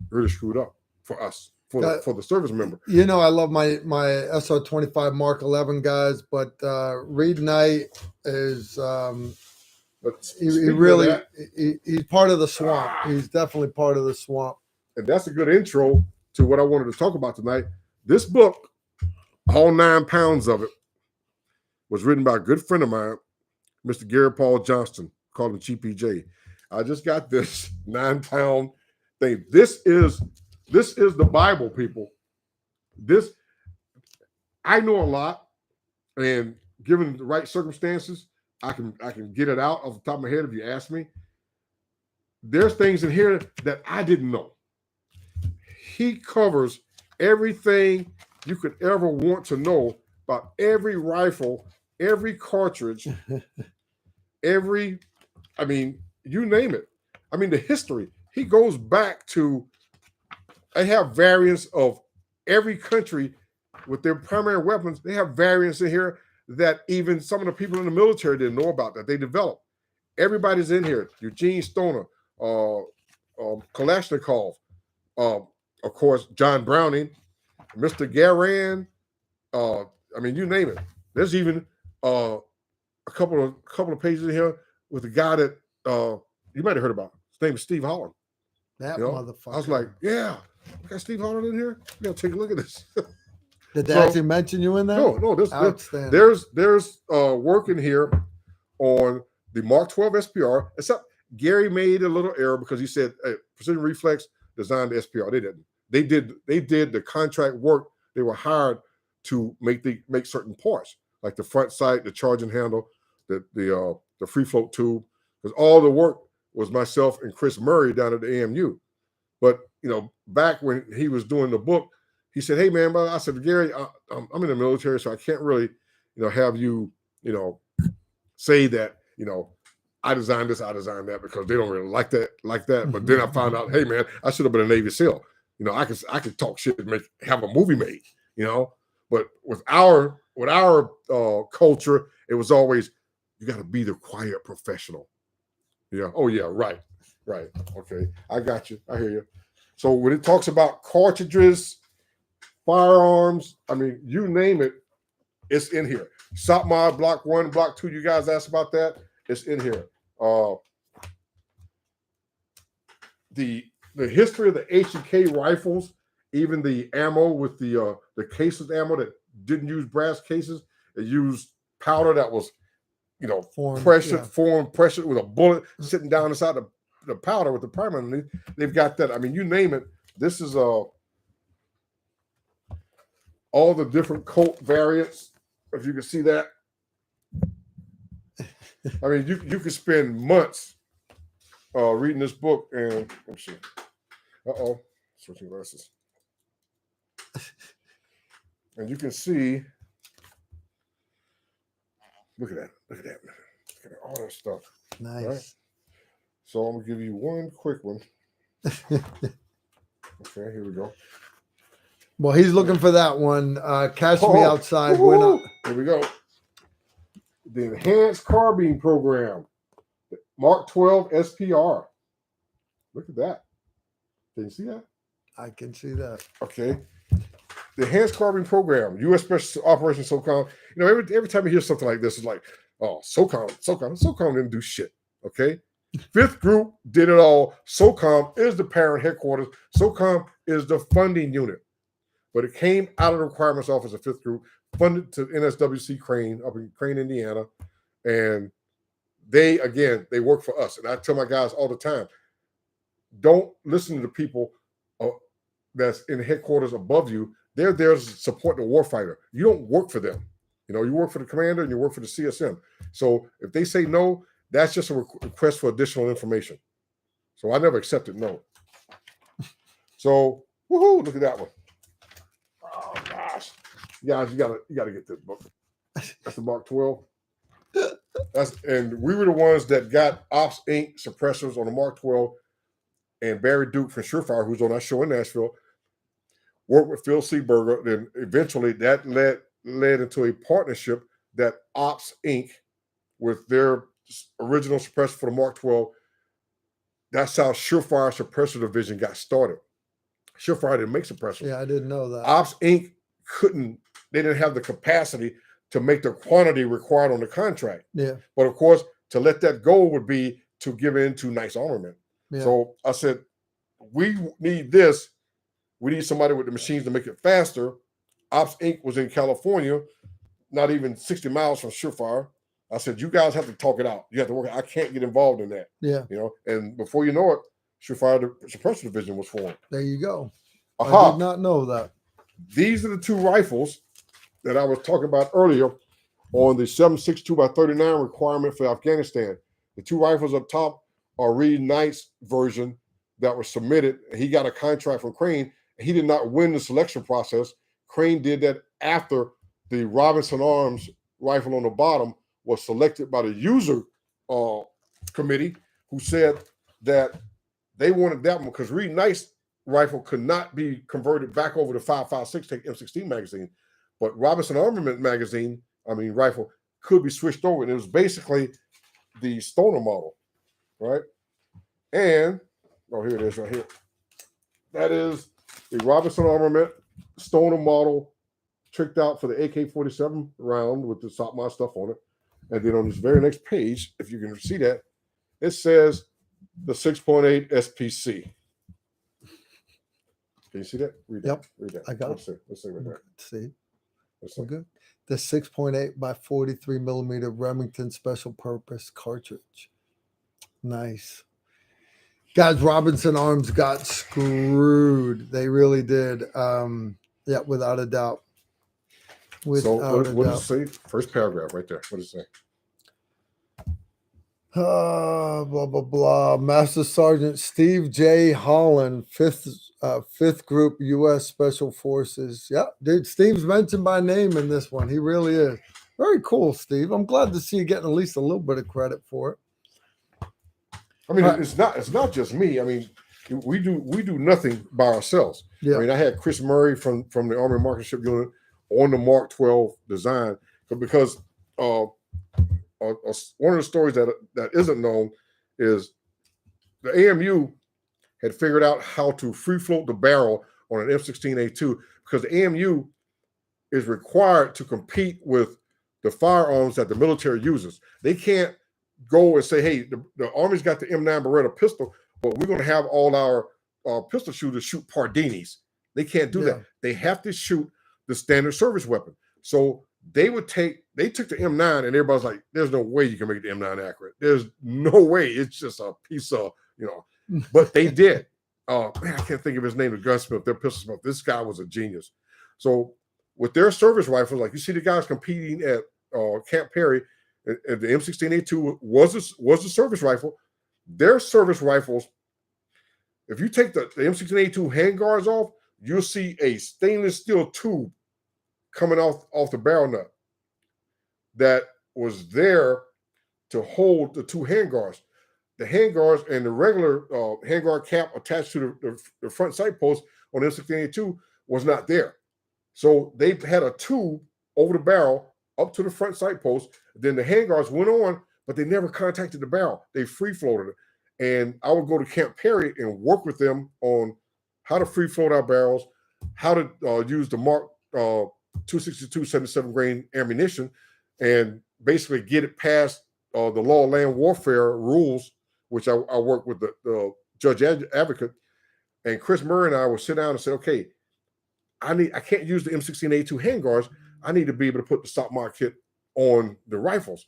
B: really screwed up for us, for the service member.
A: I love my SR-25 Mark 11 guys, but Reed Knight is he's part of the swamp. He's definitely part of the swamp.
B: And that's a good intro to what I wanted to talk about tonight. This book, all 9 pounds of it, was written by a good friend of mine, Mr. Gary Paul Johnston, called him GPJ. I just got this 9-pound thing. This is the Bible, people. I know a lot, and given the right circumstances, I can get it out off the top of my head if you ask me. There's things in here that I didn't know. He covers everything you could ever want to know about every rifle, every cartridge, you name it. The history. He goes back to, I have variants of every country with their primary weapons. They have variants in here that even some of the people in the military didn't know about, that they developed. Everybody's in here. Eugene Stoner, Kalashnikov, of course, John Browning, Mr. Garand, you name it. There's even a couple of pages in here with a guy that you might have heard about. His name is Steve Holland.
A: That motherfucker.
B: I was like, yeah, we got Steve Holland in here. We gotta take a look at this.
A: Did they actually mention you in there?
B: No. There's work in here on the Mark 12 SPR. Except Gary made a little error because he said Precision Reflex designed the SPR. They didn't. They did the contract work. They were hired to make certain parts, like the front sight, the charging handle, the free float tube, because all the work was myself and Chris Murray down at the AMU. But back when he was doing the book, he said, "Hey man," I said, "Gary, I'm in the military, so I can't really, have you, say that, I designed this, I designed that, because they don't really like that. But then I found out, hey man, I should have been a Navy SEAL. I could talk shit and have a movie made. But with our culture, it was always, you got to be the quiet professional. Yeah. Oh yeah. Right. Okay. I got you. I hear you. So when it talks about cartridges, firearms, you name it, it's in here. SOP mod block 1, block 2. You guys asked about that. It's in here. The history of the H&K rifles, even the ammo with the cases ammo that didn't use brass cases, it used powder that was, formed pressure with a bullet sitting down inside the powder with the primer underneath. They've got that. You name it. This is all the different Colt variants. If you can see that, you could spend months reading this book. And let me see. Switching glasses. And you can see. Look at that. Look at all that stuff.
A: Nice.
B: Right? So I'm gonna give you one quick one. Okay, here we go.
A: Well, he's looking for that one. Catch me outside.
B: Here we go. The Enhanced Carbine Program, Mark 12 SPR. Look at that. Can you see that?
A: I can see that.
B: Okay. The Enhanced Carbine Program, U.S. Special Operations SOCOM. Every time you hear something like this, it's like, oh, SOCOM didn't do shit. Okay. 5th Group did it all. SOCOM is the parent headquarters. SOCOM is the funding unit. But it came out of the requirements office of 5th Group, funded to NSWC Crane up in Crane, Indiana. And they work for us. And I tell my guys all the time, don't listen to the people that's in headquarters above you. They're there to support the warfighter. You don't work for them. You work for the commander and you work for the CSM. So if they say no, that's just a request for additional information. So I never accepted no. So woohoo! Look at that one. Oh gosh, guys, you gotta get this book. That's the Mark 12. And we were the ones that got Ops Inc. suppressors on the Mark 12, and Barry Duke from Surefire, who's on our show in Nashville, worked with Phil Seeberger. Then eventually that led into a partnership that Ops Inc. with their original suppressor for the Mark 12. That's how Surefire Suppressor Division got started. Surefire didn't make suppressors.
A: Yeah, I didn't know that.
B: Ops Inc. They didn't have the capacity to make the quantity required on the contract.
A: Yeah.
B: But of course, to let that go would be to give in to nice armament.
A: Yeah.
B: So I said, we need this. We need somebody with the machines to make it faster. Ops Inc. was in California, not even 60 miles from Surefire. I said, you guys have to talk it out. You have to work. I can't get involved in that.
A: Yeah.
B: And before you know it, Surefire Suppressor Division was formed.
A: There you go.
B: Aha.
A: I did not know that.
B: These are the two rifles that I was talking about earlier on the 7.62x39 requirement for Afghanistan. The two rifles up top are Reed Knight's version that was submitted. He got a contract from Crane. He did not win the selection process. Crane did that after the Robinson Arms rifle on the bottom was selected by the user committee, who said that they wanted that one because Reed Knight's rifle could not be converted back over to 5.56 take M16 magazine, but Robinson Armament rifle could be switched over, and it was basically the Stoner model, right? And here it is right here. That is the Robinson Armament Stoner model, tricked out for the AK-47 round with the stop mod stuff on it. And then on this very next page, if you can see that, it says the 6.8 SPC. Can you see that? Read that.
A: Yep.
B: Read that.
A: I got it.
B: Let's see right there.
A: See.
B: We're
A: good. The 6.8 by 43 millimeter Remington special purpose cartridge. Nice. Guys, Robinson Arms got screwed. They really did. Yeah, without a doubt.
B: What does it say? First paragraph right there. What does it say?
A: Blah blah blah. Master Sergeant Steve J. Holland, 5th Group U.S. Special Forces. Yeah, dude, Steve's mentioned by name in this one. He really is. Very cool, Steve. I'm glad to see you getting at least a little bit of credit for it.
B: I mean, it's not just me. I mean, we do nothing by ourselves.
A: Yeah.
B: I mean, I had Chris Murray from the Army Marksmanship Unit on the Mark 12 design because one of the stories that isn't known is the AMU had figured out how to free float the barrel on an M16A2 because the AMU is required to compete with the firearms that the military uses. They can't go and say, hey, the Army's got the M9 Beretta pistol, but we're going to have all our pistol shooters shoot Pardinis. They can't do that. They have to shoot the standard service weapon. So they took the M9 and everybody's like, there's no way you can make the M9 accurate. There's no way. It's just a piece of, but they did. Man, I can't think of his name, the gunsmith, their pistol smith. This guy was a genius. So with their service rifles, like you see the guys competing at Camp Perry, and the M16A2 was the service rifle. Their service rifles, if you take the M16A2 handguards off, you'll see a stainless steel tube coming off the barrel nut that was there to hold the two handguards. The handguards and the regular handguard cap attached to the front sight post on the M16A2 was not there. So they had a tube over the barrel up to the front sight post. Then the handguards went on, but they never contacted the barrel. They free floated it. And I would go to Camp Perry and work with them on how to free float our barrels, how to use the Mark 262 77 grain ammunition, and basically get it past the law of land warfare rules, which I work with the judge advocate. And Chris Murray and I would sit down and say, okay, I can't use the M16A2 handguards. I need to be able to put the stop mod kit on the rifles.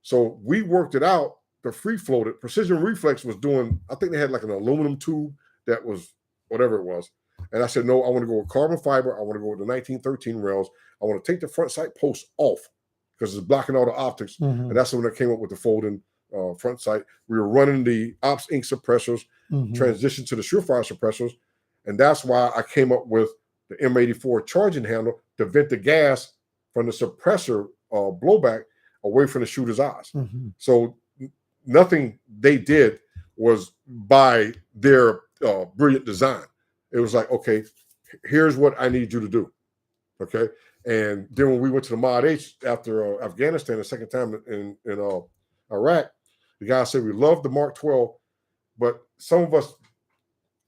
B: So we worked it out to free float it. Precision Reflex was doing, I think they had like an aluminum tube that was whatever it was. And I said, no, I want to go with carbon fiber. I want to go with the 1913 rails. I want to take the front sight post off because it's blocking all the optics. Mm-hmm. And that's when I came up with the folding front sight. We were running the Ops Inc. suppressors, transition to the Surefire suppressors, and that's why I came up with the M84 charging handle to vent the gas from the suppressor blowback away from the shooter's eyes. So nothing they did was by their brilliant design. It was like, okay, here's what I need you to do. Okay. And then when we went to the Mod H after Afghanistan the second time in Iraq, the guy said, we love the Mark 12, but some of us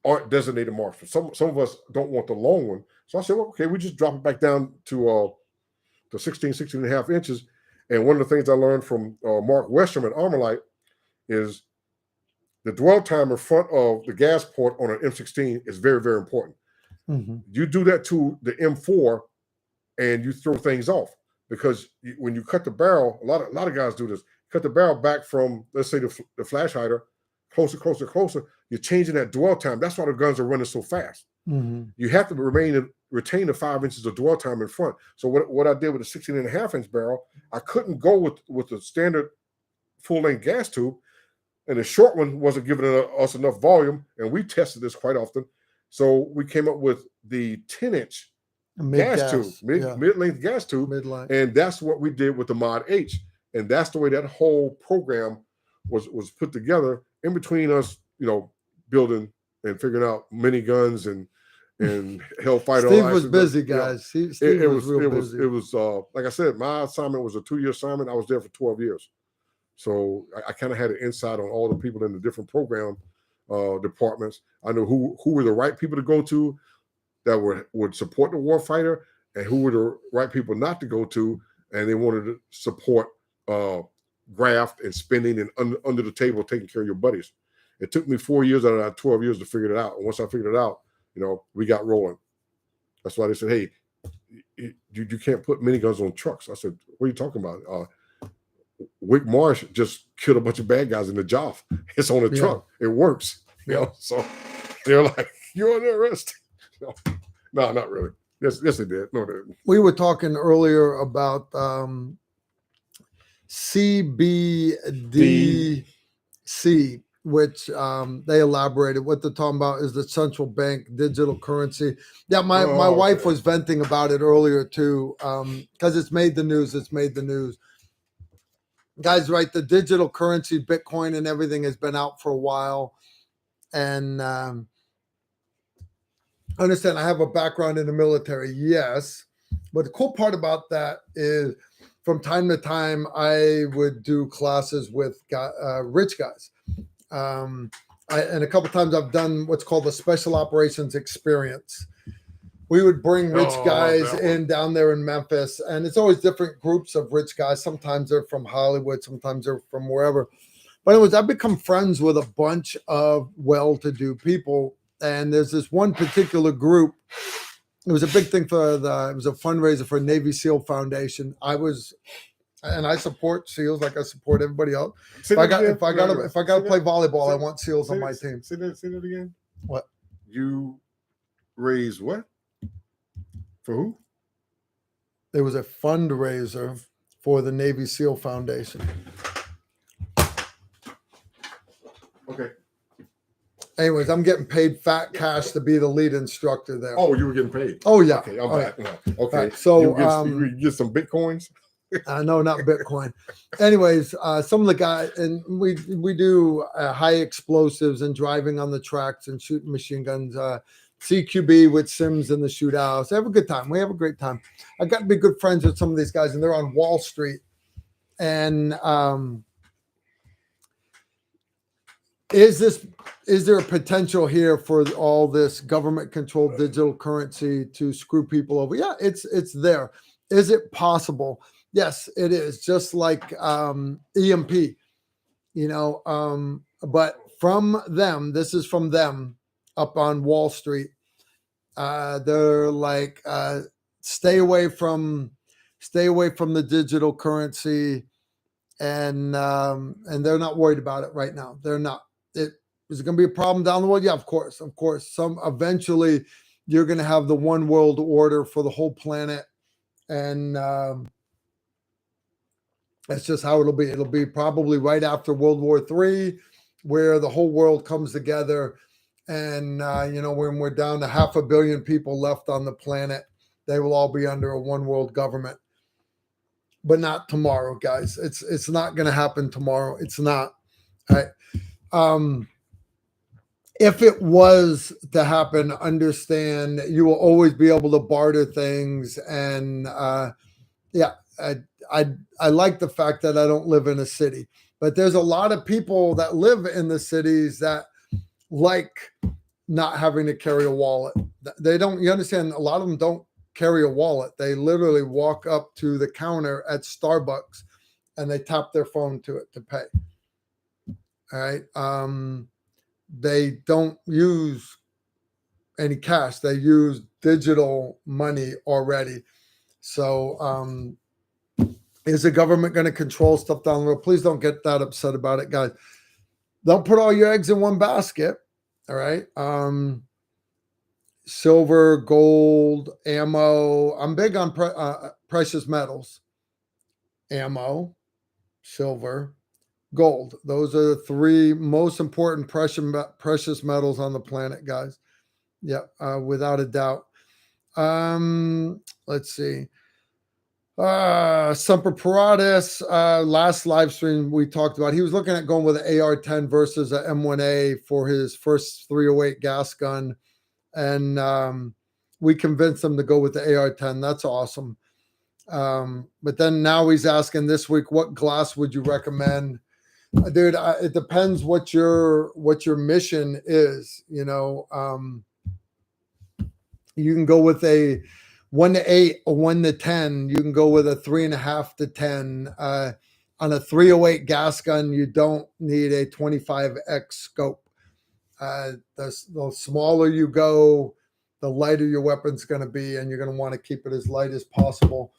B: aren't designated marksmen. Some of us don't want the long one. So I said, well, okay, we just drop it back down to 16 and a half inches. And one of the things I learned from Mark Westerman, Armorlight, is the dwell time in front of the gas port on an M16 is very, very important. You do that to the M4 and you throw things off, because when you cut the barrel, a lot of guys do this, cut the barrel back from, let's say, the flash hider, closer, you're changing that dwell time. That's why the guns are running so fast. You have to retain the 5 inches of dwell time in front. So what I did with the 16 and a half inch barrel, I couldn't go with the standard full-length gas tube, and the short one wasn't giving us enough volume, and we tested this quite often. So we came up with the 10-inch gas tube, mid-length gas tube, and that's what we did with the Mod H, and that's the way that whole program was put together. In between us, building and figuring out miniguns and Hellfighter.
A: Steve was busy, guys. Steve was real busy.
B: It was like I said, my assignment was a 2-year assignment. I was there for 12 years. So I kind of had an insight on all the people in the different program departments. I knew who were the right people to go to that would support the warfighter, and who were the right people not to go to, and they wanted to support graft and spending and under the table taking care of your buddies. It took me 4 years out of 12 years to figure it out. And once I figured it out, we got rolling. That's why they said, hey, you can't put miniguns on trucks. I said, what are you talking about? Wick Marsh just killed a bunch of bad guys in the job. It's on a truck. It works. So they're like, you're under arrest. No, not really. Yes, they did. No, they didn't.
A: We were talking earlier about CBDC, which they elaborated. What they're talking about is the central bank digital currency. Yeah, my wife was venting about it earlier too, because it's made the news. Guys, right, the digital currency, Bitcoin and everything has been out for a while. And I understand I have a background in the military, yes. But the cool part about that is from time to time, I would do classes with rich guys. And a couple of times I've done what's called the Special Operations Experience. We would bring rich guys in down there in Memphis, and it's always different groups of rich guys. Sometimes they're from Hollywood, sometimes they're from wherever. But anyways, I've become friends with a bunch of well-to-do people, and there's this one particular group. It was a big thing it was a fundraiser for Navy SEAL Foundation. I support SEALs like I support everybody else. If I got to play volleyball, I want SEALs on my team.
B: Say that again.
A: What?
B: You raise what? For who?
A: It was a fundraiser for the Navy SEAL Foundation.
B: Okay.
A: Anyways, I'm getting paid fat cash to be the lead instructor there.
B: Oh, you were getting paid?
A: Oh, yeah.
B: Okay, I'm back. Yeah. Okay.
A: Right, so
B: you get some Bitcoins?
A: No, not Bitcoin. Anyways, some of the guys, and we do high explosives and driving on the tracks and shooting machine guns, CQB with Sims in the shootouts. Have a good time. We have a great time. I got to be good friends with some of these guys, and they're on Wall Street. And is there a potential here for all this government-controlled digital currency to screw people over? Yeah, it's there. Is it possible? Yes, it is. Just like EMP, but from them, this is from them up on Wall Street. They're like, stay away from the digital currency, and they're not worried about it right now. They're not. Is it going to be a problem down the road? Yeah, of course. Eventually, you're going to have the one world order for the whole planet, and That's just how it'll be. It'll be probably right after World War III, where the whole world comes together. And, when we're down to 500 million people left on the planet, they will all be under a one world government. But not tomorrow, guys. It's not going to happen tomorrow. It's not. All right. If it was to happen, understand you will always be able to barter things. And I like the fact that I don't live in a city, but there's a lot of people that live in the cities that like not having to carry a wallet. They don't, you understand, a lot of them don't carry a wallet. They literally walk up to the counter at Starbucks and they tap their phone to it to pay. All right. They don't use any cash. They use digital money already. So, is the government going to control stuff down the road? Please don't get that upset about it, guys. Don't put all your eggs in one basket. All right. Silver, gold, ammo. I'm big on precious metals. Ammo, silver, gold. Those are the three most important precious metals on the planet, guys. Yeah, without a doubt. Let's see. Semper Paratus, last live stream we talked about, he was looking at going with an AR-10 versus an M1A for his first 308 gas gun. And we convinced him to go with the AR-10. That's awesome. But then now he's asking this week, what glass would you recommend? Dude, it depends what your mission is. You can go with a 1 to 8, a 1 to 10. You can go with a 3.5 to 10. On a 308 gas gun, you don't need a 25x scope. The smaller you go, the lighter your weapon's going to be, and you're going to want to keep it as light as possible.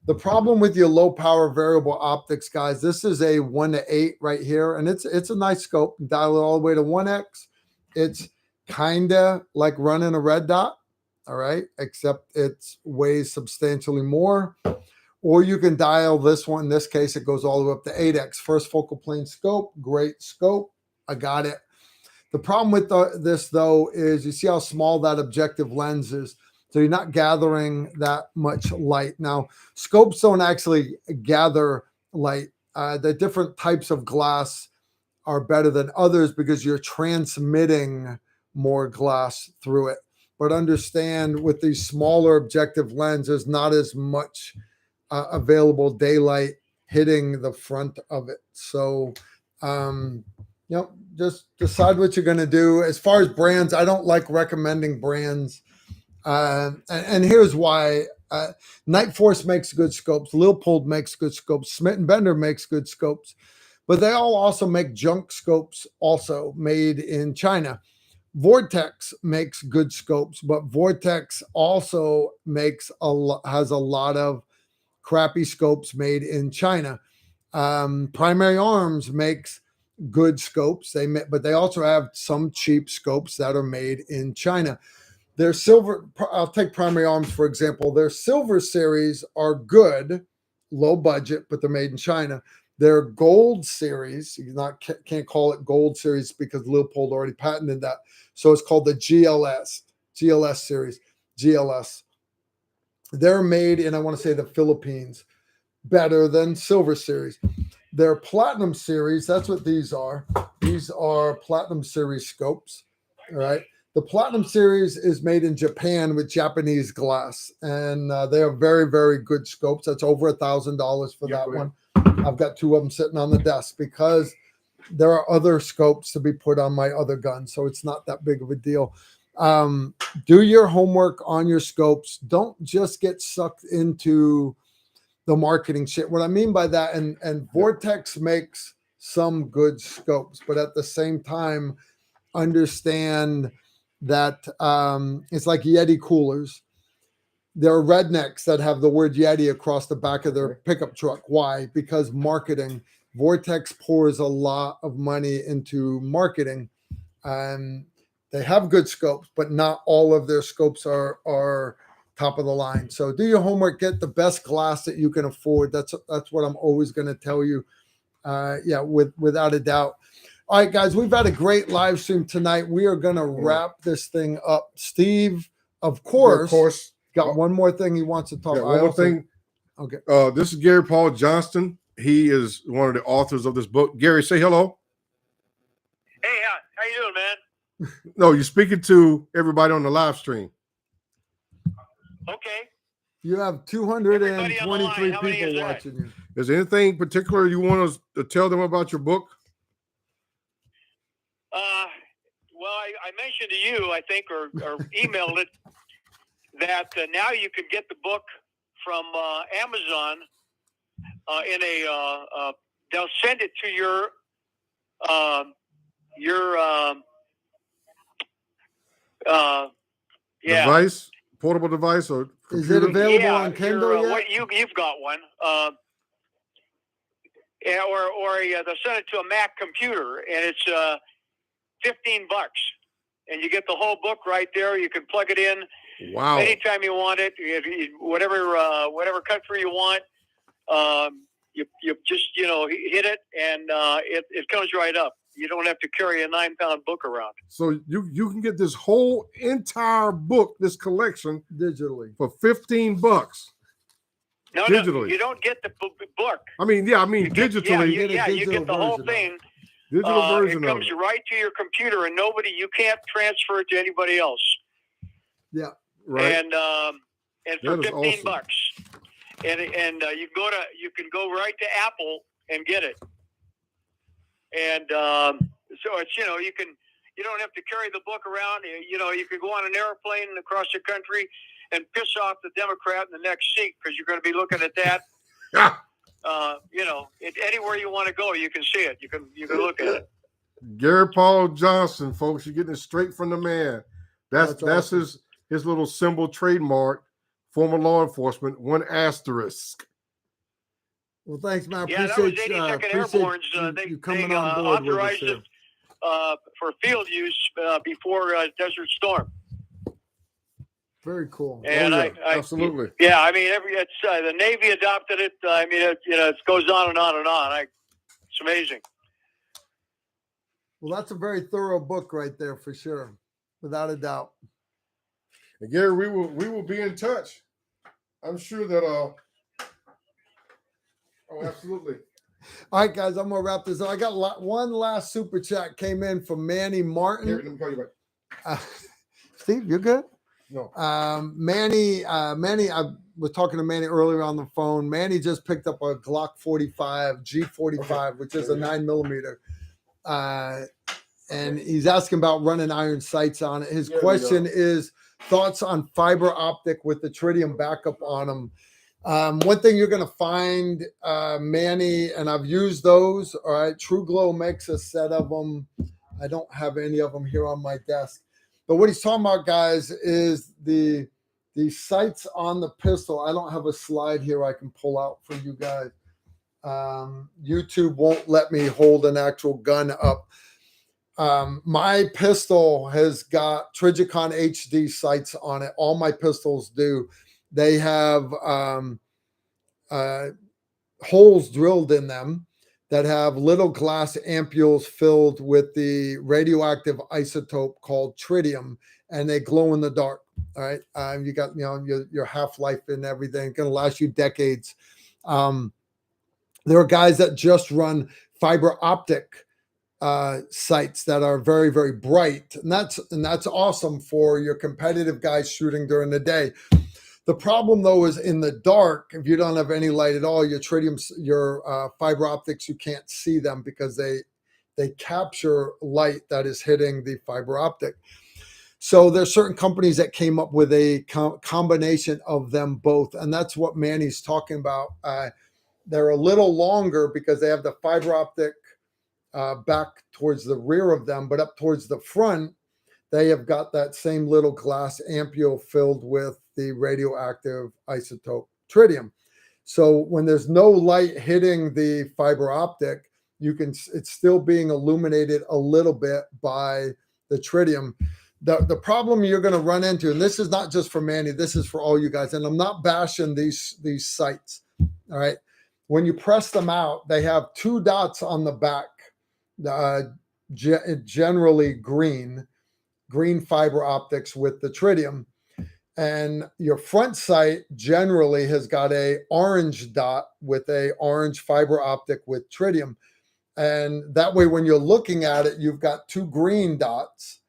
A: The problem with your low power variable optics, guys, this is a 1 to 8 right here, and it's a nice scope. Dial it all the way to 1x. It's kind of like running a red dot. All right, except it weighs substantially more. Or you can dial this one. In this case, it goes all the way up to 8x. First focal plane scope, great scope. I got it. The problem with this, though, is you see how small that objective lens is. So you're not gathering that much light. Now, scopes don't actually gather light. The different types of glass are better than others because you're transmitting more glass through it. But understand with these smaller objective lenses, not as much available daylight hitting the front of it. So, just decide what you're going to do. As far as brands, I don't like recommending brands. And here's why. Night Force makes good scopes. Leopold makes good scopes. Smith & Bender makes good scopes. But they all also make junk scopes also made in China. Vortex makes good scopes, but Vortex also has a lot of crappy scopes made in China. Primary Arms makes good scopes, but they also have some cheap scopes that are made in China. Their silver, I'll take Primary Arms for example. Their silver series are good, low budget, but they're made in China. Their gold series, can't call it gold series because Leopold already patented that. So it's called the GLS series, GLS. They're made in, I want to say, the Philippines, better than silver series. Their platinum series, that's what these are. These are platinum series scopes, all right? The platinum series is made in Japan with Japanese glass, and they are very, very good scopes. That's over $1,000 for that one. I've got 2 of them sitting on the desk because there are other scopes to be put on my other gun, so it's not that big of a deal. Do your homework on your scopes. Don't just get sucked into the marketing shit. What I mean by that, and Vortex makes some good scopes, but at the same time, understand that it's like Yeti coolers. There are rednecks that have the word Yeti across the back of their pickup truck. Why? Because marketing. Vortex pours a lot of money into marketing. They have good scopes, but not all of their scopes are top of the line. So do your homework, get the best glass that you can afford. That's what I'm always going to tell you. Without a doubt. All right, guys, we've had a great live stream tonight. We are going to wrap this thing up. Steve, of course, got one more thing he wants to talk about.
B: One more thing.
A: Okay.
B: This is Gary Paul Johnston. He is one of the authors of this book. Gary, say hello.
C: Hey, how you doing, man?
B: No, you're speaking to everybody on the live stream.
C: Okay.
A: You have 223 people watching you.
B: Is there anything particular you want us to tell them about your book?
C: Well, I mentioned to you, I think, or emailed it, that now you can get the book from Amazon they'll send it to your
B: device, portable device, or computer?
A: Is it available on Kindle yet?
C: You've got one. They'll send it to a Mac computer, and it's $15, and you get the whole book right there. You can plug it in.
B: Wow!
C: Anytime you want it, whatever country you want, you just hit it, and it comes right up. You don't have to carry a 9-pound book around.
B: So you can get this whole entire book, this collection,
A: digitally
B: for $15.
C: No,
B: digitally.
C: No, you don't get the book.
B: I mean digitally.
C: You get the whole thing.
B: Digital version
C: it comes right to your computer, and you can't transfer it to anybody else.
A: Yeah,
B: right.
C: And for $15,
B: awesome.
C: and you can go right to Apple and get it. And so it's you don't have to carry the book around. You can go on an airplane across the country and piss off the Democrat in the next seat because you're going to be looking at that. Anywhere you want to go, you can see it. You can look at it.
B: Gary Paul Johnson, folks, you're getting it straight from the man. That's
A: awesome.
B: his little symbol trademark. Former law enforcement, 1 asterisk.
A: Well, thanks, man.
C: Yeah, that was 82nd Airborne's.
A: You coming on board
C: authorized
A: with us
C: it for field use before Desert Storm.
A: Very cool.
C: And
B: absolutely.
C: Yeah, I mean, the Navy adopted it. I mean, it goes on and on and on. It's amazing.
A: Well, that's a very thorough book right there for sure, without a doubt.
B: And Gary, we will be in touch. I'm sure that absolutely.
A: All right, guys, I'm gonna wrap this up. I got one last super chat came in from Manny Martin.
B: Here, let me call you back.
A: Steve, you're good?
B: No.
A: Manny, I was talking to Manny earlier on the phone. Manny just picked up a Glock 45 G45, which is a 9mm. And he's asking about running iron sights on it. His question is thoughts on fiber optic with the tritium backup on them. One thing you're going to find, Manny, and I've used those. All right, True Glow makes a set of them. I don't have any of them here on my desk. But what he's talking about, guys, is the sights on the pistol. I don't have a slide here I can pull out for you guys. YouTube won't let me hold an actual gun up. My pistol has got Trigicon HD sights on it. All my pistols do. They have holes drilled in them that have little glass ampules filled with the radioactive isotope called tritium, and they glow in the dark. All right, you got your half-life and everything. It's going to last you decades. There are guys that just run fiber optic sights that are very, very bright, and that's awesome for your competitive guys shooting during the day. The problem, though, is in the dark. If you don't have any light at all, your tritium, your fiber optics, you can't see them because they capture light that is hitting the fiber optic. So there's certain companies that came up with a combination of them both, and that's what Manny's talking about. They're a little longer because they have the fiber optic back towards the rear of them, but up towards the front, they have got that same little glass ampule filled with the radioactive isotope tritium. So when there's no light hitting the fiber optic, it's still being illuminated a little bit by the tritium. The problem you're going to run into, and this is not just for Manny, this is for all you guys, and I'm not bashing these sights. All right. When you press them out, they have 2 dots on the back, generally green fiber optics with the tritium. And your front sight generally has got a orange dot with a orange fiber optic with tritium. And that way, when you're looking at it, you've got 2 green dots,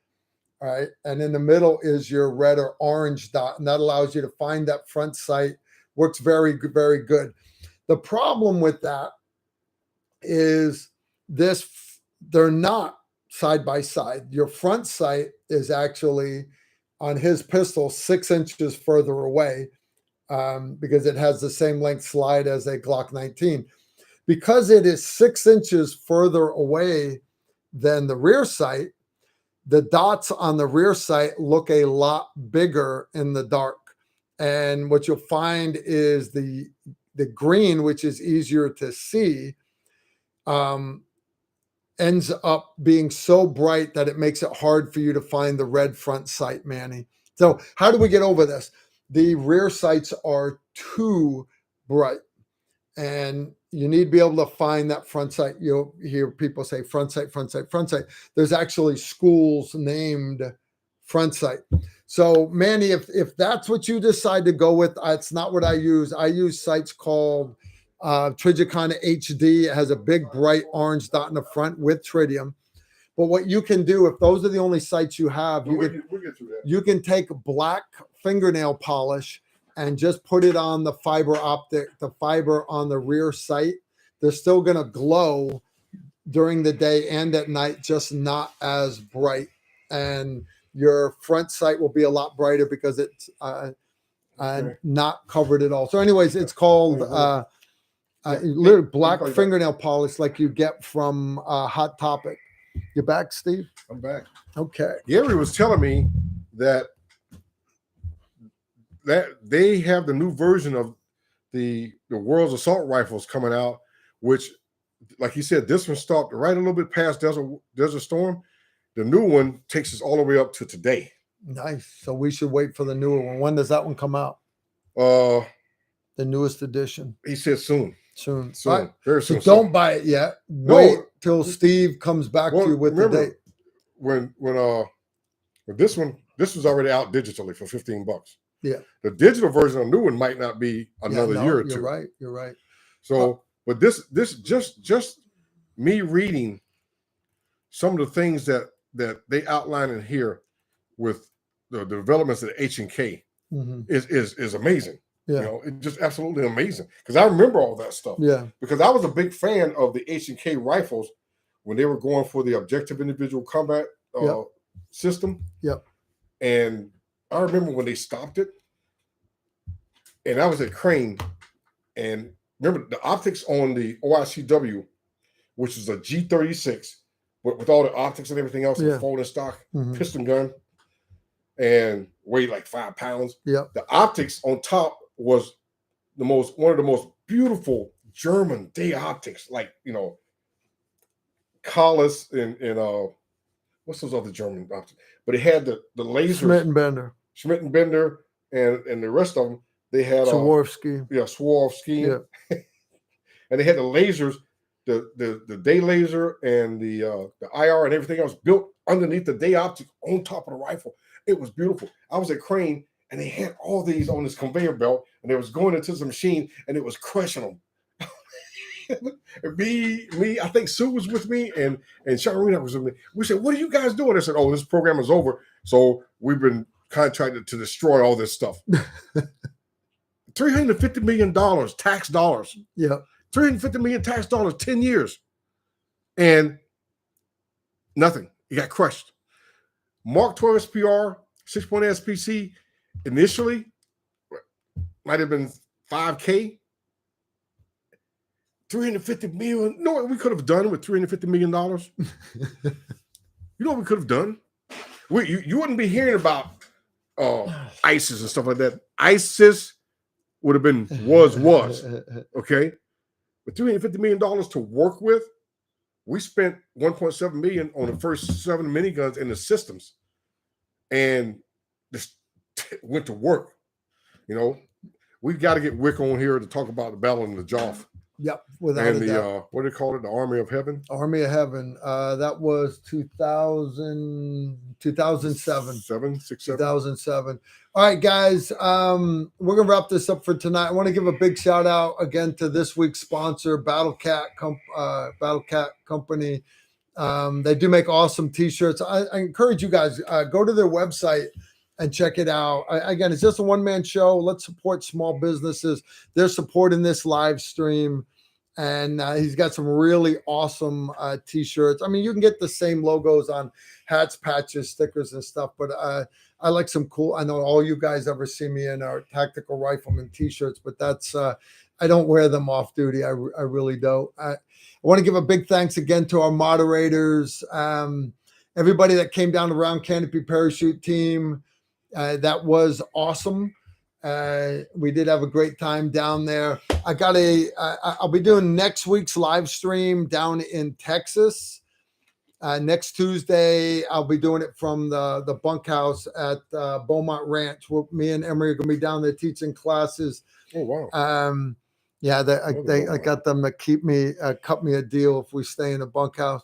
A: right? And in the middle is your red or orange dot. And that allows you to find that front sight. Works very, very good. The problem with that is they're not side by side. Your front sight is actually on his pistol 6 inches further away because it has the same length slide as a Glock 19. Because it is 6 inches further away than the rear sight, the dots on the rear sight look a lot bigger in the dark. And what you'll find is the green, which is easier to see, ends up being so bright that it makes it hard for you to find the red front sight, Manny. So how do we get over this? The rear sights are too bright, and you need to be able to find that front sight. You'll hear people say front sight, front sight, front sight. There's actually schools named front sight. So Manny, if that's what you decide to go with, it's not what I use. I use sights called Trijicon HD. It has a big bright orange dot in the front with tritium. But what you can do, if those are the only sights you have, you can take black fingernail polish and just put it on the fiber optic, the fiber on the rear sight. They're still going to glow during the day and at night, just not as bright. And your front sight will be a lot brighter because it's not covered at all. So anyways, it's called literally black fingernail polish like you get from Hot Topic. You back, Steve?
B: I'm back.
A: Okay.
B: Gary was telling me that they have the new version of the world's assault rifles coming out, which, like you said, this one stopped right a little bit past Desert Storm. The new one takes us all the way up to today.
A: Nice. So we should wait for the newer one. When does that one come out?
B: The
A: newest edition.
B: He said soon.
A: Soon.
B: Right. Very soon.
A: So don't buy it yet. Wait till Steve comes back to you with the date.
B: When this was already out digitally for $15.
A: Yeah.
B: The digital version of the new one might not be another year or two.
A: You're right.
B: So, but this just me reading some of the things that they outline in here with the developments of the H&K is amazing.
A: Yeah.
B: You know, it's just absolutely amazing. Because I remember all that stuff.
A: Yeah.
B: Because I was a big fan of the H&K rifles when they were going for the objective individual combat system.
A: Yep.
B: And I remember when they stopped it, and I was at Crane, and remember the optics on the OICW, which is a G36, with all the optics and everything else, and folding stock piston gun, and weighed like 5 pounds.
A: Yeah.
B: The optics on top was one of the most beautiful German day optics, like, you know, Collis and what's those other German optics? But it had the lasers. Schmidt and Bender and the rest of them. They had
A: Swarovski.
B: Swarovski. Yeah. And they had the lasers, the day laser and the IR and everything else built underneath the day optic on top of the rifle. It was beautiful. I was at Crane, and they had all these on this conveyor belt, and they was going into the machine, and it was crushing them. me, I think Sue was with me, and Sharina was with me. We said, "What are you guys doing?" I said, "Oh, this program is over, so we've been contracted to destroy all this stuff." $350 million tax dollars.
A: Yeah.
B: $350 million tax dollars, 10 years. And nothing. It got crushed. Mark 12 SPR, 6-point SPC, initially might have been $5K. $350 million. You know what we could have done with $350 million? You know what we could have done? You wouldn't be hearing about ISIS and stuff like that. ISIS would have been was okay, but $350 million to work with. We spent $1.7 million on the first 7 miniguns and the systems, and just went to work. You know, we've got to get Wick on here to talk about the battle in the Joff.
A: Yep, without a doubt.
B: What do they call it? The Army of Heaven?
A: Army of Heaven. That was 2007. 2007. All right, guys. We're going to wrap this up for tonight. I want to give a big shout out again to this week's sponsor, Battle Cat Company. They do make awesome T-shirts. I encourage you guys, go to their website and check it out. Again, it's just a one-man show. Let's support small businesses. They're supporting this live stream, and he's got some really awesome T-shirts. I mean, you can get the same logos on hats, patches, stickers, and stuff, but I like some cool. I know all you guys ever see me in our Tactical Rifleman T-shirts, but that's I don't wear them off duty. I really don't. I want to give a big thanks again to our moderators, everybody that came down to Round Canopy Parachute Team. That was awesome. We did have a great time down there. I'll be doing next week's live stream down in Texas. Next Tuesday, I'll be doing it from the bunkhouse at Beaumont Ranch. Me and Emery are going to be down there teaching classes.
B: Oh, wow.
A: I got them to cut me a deal if we stay in the bunkhouse.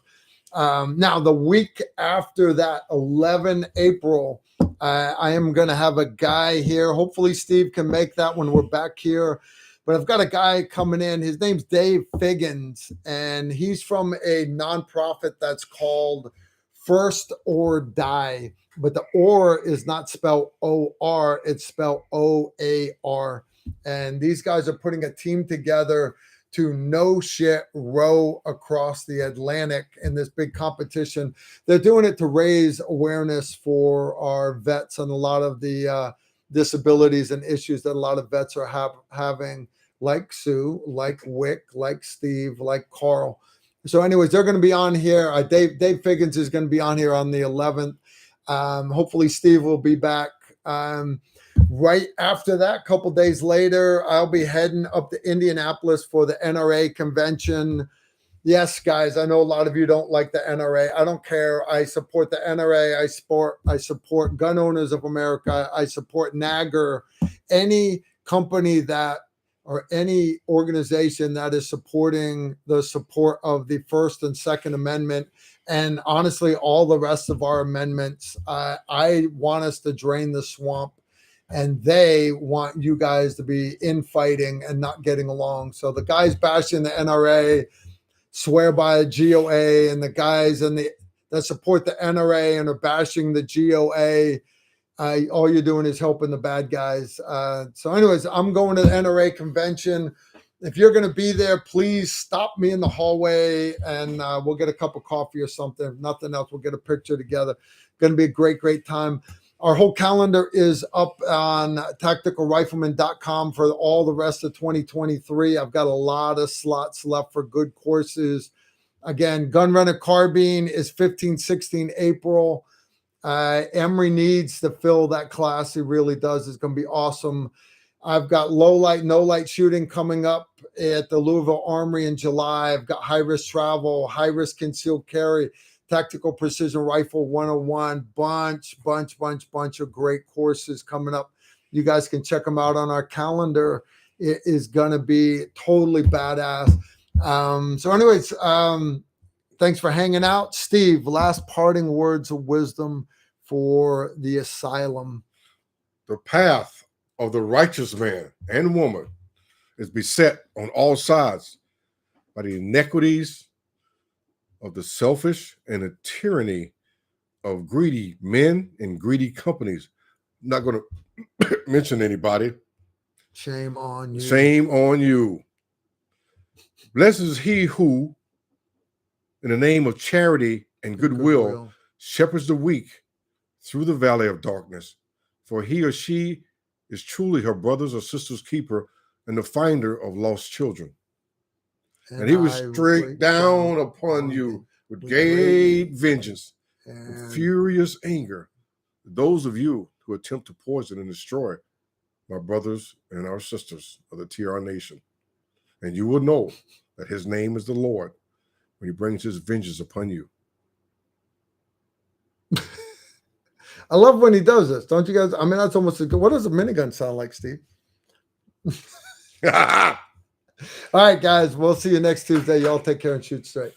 A: Now, the week after that, 11 April, I am going to have a guy here. Hopefully, Steve can make that when we're back here. But I've got a guy coming in. His name's Dave Figgins, and he's from a nonprofit that's called First or Die. But the or is not spelled O-R, it's spelled O-A-R. And these guys are putting a team together to no shit row across the Atlantic in this big competition. They're doing it to raise awareness for our vets and a lot of the disabilities and issues that a lot of vets are having, like Sue, like Wick, like Steve, like Carl. So anyways, they're going to be on here. Dave Figgins is going to be on here on the 11th. Hopefully Steve will be back. Right after that, a couple days later, I'll be heading up to Indianapolis for the NRA convention. Yes, guys, I know a lot of you don't like the NRA. I don't care. I support the NRA. I support Gun Owners of America. I support NAGR. Any company that or any organization that is supporting the support of the First and Second Amendment, and honestly, all the rest of our amendments. I want us to drain the swamp. And they want you guys to be infighting and not getting along. So the guys bashing the NRA swear by the GOA, and the guys that support the NRA and are bashing the GOA, all you're doing is helping the bad guys. So anyways, I'm going to the NRA convention. If you're going to be there, please stop me in the hallway and we'll get a cup of coffee or something. If nothing else, we'll get a picture together. Going to be a great, great time. Our whole calendar is up on tacticalrifleman.com for all the rest of 2023. I've got a lot of slots left for good courses. Again, Gun Runner Carbine is 15-16 April. Emery needs to fill that class. He really does. It's going to be awesome. I've got low light, no light shooting coming up at the Louisville Armory in July. I've got high risk travel, high risk concealed carry, Tactical Precision Rifle 101, bunch of great courses coming up. You guys can check them out on our calendar. It is going to be totally badass. So anyways, thanks for hanging out. Steve, last parting words of wisdom for the asylum.
B: The path of the righteous man and woman is beset on all sides by the iniquities of the selfish and the tyranny of greedy men and greedy companies. I'm not going to mention anybody.
A: Shame on you.
B: Shame on you. Blessed is he who, in the name of charity and goodwill, shepherds the weak through the valley of darkness. For he or she is truly her brother's or sister's keeper and the finder of lost children. And he was straight down upon you with great vengeance and furious anger. Those of you who attempt to poison and destroy my brothers and our sisters of the TR Nation. And you will know that his name is the Lord when he brings his vengeance upon you.
A: I love when he does this. Don't you guys? I mean, that's almost what does a minigun sound like, Steve? All right, guys. We'll see you next Tuesday. Y'all take care and shoot straight.